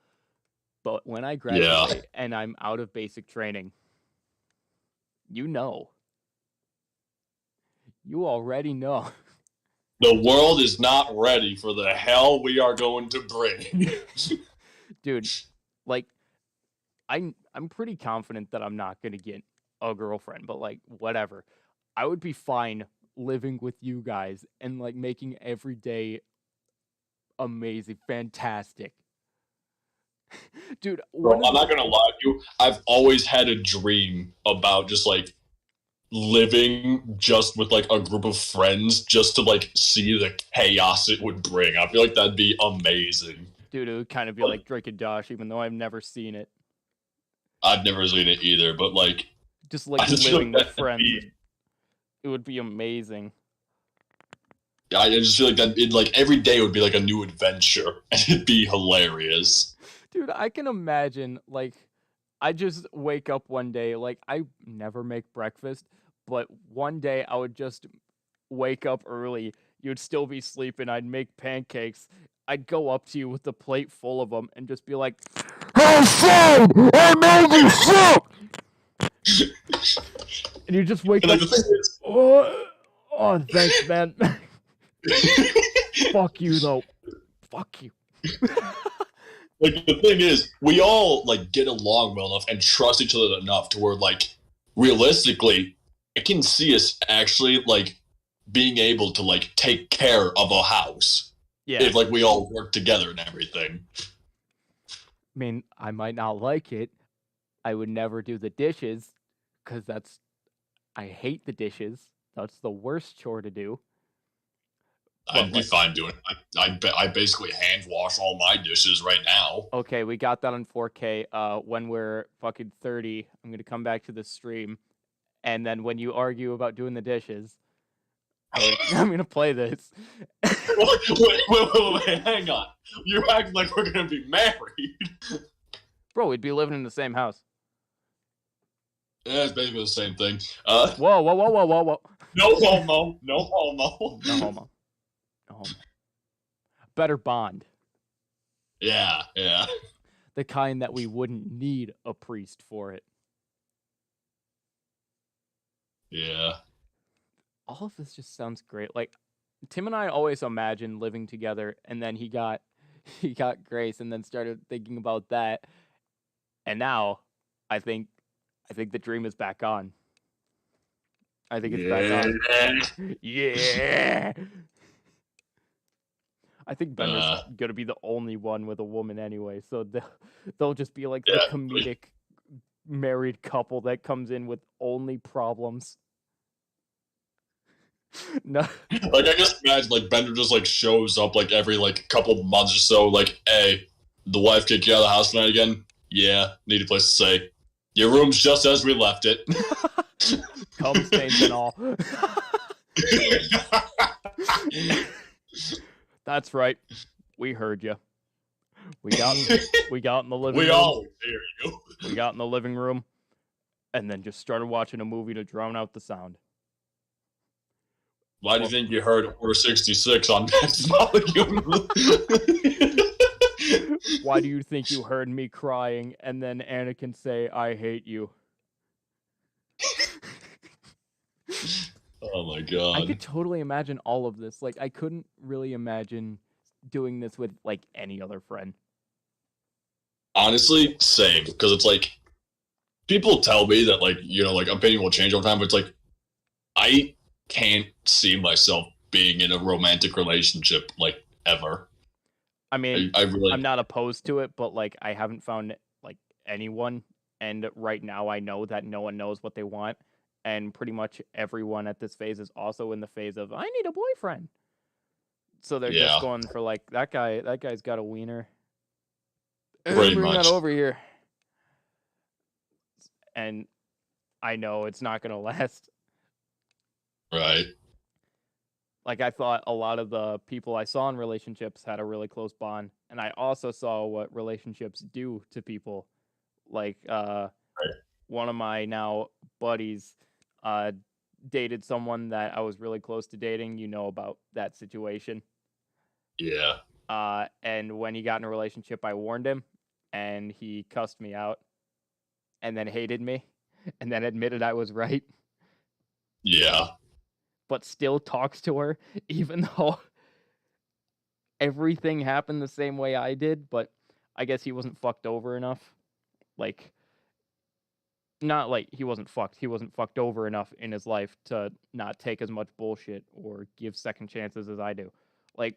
But when I graduate and I'm out of basic training, you already know. The world is not ready for the hell we are going to bring. Dude, like I'm pretty confident that I'm not going to get a girlfriend, but like whatever. I would be fine living with you guys and like making every day amazing, fantastic. Dude, Bro, I'm not gonna lie to you. I've always had a dream about just like living just with like a group of friends just to like see the chaos it would bring. I feel like that'd be amazing. Dude, it would kind of be like Drake and Josh, even though I've never seen it. I've never seen it either, but like just like living with friends. It would be amazing. Yeah, I just feel like that like every day would be like a new adventure and it'd be hilarious. Dude, I can imagine like I just wake up one day, like I never make breakfast, but one day I would just wake up early. You'd still be sleeping. I'd make pancakes. I'd go up to you with a plate full of them and just be like, "Hey, son, I made you soup!" And you just wake up. Oh, thanks, man. Fuck you, though. Fuck you. Like, the thing is, we all, like, get along well enough and trust each other enough to where, like, realistically, I can see us actually, like, being able to, like, take care of a house. Yeah. If, like, we all work together and everything. I mean, I might not like it. I would never do the dishes, because I hate the dishes. That's the worst chore to do. I'd be fine doing it. I basically hand wash all my dishes right now. Okay, we got that on 4K. When we're fucking 30, I'm going to come back to the stream. And then when you argue about doing the dishes, I'm going to play this. wait, hang on. You're acting like we're going to be married. Bro, we'd be living in the same house. Yeah, it's basically the same thing. Whoa. No homo. No homo. No homo. Better bond. Yeah. The kind that we wouldn't need a priest for it. Yeah. All of this just sounds great. Like, Tim and I always imagined living together, and then he got Grace, and then started thinking about that. And now, I think the dream is back on. I think it's back on. Yeah. I think Bender's gonna be the only one with a woman anyway, so they'll just be like the comedic married couple that comes in with only problems. No, like I just imagine like Bender just like shows up like every like couple months or so, like, hey, the wife kicked you out of the house tonight again? Yeah, need a place to stay. Your room's just as we left it. Cum stains and all. That's right. We heard you. We got in the living room. We always hear you. We got in the living room and then just started watching a movie to drown out the sound. Why do you think you heard Order 66 on Max Volume? Why do you think you heard me crying and then Anakin say, "I hate you"? Oh my god. I could totally imagine all of this. Like, I couldn't really imagine doing this with, like, any other friend. Honestly, same. Because it's like, people tell me that, like, you know, like, opinion will change over time, but it's like, I can't see myself being in a romantic relationship, like, ever. I mean, I'm not opposed to it, but, like, I haven't found, like, anyone. And right now I know that no one knows what they want. And pretty much everyone at this phase is also in the phase of, I need a boyfriend. So they're just going for, like, that guy's got a wiener. Pretty Bring much. that over here. And I know it's not going to last. Right. Like, I thought a lot of the people I saw in relationships had a really close bond. And I also saw what relationships do to people. Like, one of my now buddies dated someone that I was really close to dating. You know about that situation. Yeah. And when he got in a relationship, I warned him, and he cussed me out, and then hated me, and then admitted I was right. Yeah. But still talks to her, even though everything happened the same way I did. But I guess he wasn't fucked over enough. Like, not like he wasn't fucked over enough in his life to not take as much bullshit or give second chances as I do. Like,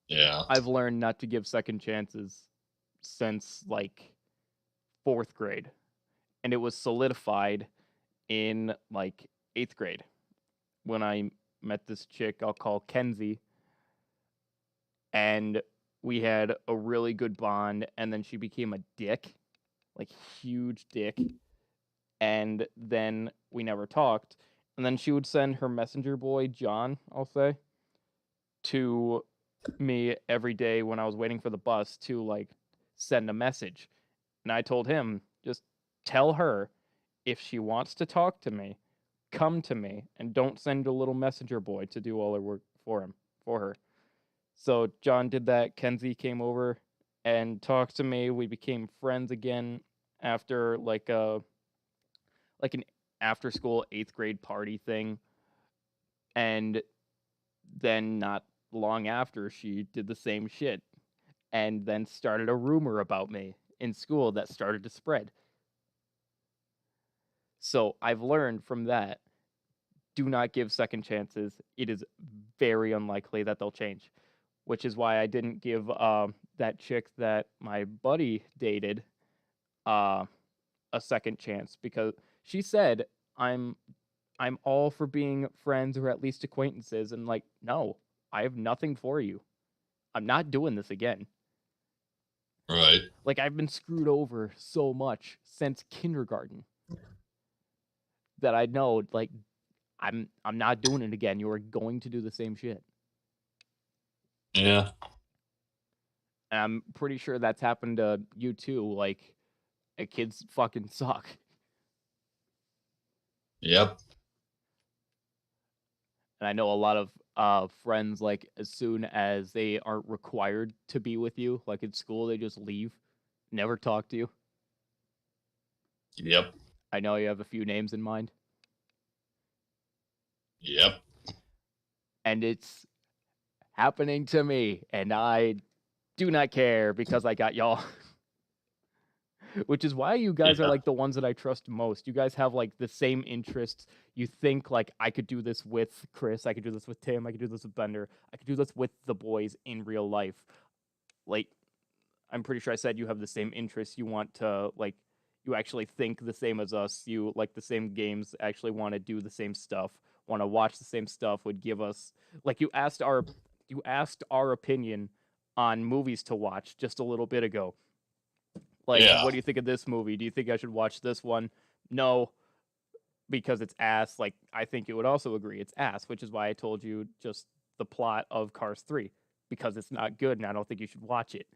yeah, I've learned not to give second chances since like 4th grade, and it was solidified in like 8th grade when I met this chick I'll call Kenzie, and we had a really good bond, and then she became a dick, like huge dick. And then we never talked. And then she would send her messenger boy, John, I'll say, to me every day when I was waiting for the bus to, like, send a message. And I told him, just tell her if she wants to talk to me, come to me, and don't send a little messenger boy to do all her work for her. So John did that. Kenzie came over and talked to me. We became friends again after, like an after school 8th grade party thing. And then not long after, she did the same shit and then started a rumor about me in school that started to spread. So I've learned from that, do not give second chances. It is very unlikely that they'll change, which is why I didn't give that chick that my buddy dated a second chance, because she said, I'm all for being friends or at least acquaintances, and like, no, I have nothing for you. I'm not doing this again. Right. Like, I've been screwed over so much since kindergarten that I know, like, I'm not doing it again. You are going to do the same shit. Yeah. And I'm pretty sure that's happened to you too. Like, kids fucking suck. Yep. And I know a lot of friends, like, as soon as they aren't required to be with you, like in school, they just leave, never talk to you. Yep. I know you have a few names in mind. Yep. And it's happening to me, and I do not care because I got y'all. Which is why you guys are like the ones that I trust most. You guys have like the same interests. You think like, I could do this with Chris, I could do this with Tim, I could do this with Bender, I could do this with the boys in real life. Like, I'm pretty sure I said you have the same interests. You want to, like, you actually think the same as us. You like the same games, actually want to do the same stuff, want to watch the same stuff, would give us, like, you asked our opinion on movies to watch just a little bit ago. Like, what do you think of this movie? Do you think I should watch this one? No, because it's ass. Like, I think you would also agree it's ass, which is why I told you just the plot of Cars 3, because it's not good and I don't think you should watch it.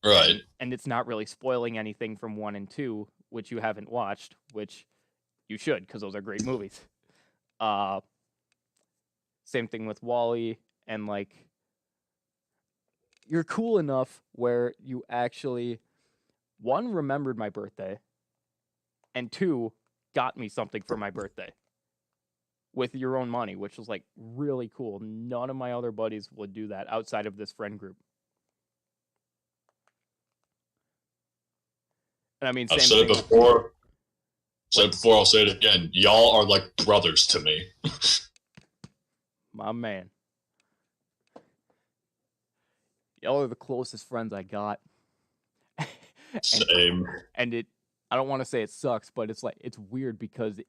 Right. And it's not really spoiling anything from 1 and 2, which you haven't watched, which you should, because those are great movies. Same thing with WALL-E, and like, you're cool enough where you actually, 1, remembered my birthday, and 2, got me something for my birthday with your own money, which was like really cool. None of my other buddies would do that outside of this friend group. And I mean, same I've said it before. I'll say it again. Y'all are like brothers to me. My man. Y'all are the closest friends I got. Same. And I don't want to say it sucks, but it's like, it's weird because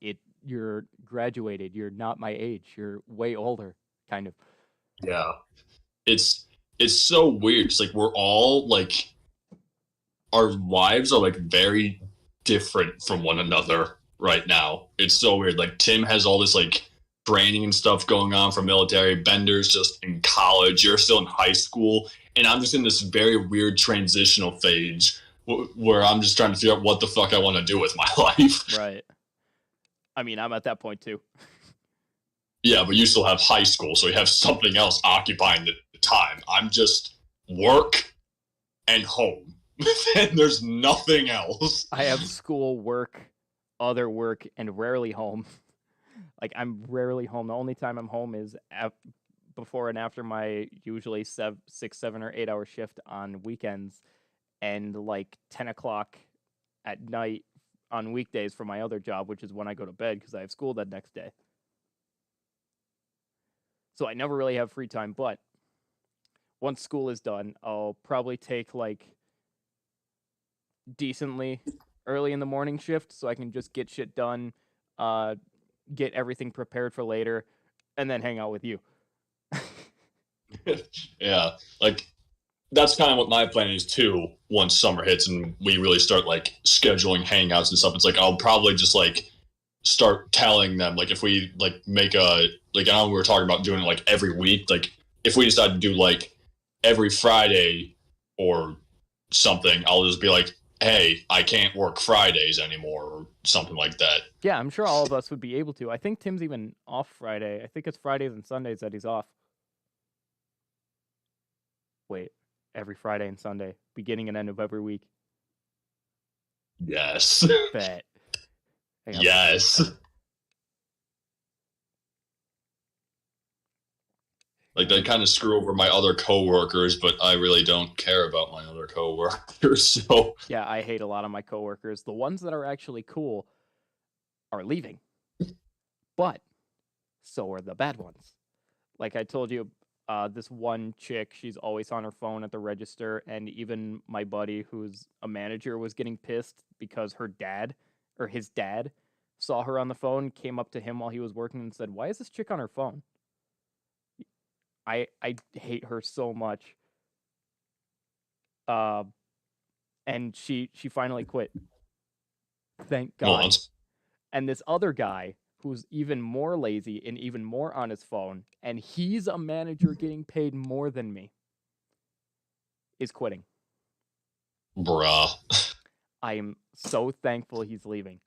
you're graduated. You're not my age. You're way older, kind of. Yeah. It's so weird. It's like we're all like, our lives are like very different from one another right now. It's so weird. Like, Tim has all this like training and stuff going on for military. Bender's just in college. You're still in high school. And I'm just in this very weird transitional phase where I'm just trying to figure out what the fuck I want to do with my life. Right. I mean, I'm at that point too. Yeah, but you still have high school, so you have something else occupying the time. I'm just work and home. And there's nothing else. I have school, work, other work, and rarely home. Like, I'm rarely home. The only time I'm home is before and after my usually 6, 7, or 8 hour shift on weekends, and like 10 o'clock at night on weekdays for my other job, which is when I go to bed because I have school that next day. So I never really have free time, but once school is done, I'll probably take like decently early in the morning shift so I can just get shit done, get everything prepared for later, and then hang out with you. Yeah, like that's kind of what my plan is too. Once summer hits and we really start like scheduling hangouts and stuff, it's like I'll probably just like start telling them, like, if we like make a, like, I know we were talking about doing it like every week, like if we decide to do like every Friday or something, I'll just be like, hey, I can't work Fridays anymore or something like that. Yeah, I'm sure all of us would be able to. I think Tim's even off Friday. I think it's Fridays and Sundays that he's off. Wait, every Friday and Sunday, beginning and end of every week. Yes. Bet. Yes. Like, they kind of screw over my other coworkers, but I really don't care about my other coworkers. So yeah, I hate a lot of my coworkers. The ones that are actually cool are leaving, but so are the bad ones. Like I told you, this one chick, she's always on her phone at the register, and even my buddy, who's a manager, was getting pissed because his dad, saw her on the phone, came up to him while he was working and said, "Why is this chick on her phone?" I hate her so much. And she finally quit. Thank God. well, And this other guy, who's even more lazy and even more on his phone, and he's a manager getting paid more than me, is quitting. bruh. I am so thankful he's leaving.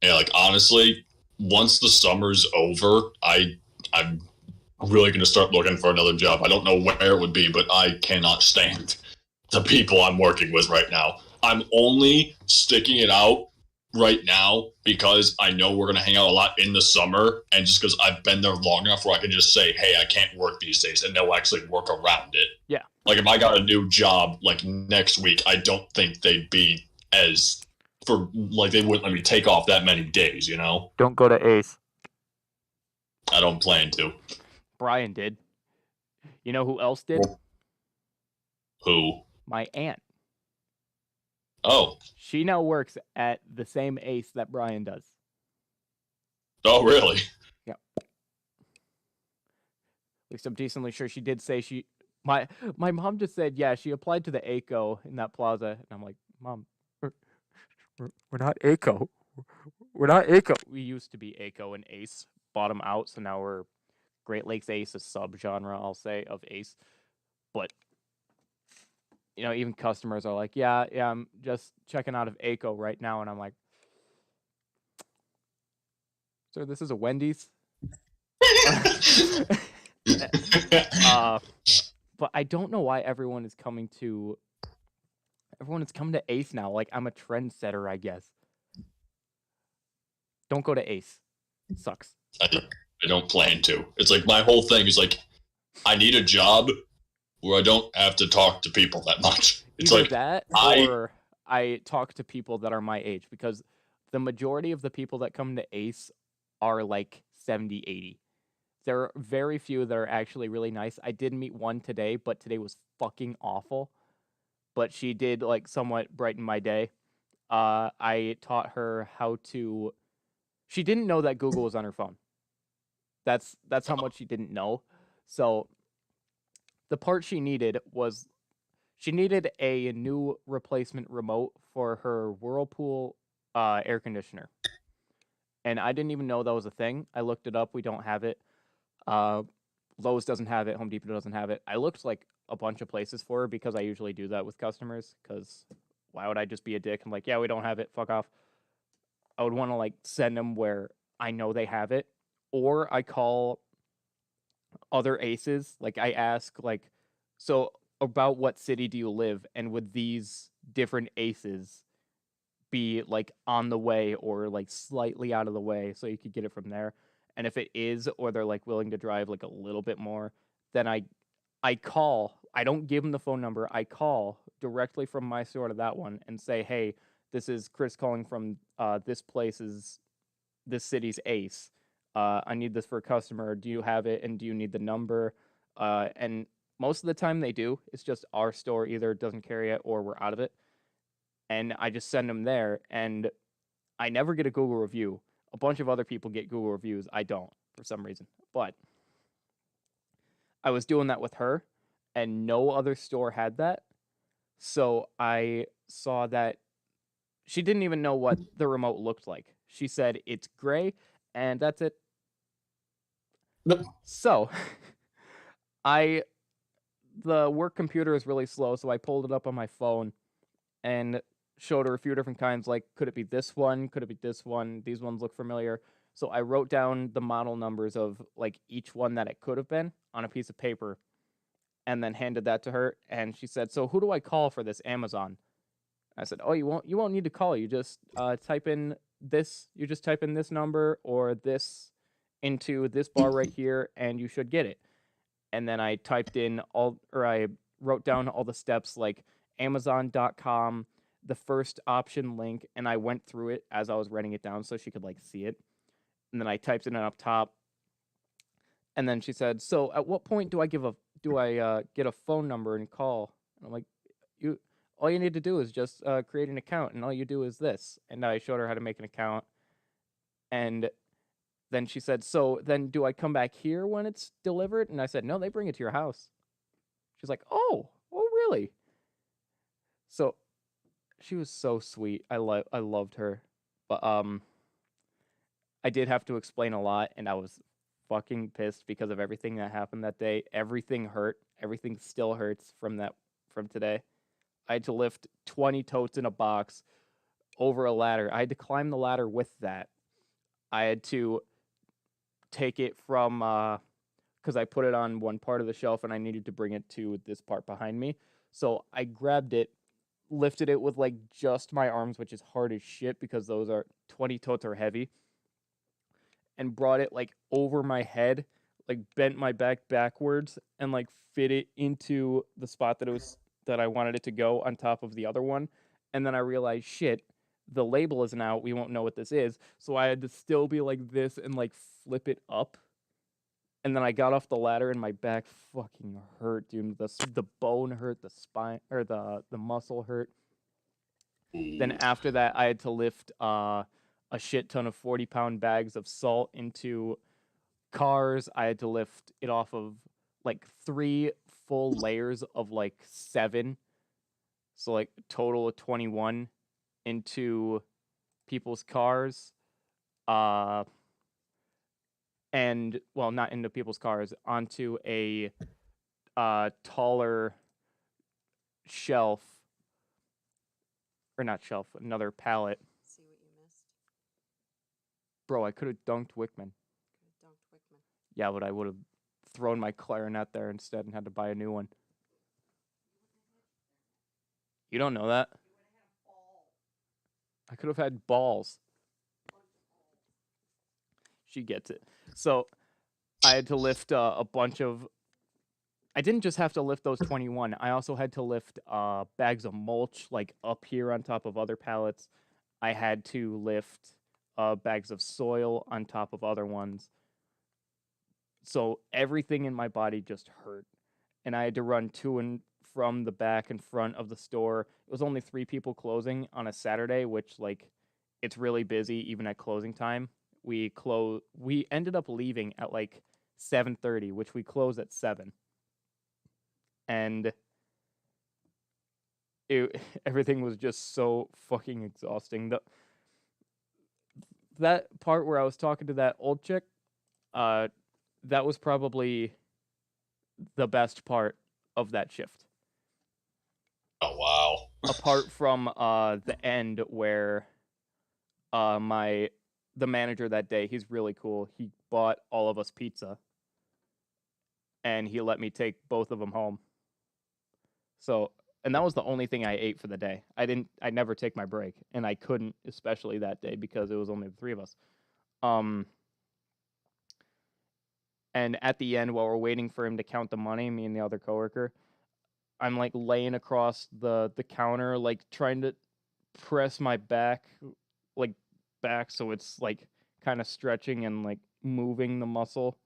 Yeah, like, honestly, once the summer's over, I'm really going to start looking for another job. I don't know where it would be, but I cannot stand the people I'm working with right now. I'm only sticking it out right now because I know we're going to hang out a lot in the summer, and just because I've been there long enough where I can just say, hey, I can't work these days, and they'll actually work around it. Yeah. Like, if I got a new job, like, next week, I don't think they'd be as... they wouldn't let me take off that many days, you know? Don't go to Ace. I don't plan to. Brian did. You know who else did? Who? My aunt. Oh. She now works at the same Ace that Brian does. Oh, really? Yep. At least I'm decently sure she did say she... My mom just said, yeah, she applied to the ACO in that plaza. And I'm like, Mom, we're not ACO. We're not ACO. We used to be ACO and Ace. Bottom out, so now we're Great Lakes Ace, a subgenre, I'll say, of Ace. But, you know, even customers are like, yeah, I'm just checking out of ACO right now. And I'm like, sir, this is a Wendy's? But I don't know why everyone is coming to Ace now. Like, I'm a trendsetter, I guess. Don't go to Ace. It sucks. I don't plan to. It's like my whole thing is like, I need a job where I don't have to talk to people that much. It's Either like that or I talk to people that are my age, because the majority of the people that come to Ace are like 70, 80. There are very few that are actually really nice. I did meet one today, but today was fucking awful. But she did like somewhat brighten my day. I taught her how to... She didn't know that Google was on her phone. That's how much she didn't know. So the part she needed was she needed a new replacement remote for her Whirlpool air conditioner. And I didn't even know that was a thing. I looked it up. We don't have it. Lowe's doesn't have it. Home Depot doesn't have it. I looked like a bunch of places for her because I usually do that with customers. Because why would I just be a dick and like, yeah, we don't have it, fuck off. I would want to like send them where I know they have it, or I call other aces. Like I ask like, so about what city do you live, and would these different aces be like on the way or like slightly out of the way so you could get it from there? And if it is, or they're like willing to drive like a little bit more, then I call. I don't give them the phone number. I call directly from my store to that one and say, hey, this is Chris calling from this city's ace. I need this for a customer. Do you have it? And do you need the number? And most of the time they do. It's just our store either doesn't carry it or we're out of it. And I just send them there. And I never get a Google review. A bunch of other people get Google reviews. I don't, for some reason. But I was doing that with her, and no other store had that. So I saw that she didn't even know what the remote looked like. She said, it's gray, and that's it. So, the work computer is really slow, so I pulled it up on my phone and showed her a few different kinds, like, could it be this one? Could it be this one? These ones look familiar. So I wrote down the model numbers of, like, each one that it could have been on a piece of paper and then handed that to her, and she said, so who do I call for this Amazon? I said, oh, you won't need to call. You just type in this number or this into this bar right here, and you should get it. And then I I wrote down all the steps, like Amazon.com, the first option link, and I went through it as I was writing it down so she could like see it. And then I typed it in up top. And then she said, so at what point do I get a phone number and call? And I'm like, all you need to do is just create an account, and all you do is this. And I showed her how to make an account. And then she said, so then do I come back here when it's delivered? And I said, no, they bring it to your house. She's like, oh, really? So she was so sweet. I loved her. But I did have to explain a lot, and I was fucking pissed because of everything that happened that day. Everything hurt. Everything still hurts from today. I had to lift 20 totes in a box over a ladder. I had to climb the ladder with that. I had to take it from, because I put it on one part of the shelf and I needed to bring it to this part behind me. So I grabbed it, lifted it with like just my arms, which is hard as shit because 20 totes are heavy, and brought it like over my head, like bent my back backwards and like fit it into the spot that I wanted it to go on top of the other one. And then I realized, shit, the label isn't out. We won't know what this is. So I had to still be like this and like flip it up. And then I got off the ladder and my back fucking hurt, dude. The bone hurt, the spine, or the muscle hurt. Then after that, I had to lift a shit ton of 40-pound bags of salt into cars. I had to lift it off of like 3 full layers of like 7. So like total of 21 into people's cars. And well, not into people's cars, onto a taller shelf, or not shelf, another pallet. See what you missed. Bro, I could have dunked Wickman. Yeah, but I would have thrown my clarinet there instead and had to buy a new one. You don't know that. I could have had balls. She gets it. So I had to lift a bunch of... I didn't just have to lift those 21. I also had to lift bags of mulch, like up here on top of other pallets. I had to lift bags of soil on top of other ones. So everything in my body just hurt. And I had to run to and from the back and front of the store. It was only 3 people closing on a Saturday, which, like, it's really busy even at closing time. We ended up leaving at, like, 7:30, which we closed at 7. And everything was just so fucking exhausting. That part where I was talking to that old chick, that was probably the best part of that shift. Oh wow. Apart from the end where the manager that day, he's really cool. He bought all of us pizza, and he let me take both of them home. So, and that was the only thing I ate for the day. I never take my break, and I couldn't, especially that day, because it was only the three of us. And at the end, while we're waiting for him to count the money, me and the other coworker, I'm like laying across the counter, like trying to press my back, like back, so it's like kind of stretching and like moving the muscle,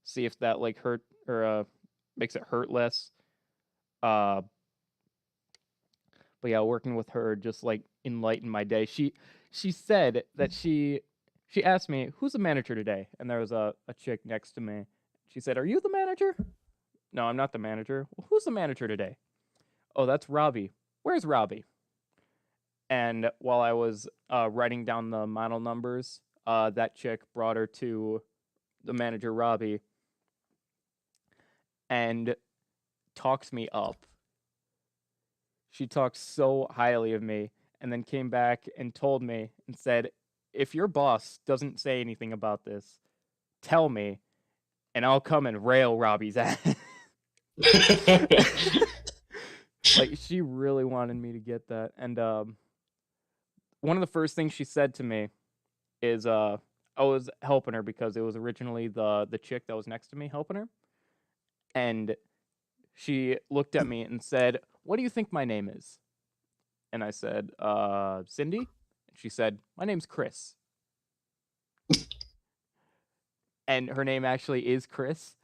see if that like hurt or makes it hurt less. But yeah, working with her just like enlightened my day. She said that she asked me, "Who's the manager today?" And there was a chick next to me. She said, "Are you the manager?" "No, I'm not the manager." "Well, who's the manager today?" "Oh, that's Robbie." "Where's Robbie?" And while I was writing down the model numbers, that chick brought her to the manager, Robbie, and talks me up. She talked so highly of me, and then came back and told me and said, "If your boss doesn't say anything about this, tell me, and I'll come and rail Robbie's ass." Like, she really wanted me to get that. And one of the first things she said to me is I was helping her because it was originally the chick that was next to me helping her. And she looked at me and said, "What do you think my name is?" And I said, "Cindy?" And she said, "My name's Chris." And her name actually is Chris.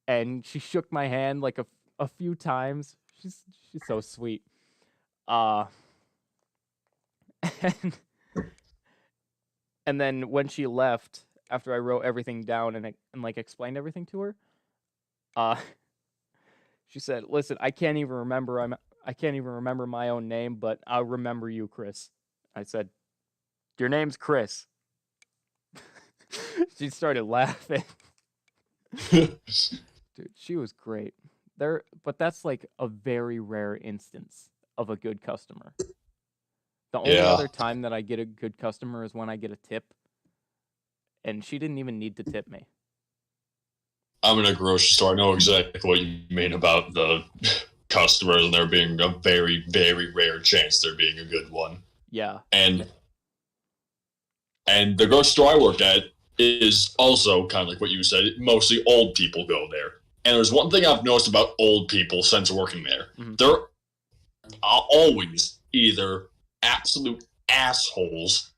And she shook my hand like a few times. She's so sweet. And then when she left, after I wrote everything down and like explained everything to her, she said, "Listen, I can't even remember my own name, but I'll remember you, Chris." I said, "Your name's Chris." She started laughing. Dude, she was great. But that's like a very rare instance of a good customer. The only other time that I get a good customer is when I get a tip, and she didn't even need to tip me. I'm in a grocery store. I know exactly what you mean about the customers and there being a very, very rare chance there being a good one. Yeah. And the grocery store I work at is also kind of like what you said. Mostly old people go there. And there's one thing I've noticed about old people since working there. Mm-hmm. They're always either absolute assholes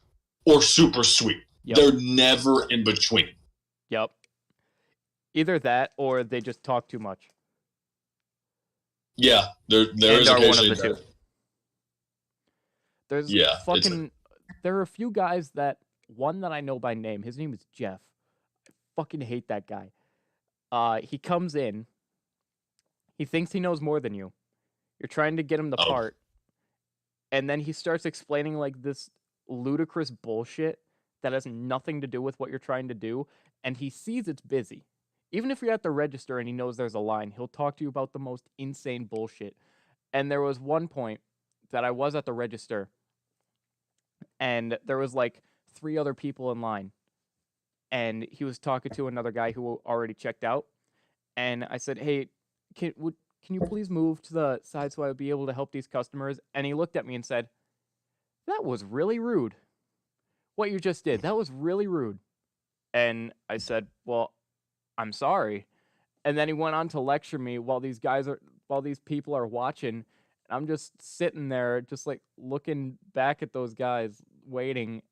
or super sweet. Yep. They're never in between. Yep. Either that or they just talk too much. Yeah, there is occasionally one of the two. There's there are a few guys that, one that I know by name, his name is Jeff. I fucking hate that guy. He comes in, he thinks he knows more than you. You're trying to get him the part, and then he starts explaining like this ludicrous bullshit that has nothing to do with what you're trying to do, and he sees it's busy. Even if you're at the register and he knows there's a line, he'll talk to you about the most insane bullshit. And there was one point that I was at the register, and there was like 3 other people in line. And he was talking to another guy who already checked out. And I said, "Hey, can you please move to the side so I'll be able to help these customers?" And he looked at me and said, "That was really rude. What you just did, that was really rude." And I said, "Well, I'm sorry." And then he went on to lecture me while these people are watching. And I'm just sitting there, just like looking back at those guys waiting.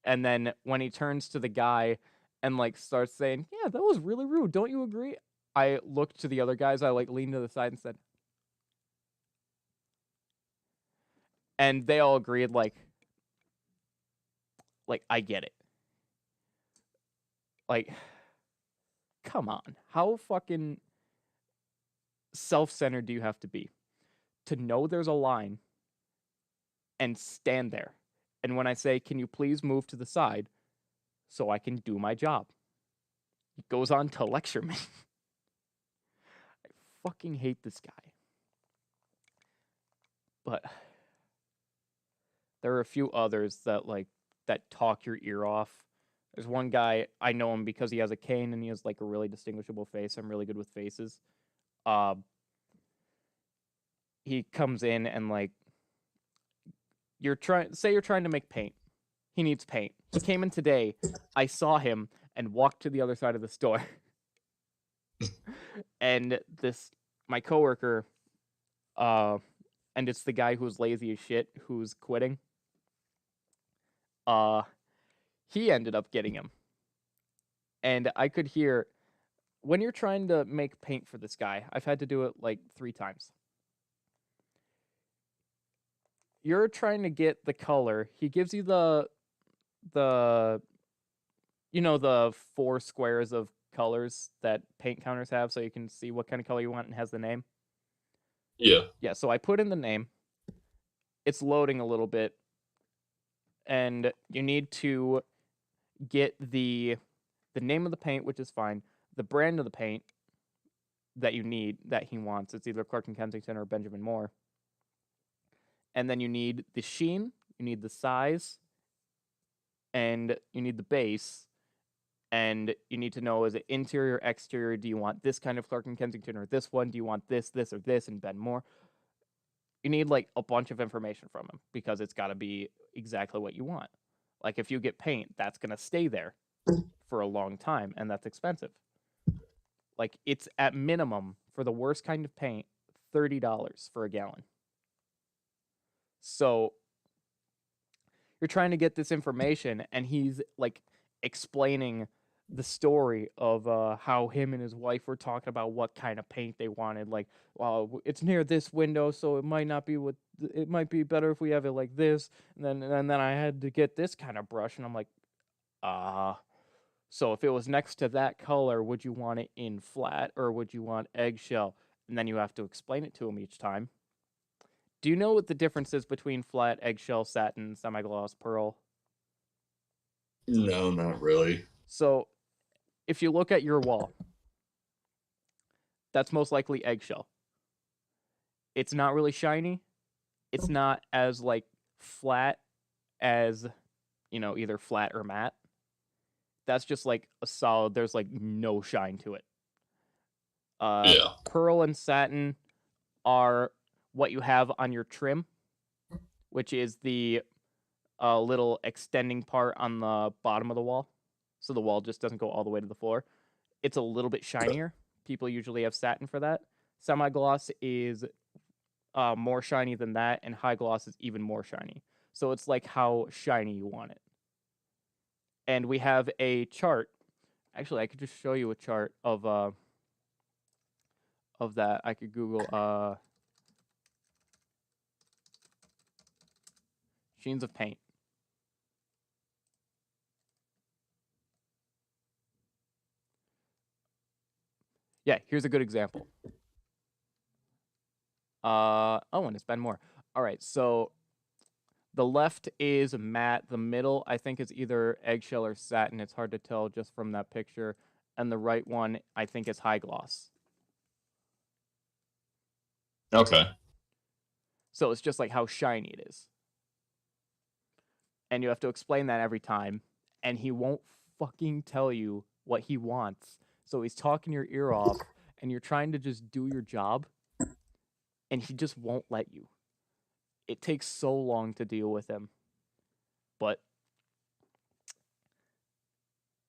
And then when he turns to the guy and like starts saying, "Yeah, that was really rude. Don't you agree?" I looked to the other guys. I like leaned to the side and said, and they all agreed, like I get it. Like, come on. How fucking self-centered do you have to be to know there's a line and stand there? And when I say, "Can you please move to the side so I can do my job?" he goes on to lecture me. I fucking hate this guy. But there are a few others that talk your ear off. There's one guy, I know him because he has a cane and he has like a really distinguishable face. I'm really good with faces. He comes in and like you're trying to make paint. He needs paint. He came in today. I saw him and walked to the other side of the store. And my coworker, and it's the guy who's lazy as shit who's quitting. He ended up getting him. And I could hear, when you're trying to make paint for this guy, I've had to do it like 3 times. You're trying to get the color. He gives you the 4 squares of colors that paint counters have so you can see what kind of color you want and has the name. Yeah. Yeah, so I put in the name. It's loading a little bit. And you need to get the name of the paint, which is fine. The brand of the paint that you need, that he wants. It's either Clark & Kensington or Benjamin Moore. And then you need the sheen, you need the size, and you need the base. And you need to know, is it interior, exterior? Do you want this kind of Clark & Kensington or this one? Do you want this, this, or this, and Ben Moore? You need like a bunch of information from him because it's got to be exactly what you want. Like if you get paint, that's going to stay there for a long time, and that's expensive. Like it's at minimum for the worst kind of paint, $30 for a gallon. So you're trying to get this information, and he's like explaining the story of how him and his wife were talking about what kind of paint they wanted. Like, well, it's near this window, so it might not be it might be better if we have it like this. And then I had to get this kind of brush, and I'm like, so if it was next to that color, would you want it in flat or would you want eggshell? And then you have to explain it to him each time. Do you know what the difference is between flat, eggshell, satin, semi-gloss, pearl? No, not really. So if you look at your wall, that's most likely eggshell. It's not really shiny. It's not as like flat as, either flat or matte. That's just like a solid, there's like no shine to it. Yeah. Pearl and satin are what you have on your trim, which is the little extending part on the bottom of the wall. So the wall just doesn't go all the way to the floor. It's a little bit shinier. People usually have satin for that. Semi-gloss is more shiny than that, and high gloss is even more shiny. So it's like how shiny you want it. And we have a chart. Actually, I could just show you a chart of that. I could Google sheens of paint. Yeah, here's a good example. And it's Ben Moore. All right, so the left is matte. The middle, I think, is either eggshell or satin. It's hard to tell just from that picture. And the right one, I think, is high gloss. Okay. So it's just like how shiny it is. And you have to explain that every time. And he won't fucking tell you what he wants. So he's talking your ear off, and you're trying to just do your job, and he just won't let you. It takes so long to deal with him. But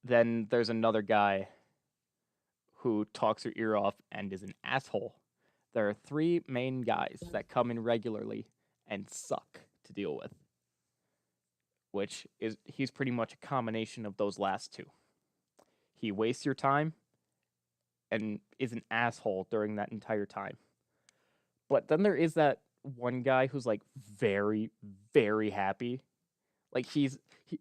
then there's another guy who talks your ear off and is an asshole. There are 3 main guys that come in regularly and suck to deal with, which is he's pretty much a combination of those last 2. He wastes your time and is an asshole during that entire time. But then there is that one guy who's like very, very happy. Like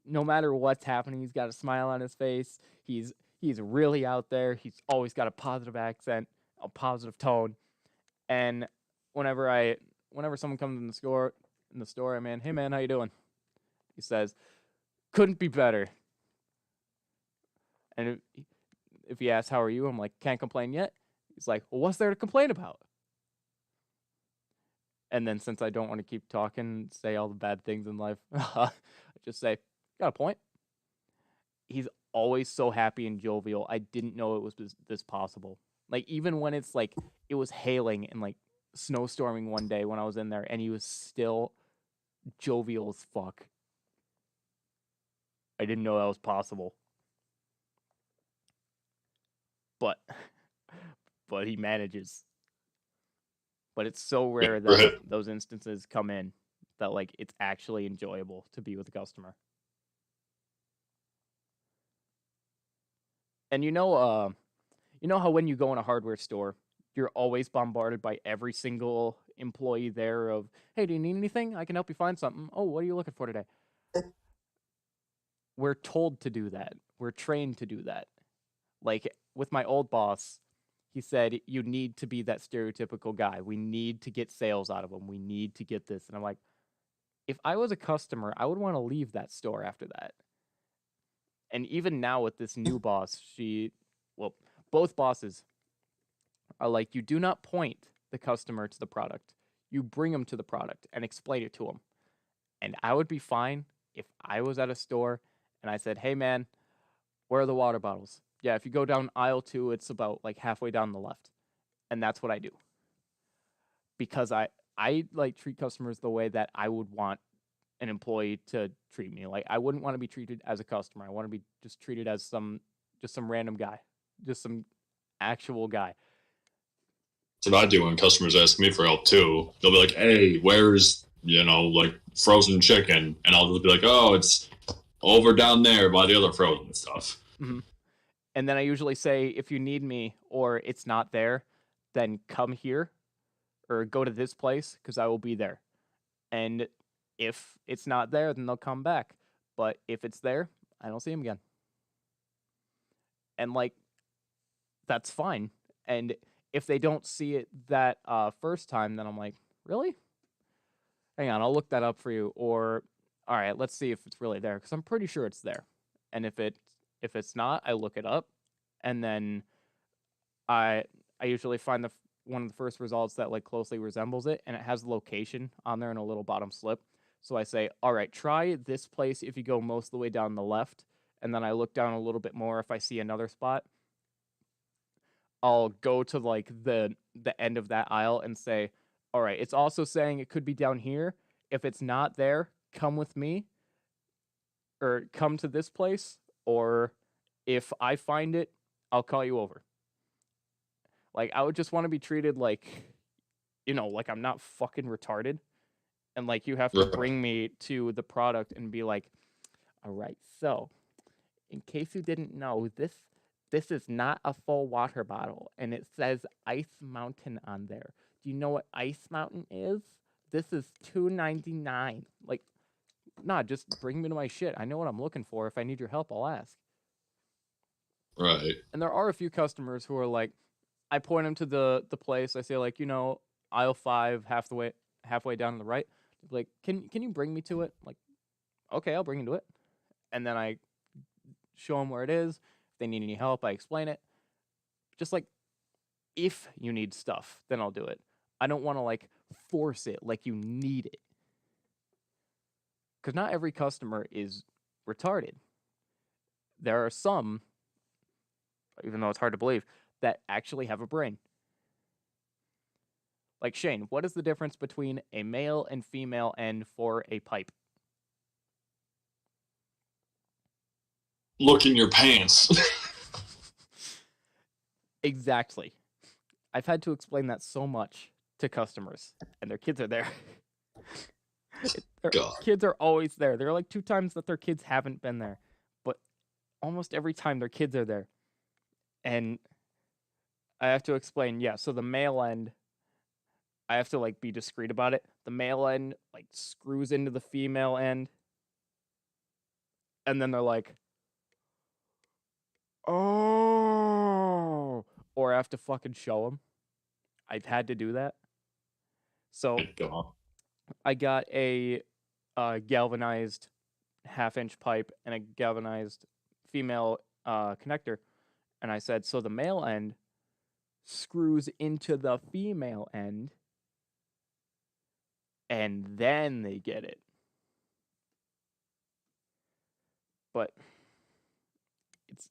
no matter what's happening, he's got a smile on his face. He's really out there. He's always got a positive accent, a positive tone. And whenever someone comes in the store, I'm in, hey man, how you doing? He says, couldn't be better. And if he asks, how are you? I'm like, can't complain yet. He's like, well, what's there to complain about? And then since I don't want to keep talking, say all the bad things in life, I just say, got a point. He's always so happy and jovial. I didn't know it was this possible. Like, even when it's like, it was hailing and like snowstorming one day when I was in there, and he was still jovial as fuck. I didn't know that was possible. But he manages. But it's so rare that those instances come in that like it's actually enjoyable to be with a customer. And you know how when you go in a hardware store, you're always bombarded by every single employee there of, hey, do you need anything? I can help you find something. Oh, what are you looking for today? We're told to do that. We're trained to do that. Like with my old boss, he said, you need to be that stereotypical guy. We need to get sales out of him. We need to get this. And I'm like, if I was a customer, I would want to leave that store after that. And even now with this new boss, both bosses are like, you do not point the customer to the product. You bring them to the product and explain it to them. And I would be fine if I was at a store and I said, hey, man, where are the water bottles? Yeah, if you go down aisle 2, it's about like halfway down the left. And that's what I do. Because I like treat customers the way that I would want an employee to treat me. Like, I wouldn't want to be treated as a customer. I want to be just treated as some random guy, just some actual guy. That's what I do when customers ask me for help too. They'll be like, hey, where's, like frozen chicken? And I'll just be like, oh, it's over down there by the other frozen stuff. Mm-hmm. And then I usually say, if you need me or it's not there, then come here or go to this place because I will be there. And if it's not there, then they'll come back. But if it's there, I don't see them again. And like, that's fine. And if they don't see it that first time, then I'm like, really? Hang on, I'll look that up for you. Or, all right, let's see if it's really there, because I'm pretty sure it's there. And if it's not, I look it up, and then I usually find one of the first results that like closely resembles it, and it has the location on there in a little bottom slip. So I say, all right, try this place if you go most of the way down the left, and then I look down a little bit more if I see another spot. I'll go to like the end of that aisle and say, all right, it's also saying it could be down here. If it's not there, come with me or come to this place. Or if I find it, I'll call you over. Like, I would just want to be treated like, like I'm not fucking retarded. And like, you have to bring me to the product and be like, all right, so in case you didn't know, this is not a full water bottle, and it says Ice Mountain on there. Do you know what Ice Mountain is? This is $2.99. Like, nah, just bring me to my shit. I know what I'm looking for. If I need your help, I'll ask. Right. And there are a few customers who are like, I point them to the place. I say like, aisle 5, halfway down to the right. Like, can you bring me to it? Like, okay, I'll bring you to it. And then I show them where it is. If they need any help, I explain it. Just like, if you need stuff, then I'll do it. I don't want to like force it like you need it. Because not every customer is retarded. There are some, even though it's hard to believe, that actually have a brain. Like, Shane, what is the difference between a male and female end for a pipe? Look in your pants. Exactly. I've had to explain that so much to customers, and their kids are there. Their kids are always there. There are like 2 times that their kids haven't been there, but almost every time their kids are there. And I have to explain, so the male end, I have to like be discreet about it. The male end like screws into the female end, and then they're like, oh, or I have to fucking show them. I've had to do that. So I got a galvanized 1/2-inch pipe and a galvanized female connector, and I said, so the male end, screws into the female end, and then they get it. But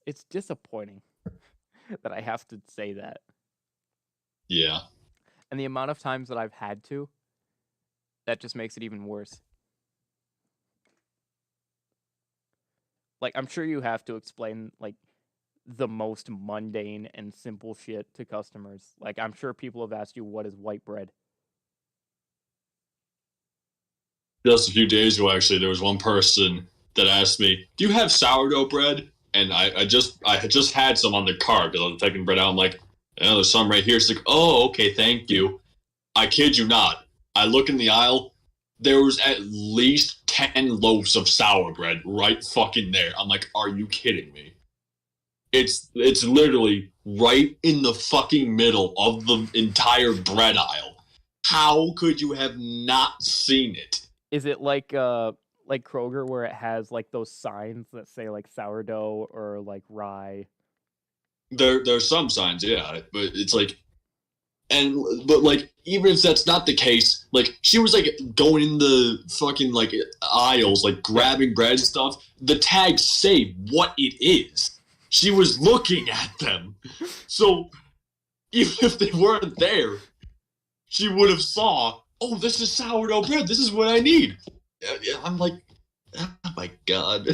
it's disappointing that I have to say that. Yeah. And the amount of times that I've had to, that just makes it even worse. Like, I'm sure you have to explain, like, the most mundane and simple shit to customers. Like, I'm sure people have asked you, what is white bread? Just a few days ago, actually, there was one person that asked me, "Do you have sourdough bread?" And I had just had some on the cart because I was taking bread out. I'm like, "Oh, there's some right here." She's like, "Oh, okay, thank you." I kid you not. I look in the aisle. There was at least 10 loaves of sour bread right fucking there. I'm like, are you kidding me? It's literally right in the fucking middle of the entire bread aisle. How could you have not seen it? Is it like Kroger where it has like those signs that say like sourdough or like rye? There's some signs, yeah, but it's like, but like, even if that's not the case, like, she was like going in the fucking like aisles, like grabbing bread and stuff. The tags say what it is. She was looking at them, so even if they weren't there, she would have saw, oh, this is sourdough bread. This is what I need. I'm like, oh my god.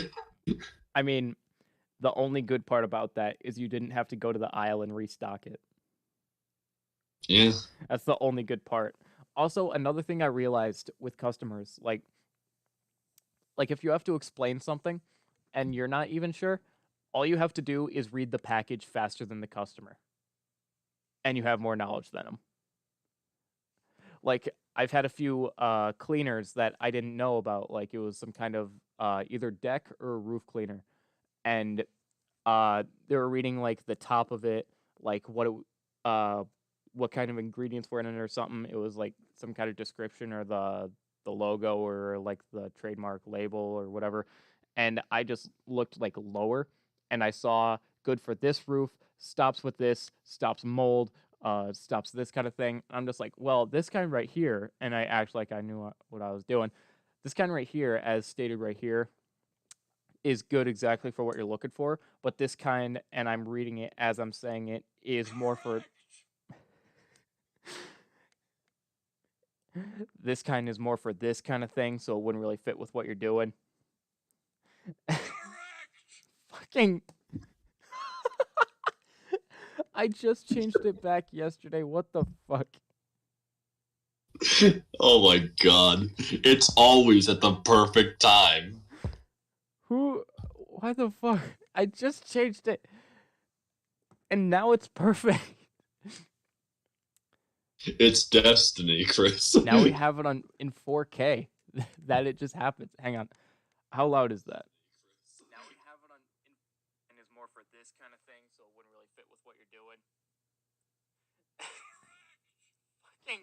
I mean, the only good part about that is you didn't have to go to the aisle and restock it. Yeah. That's the only good part. Also, another thing I realized with customers, like if you have to explain something and you're not even sure, all you have to do is read the package faster than the customer. And you have more knowledge than them. Like, I've had a few cleaners that I didn't know about. Like, it was some kind of either deck or roof cleaner. And they were reading, like, the top of it, like, what kind of ingredients were in it or something. It was, like, some kind of description or the logo or, like, the trademark label or whatever. And I just looked, like, lower, and I saw good for this roof, stops with this, stops mold, stops this kind of thing. I'm just like, well, this kind right here, and I act like I knew what I was doing. This kind right here, as stated right here, is good exactly for what you're looking for. But this kind, and I'm reading it as I'm saying it, is more for... This kind is more for this kind of thing, so it wouldn't really fit with what you're doing. Fucking... I just changed it back yesterday. What the fuck? Oh my god. It's always at the perfect time. Why the fuck? I just changed it. And now it's perfect. It's destiny, Chris. Now we have it in 4K. That it just happens. Hang on. How loud is that? Now we have it and is more for this kind of thing, so it wouldn't really fit with what you're doing. Fucking.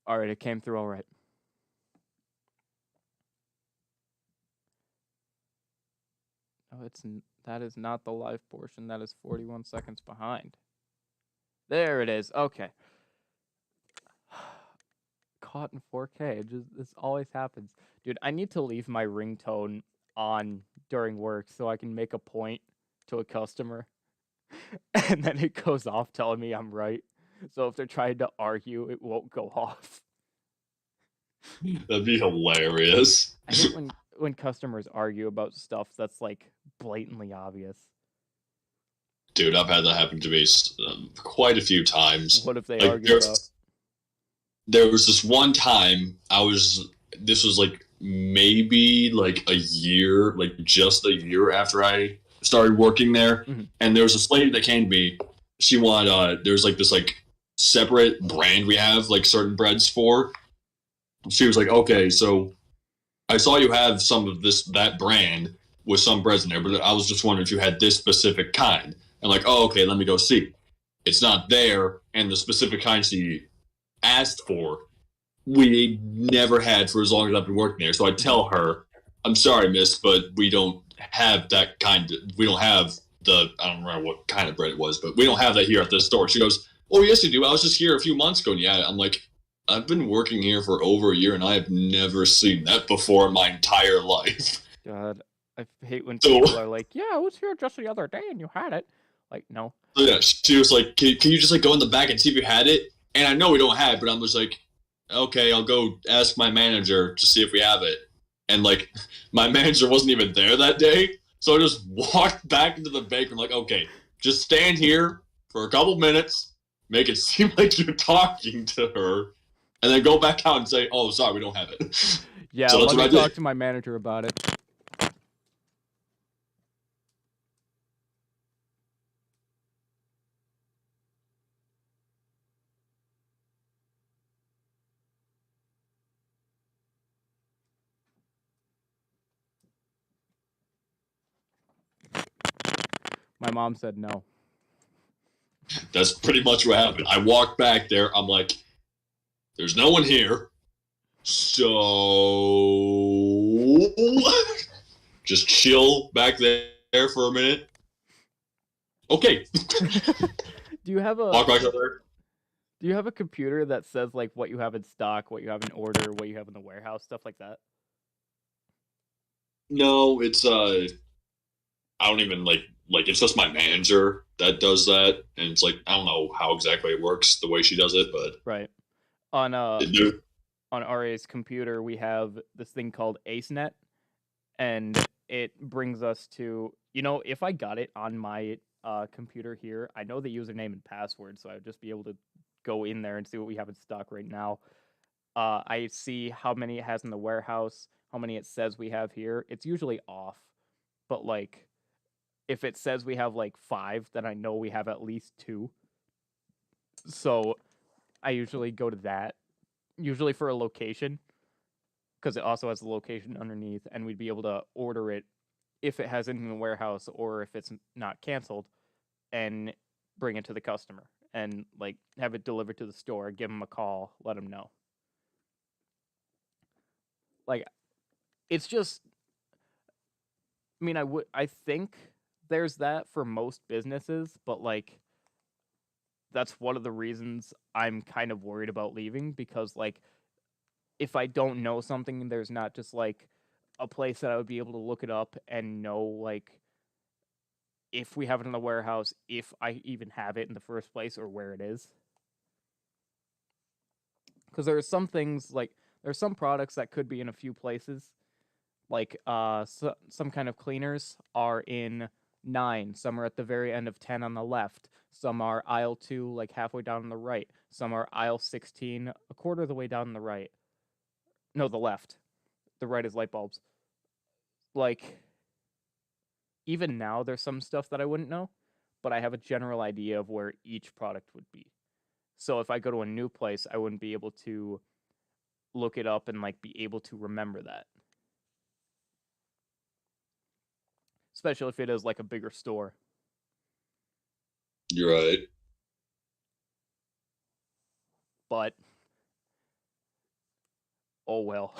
All right, it came through all right. Oh, that is not the live portion. That is 41 seconds behind. There it is. Okay. Caught in 4K. This always happens. Dude, I need to leave my ringtone on during work so I can make a point to a customer. And then it goes off telling me I'm right. So if they're trying to argue, it won't go off. That'd be hilarious. I hate when customers argue about stuff that's like blatantly obvious. Dude, I've had that happen to me quite a few times. What if they like, argue about? There was this one time this was like maybe like a year, like just a year after I started working there. Mm-hmm. And there was this lady that came to me. She wanted, there's like this like separate brand we have like certain breads for. She was like, okay, so I saw you have some of that brand with some breads in there, but I was just wondering if you had this specific kind. And like, oh, okay, let me go see. It's not there, and the specific kind she asked for, we never had for as long as I've been working there. So I tell her, I'm sorry, miss, but we don't have that kind. We don't have I don't remember what kind of bread it was, but we don't have that here at this store. She goes, oh, yes, you do. I was just here a few months ago. And yeah, I'm like, I've been working here for over a year, and I have never seen that before in my entire life. God, I hate when people are like, yeah, I was here just the other day and you had it. Like, no. So yeah, she was like, can you just like go in the back and see if you had it? And I know we don't have it, but I'm just like, okay, I'll go ask my manager to see if we have it. And like, my manager wasn't even there that day, so I just walked back into the bakery. I'm like, okay, just stand here for a couple minutes, make it seem like you're talking to her, and then go back out and say, oh, sorry, we don't have it. Yeah, so let me talk to my manager about it. My mom said no. That's pretty much what happened. I walked back there. I'm like, there's no one here. So just chill back there for a minute. Okay. Do you have a walk back there? Do you have a computer that says like what you have in stock, what you have in order, what you have in the warehouse, stuff like that? No, it's I don't even like it's just my manager that does that, and it's like I don't know how exactly it works the way she does it, but right on RA's computer we have this thing called AceNet, and it brings us to, you know, if I got it on my computer here, I know the username and password, so I would just be able to go in there and see what we have in stock right now. I see how many it has in the warehouse, how many it says we have here. It's usually off, but like if it says we have like 5, then I know we have at least 2. So I usually go to that, usually for a location, because it also has the location underneath, and we'd be able to order it if it has it in the warehouse or if it's not canceled, and bring it to the customer and like have it delivered to the store, give them a call, let them know. Like, it's just, I mean, I think there's that for most businesses, but like that's one of the reasons I'm kind of worried about leaving, because like if I don't know something, there's not just like a place that I would be able to look it up and know like if we have it in the warehouse, if I even have it in the first place, or where it is. Because there are some things, like there's some products that could be in a few places, like some kind of cleaners are in 9, some are at the very end of 10 on the left, some are aisle 2 like halfway down on the right, some are aisle 16 a quarter of the way down on the right. No, the left. The right is light bulbs. Like, even now there's some stuff that I wouldn't know, but I have a general idea of where each product would be. So if I go to a new place, I wouldn't be able to look it up and like be able to remember that. Especially if it is like a bigger store. You're right. But oh well.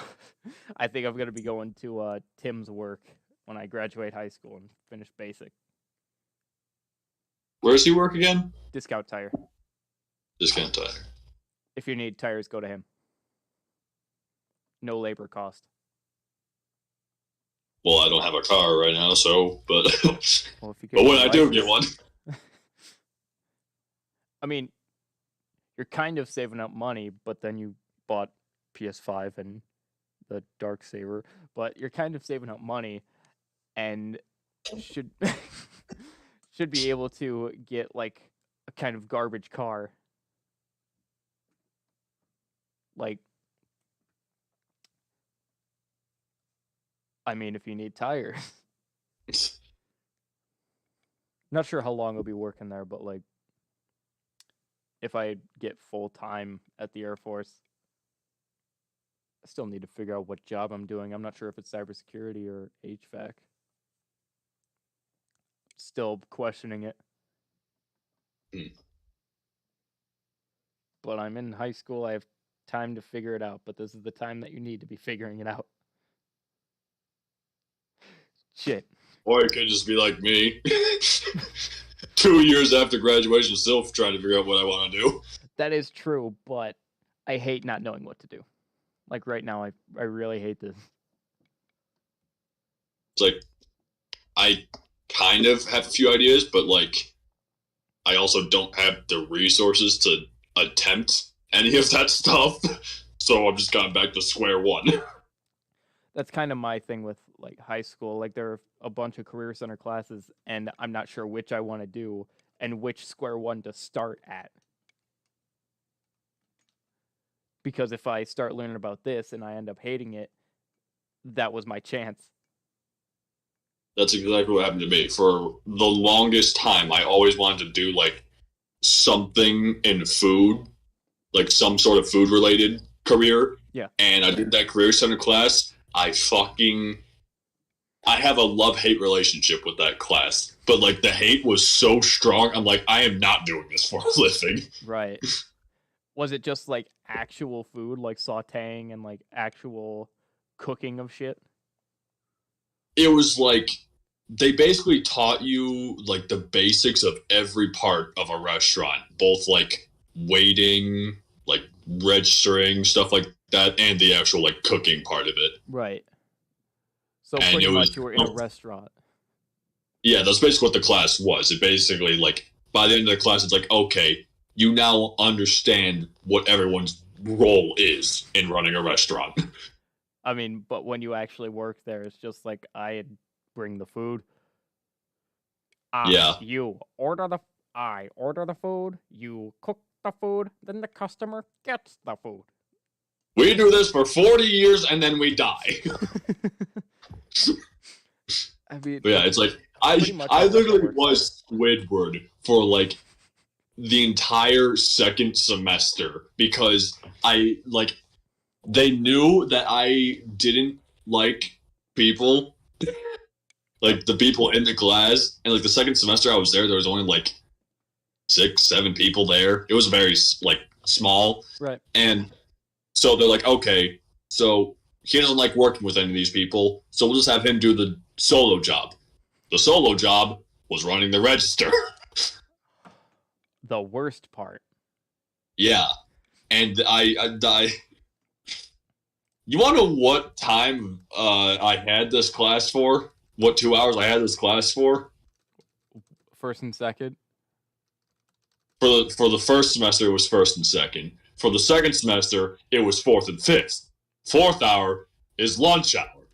I think I'm gonna be going to Tim's work when I graduate high school and finish basic. Where does he work again? Discount Tire. Discount Tire. If you need tires, go to him. No labor cost. Well, I don't have a car right now, so but Well, if you but when I do get one, I mean, you're kind of saving up money, but then you bought PS5 and the Darksaber, but you're kind of saving up money and should should be able to get like a kind of garbage car. Like, I mean, if you need tires. Not sure how long I'll be working there, but like if I get full time at the Air Force, I still need to figure out what job I'm doing. I'm not sure if it's cybersecurity or HVAC. Still questioning it. But I'm in high school. I have time to figure it out, but this is the time that you need to be figuring it out. Shit. Or it could just be like me. 2 years after graduation, still trying to figure out what I want to do. That is true, but I hate not knowing what to do. Like right now, I really hate this. It's like, I kind of have a few ideas, but like, I also don't have the resources to attempt any of that stuff. So I'm just going back to square one. That's kind of my thing with like high school. Like there are a bunch of career center classes, and I'm not sure which I want to do and which square one to start at. Because if I start learning about this and I end up hating it, that was my chance. That's exactly what happened to me. For the longest time, I always wanted to do like something in food, like some sort of food related career. Yeah. And I did that career center class. I have a love-hate relationship with that class. But like the hate was so strong, I'm like, I am not doing this for a living. Right. Was it just like actual food, like sauteing and like actual cooking of shit? It was like they basically taught you like the basics of every part of a restaurant, both like waiting, like registering, stuff like that, and the actual like cooking part of it. Right. So And pretty it much was- you were in a restaurant. Yeah, that's basically what the class was. It basically like by the end of the class, it's like, okay, you now understand what everyone's role is in running a restaurant. I mean, but when you actually work there, it's just like I bring the food. Yeah. I order the food, you cook the food, then the customer gets the food. We do this for 40 years and then we die. I mean, But yeah, it's like pretty much I how that literally works. was Squidward for like the entire second semester because they knew that I didn't like people, like the people in the class, and like the second semester I was there was only like 6-7 people there. It was very like small, right. and so they're like, okay, so he doesn't like working with any of these people, so we'll just have him do the solo job. The solo job was running the register. The worst part. Yeah. And I you want to know what time I had this class for? What 2 hours I had this class for? First and second. For the first semester, it was first and second. For the second semester, it was fourth and fifth. Fourth hour is lunch hour.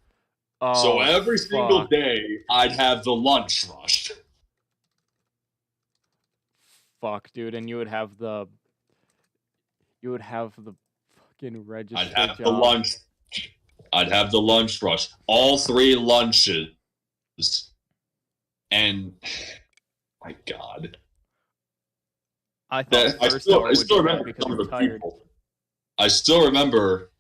Oh, So every single fuck. day, I'd have the lunch rush. Fuck, dude, and you would have the fucking register I'd have job. the lunch. I'd have the lunch rush. All 3 lunches. And my God. I thought That, I first still, hour I would still be bad remember because some of you're the tired. people. I still remember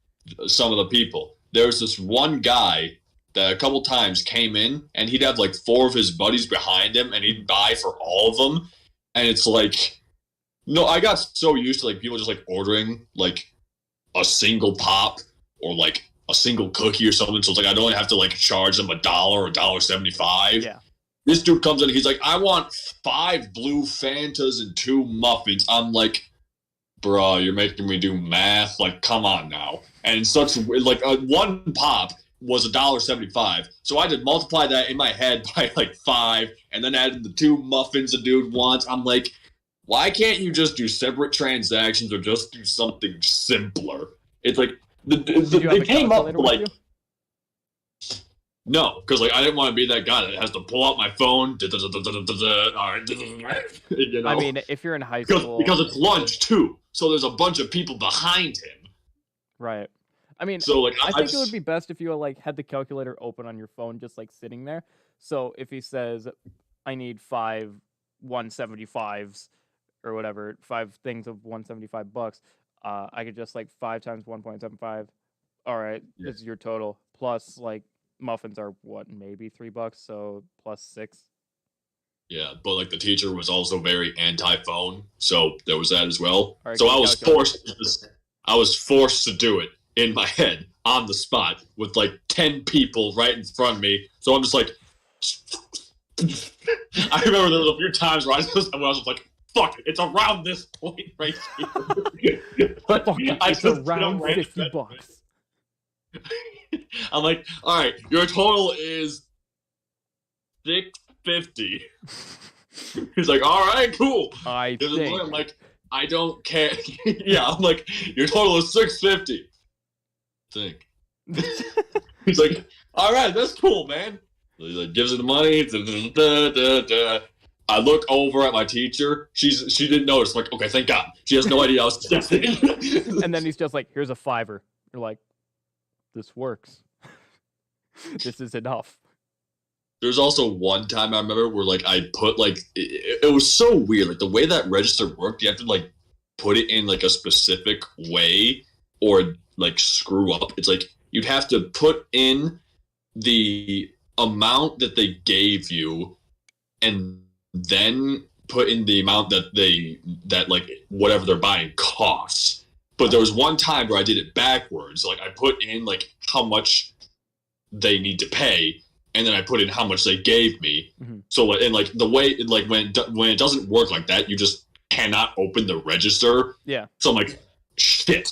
some of the people. There was this one guy that a couple times came in, and he'd have like 4 of his buddies behind him, and he'd buy for all of them. And it's like, no, I got so used to like people just like ordering like a single pop or like a single cookie or something. So it's like I don't have to like charge them $1 or $1.75. Yeah. This dude comes in, he's like, I want 5 blue Fantas and 2 muffins. I'm like, bruh, you're making me do math. Like, come on now. And such like one pop was $1.75. So I just multiply that in my head by like 5, and then add the 2 muffins the dude wants. I'm like, why can't you just do separate transactions or just do something simpler? It's like Did you have they a came up calculator with with like. you? No, because like I didn't want to be that guy that has to pull out my phone. All right, you know? I mean, if you're in high because school, it's lunch too, so there's a bunch of people behind him. right? I mean, So like I think it would be best if you like had the calculator open on your phone, just like sitting there. So if he says, "I need 5 175s or whatever, 5 things of $175," I could just like 5 times 1.75. All right, Yeah. this is your total plus like muffins are what, maybe $3, so plus 6. Yeah, but like the teacher was also very anti-phone, so there was that as well. All right, So good I was calculator. forced to do it in my head on the spot with like 10 people right in front of me. So I'm just like, I remember there was a few times where I was like, fuck, it's around this point right here. Fuck it, it's around $50. I'm like, all right, your total is $650. He's like, all right, cool. I'm like, I don't care. Yeah, I'm like, your total is $650. Think. He's like, all right, that's cool, man. He like gives her the money. I look over at my teacher. She didn't notice. I'm like, okay, thank God. She has no idea I was texting. And then he's just like, here's a $5. You're like, this works. This is enough. There's also one time I remember where like I put like it was so weird. Like the way that register worked, you have to like put it in like a specific way or like screw up. It's like you'd have to put in the amount that they gave you and then put in the amount that like whatever they're buying costs. But there was one time where I did it backwards. Like I put in like how much they need to pay, and then I put in how much they gave me. Mm-hmm. So and like the way like when it doesn't work like that, you just cannot open the register. Yeah. So I'm like, shit,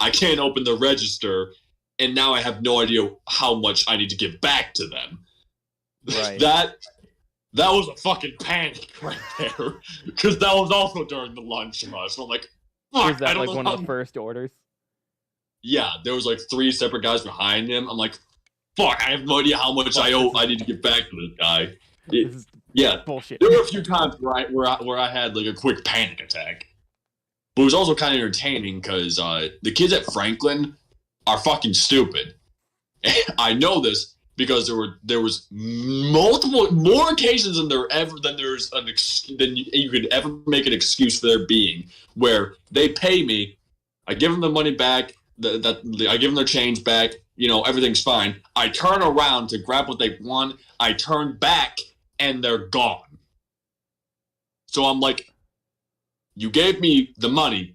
I can't open the register, and now I have no idea how much I need to give back to them. Right. That was a fucking panic right there, because that was also during the lunch rush. So I'm like, fuck, was that like one of the first orders? Yeah, there was like 3 separate guys behind him. I'm like, fuck, I have no idea how much I need to get back to this guy. Yeah, bullshit. There were a few times where I had like a quick panic attack. But it was also kind of entertaining because the kids at Franklin are fucking stupid. I know this because there was more occasions than than you could ever make an excuse for there being, where they pay me, I give them the money back, I give them their change back, you know, everything's fine. I turn around to grab what they want, I turn back, and they're gone. So I'm like, you gave me the money,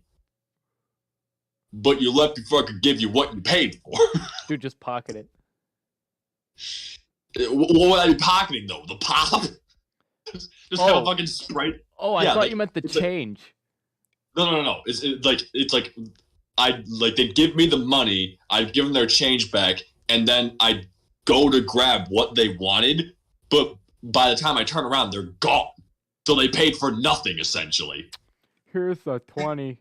but you left before I could give you what you paid for. Dude, just pocket it. What would I be pocketing, though? The pop? Just have a fucking Sprite? Oh, I thought you meant the change. No. It's like they'd give me the money, I'd give them their change back, and then I'd go to grab what they wanted, but by the time I turn around, they're gone. So they paid for nothing, essentially. Here's a 20.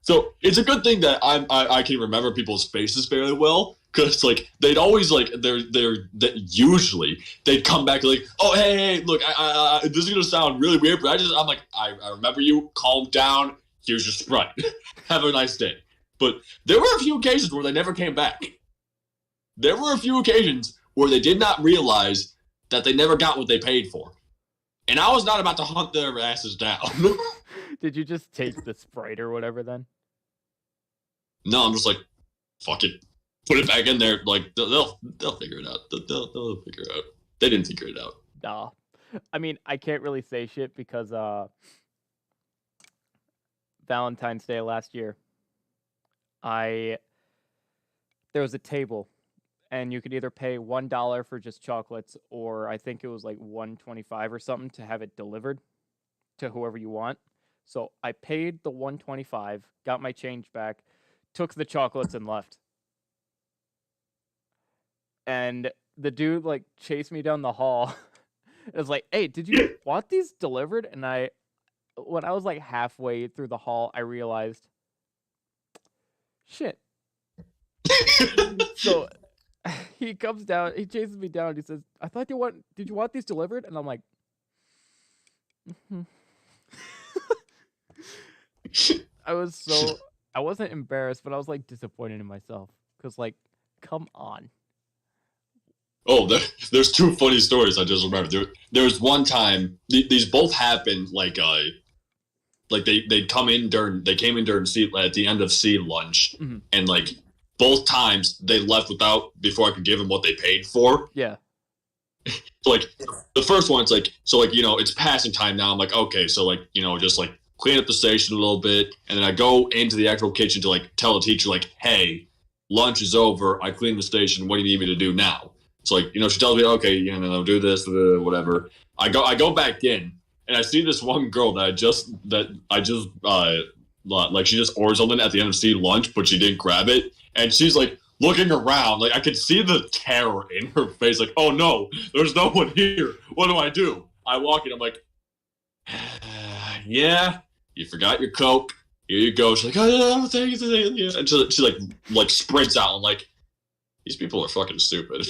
So it's a good thing that I can remember people's faces fairly well, because like they'd always like usually they'd come back like, oh hey look, I this is gonna sound really weird, but I'm like I remember you, calm down, here's your Sprite, have a nice day. But there were a few occasions where they never came back. There were a few occasions where they did not realize that they never got what they paid for. And I was not about to hunt their asses down. Did you just take the Sprite or whatever then? No, I'm just like, fuck it. Put it back in there. Like, they'll figure it out. They'll figure it out. They didn't figure it out. Nah. I mean, I can't really say shit because Valentine's Day last year, there was a table, and you could either pay $1 for just chocolates, or I think it was like $1.25 or something to have it delivered to whoever you want. So I paid the $1.25, got my change back, took the chocolates, and left. And the dude like chased me down the hall. It was like, "Hey, did you want these delivered?" And when I was like halfway through the hall, I realized, shit. So he comes down, he chases me down, he says, did you want these delivered? And I'm like, mm-hmm. I wasn't embarrassed, but I was like disappointed in myself. Because like, come on. Oh, there's 2 funny stories I just remembered. There was one time, these both happened like they came in during at the end of C lunch, mm-hmm. and like both times they left before I could give them what they paid for. Yeah. So like the first one, it's like, so like, you know, it's passing time now. I'm like, okay, so like, you know, just like clean up the station a little bit, and then I go into the actual kitchen to like tell the teacher like, hey, lunch is over, I cleaned the station, what do you need me to do now? So like, she tells me, okay, do this, whatever. I go back in, and I see this one girl that I just like she just ordered something at the NFC lunch, but she didn't grab it, and she's like looking around, like I could see the terror in her face, like, oh no, there's no one here. What do I do? I walk in, I'm like, yeah, you forgot your Coke. Here you go. She's like, oh, thank you. And she like sprints out. I'm like, these people are fucking stupid.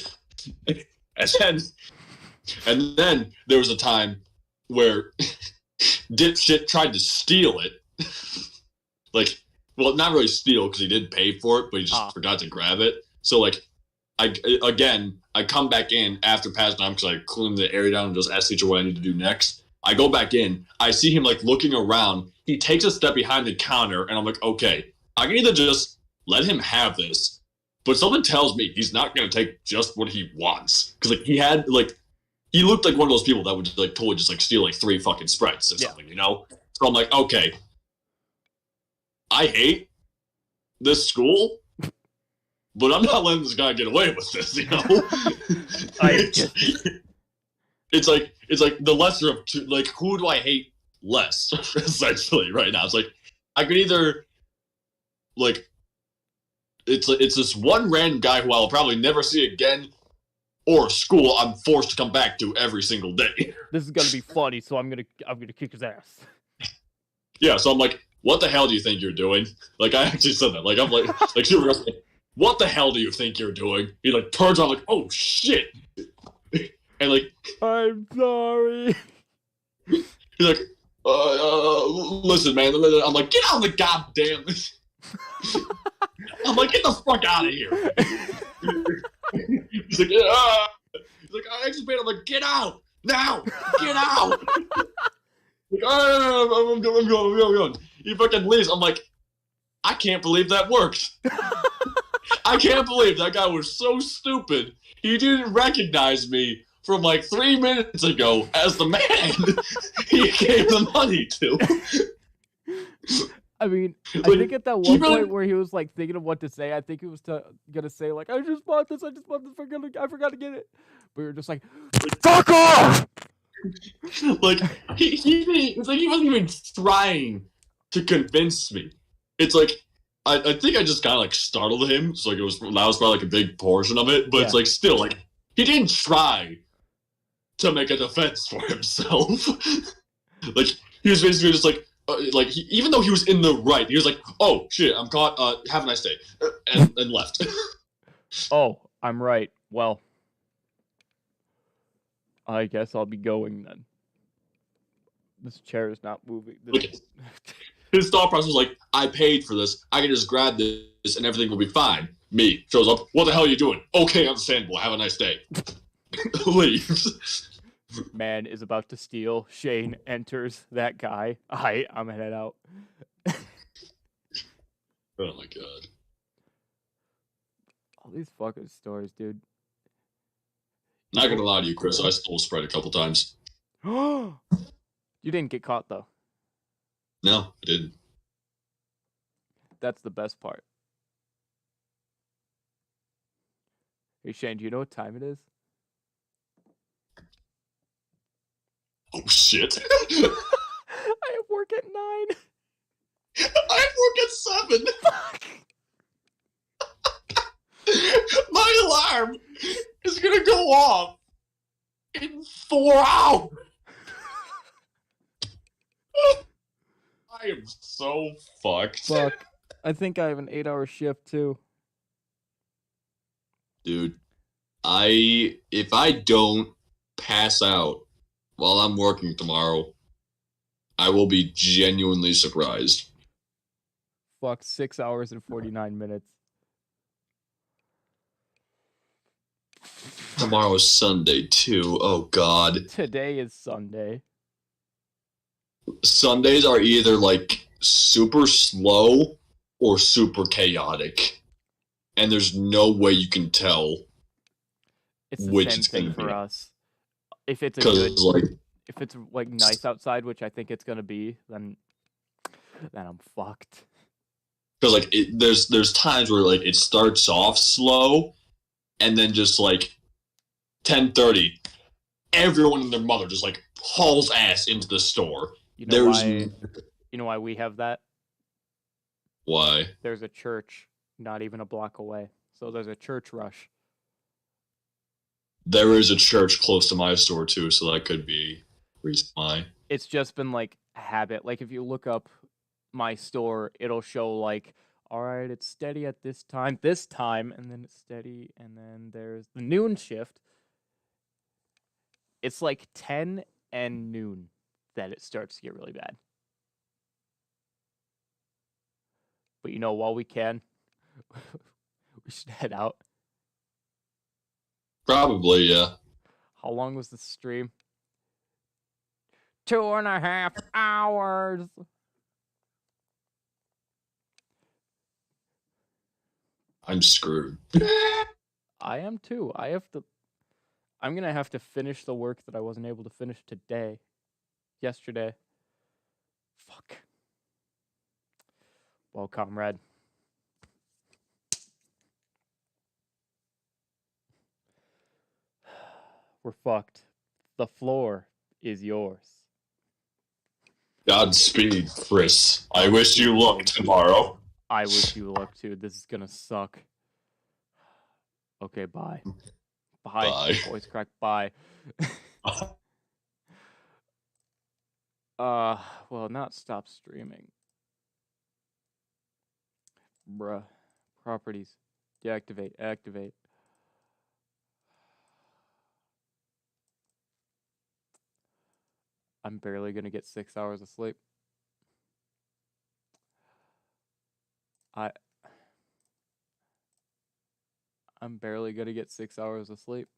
and then there was a time where dipshit tried to steal it. Like, well, not really steal because he did pay for it, but he just forgot to grab it. So like, I come back in after past time because I clean the area down and just ask teacher what I need to do next. I go back in. I see him like looking around. He takes a step behind the counter, and I'm like, okay, I can either just let him have this, but something tells me he's not gonna take just what he wants because like he looked like one of those people that would like totally just like steal like 3 fucking Sprites or something, So I'm like, okay, I hate this school, but I'm not letting this guy get away with this, It's like the lesser of two. Like, who do I hate less? Essentially, right now, it's like I could either like it's this one random guy who I'll probably never see again, or school I'm forced to come back to every single day. This is gonna be funny, so I'm gonna kick his ass. Yeah, so I'm like, what the hell do you think you're doing? Like, I actually said that. Like, I'm like seriously, what the hell do you think you're doing? He like turns on like, oh shit. And like, I'm sorry. He's like, listen, man. I'm like, get out of the goddamn. I'm like, get the fuck out of here. He's like, he's like, I actually paid. I'm like, get out now, get out. Like, I'm going. He fucking leaves. I'm like, I can't believe that worked. I can't believe that guy was so stupid. He didn't recognize me from like 3 minutes ago as the man he gave the money to. I mean, I think at that one point where he was like thinking of what to say, I think he was gonna say like, I just bought this, I forgot to get it. But you're just like, fuck off! Like, it's like he wasn't even trying to convince me. It's like, I think I just kind of like startled him. So like that was probably like a big portion of it, but it's like still like, he didn't try to make a defense for himself. Like, he was basically just like even though he was in the right, he was like, oh shit, I'm caught, have a nice day, and left. Oh, I'm right. Well, I guess I'll be going then. This chair is not moving. His thought process was like, I paid for this, I can just grab this and everything will be fine. Me shows up, what the hell are you doing? Okay, understandable, have a nice day. Leaves. Man is about to steal. Shane enters that guy. I'm headed out. Oh my god. All these fucking stories, dude. Not gonna lie to you, Chris, I stole Sprite a couple times. You didn't get caught though. No, I didn't. That's the best part. Hey Shane, do you know what time it is? Oh shit. I have work at 9. I have work at 7. Fuck. My alarm is gonna go off in 4 hours. I am so fucked. Fuck. I think I have an 8-hour shift too. Dude, if I don't pass out while I'm working tomorrow, I will be genuinely surprised. Fuck, 6 hours and 49 minutes. Tomorrow is Sunday too. Oh god. Today is Sunday. Sundays are either like super slow or super chaotic. And there's no way you can tell It's the which same it's thing gonna for be. us. If it's a Because good, like if it's like nice outside, which I think it's gonna be, then I'm fucked. Because like there's times where like it starts off slow, and then just like 10:30. Everyone and their mother just like hauls ass into the store. You know There's why? You know why we have that? why? There's a church not even a block away, so there's a church rush. There is a church close to my store too, so that could be reason why. It's just been like a habit. Like if you look up my store, it'll show like, all right, it's steady at this time, and then it's steady, and then there's the noon shift. It's like 10 and noon that it starts to get really bad. But you know, while we can, we should head out. Probably, yeah. How long was the stream? 2.5 hours. I'm screwed. I am too. I'm gonna have to finish the work that I wasn't able to finish yesterday. Fuck. Well, comrade. We're fucked. The floor is yours. Godspeed, Chris. I wish you luck tomorrow. I wish you luck too. This is gonna suck. Okay, bye. Bye. Voice crack, bye. Well, not stop streaming. Bruh. Properties. Deactivate. Activate. I'm barely gonna get 6 hours of sleep. I'm barely gonna get 6 hours of sleep.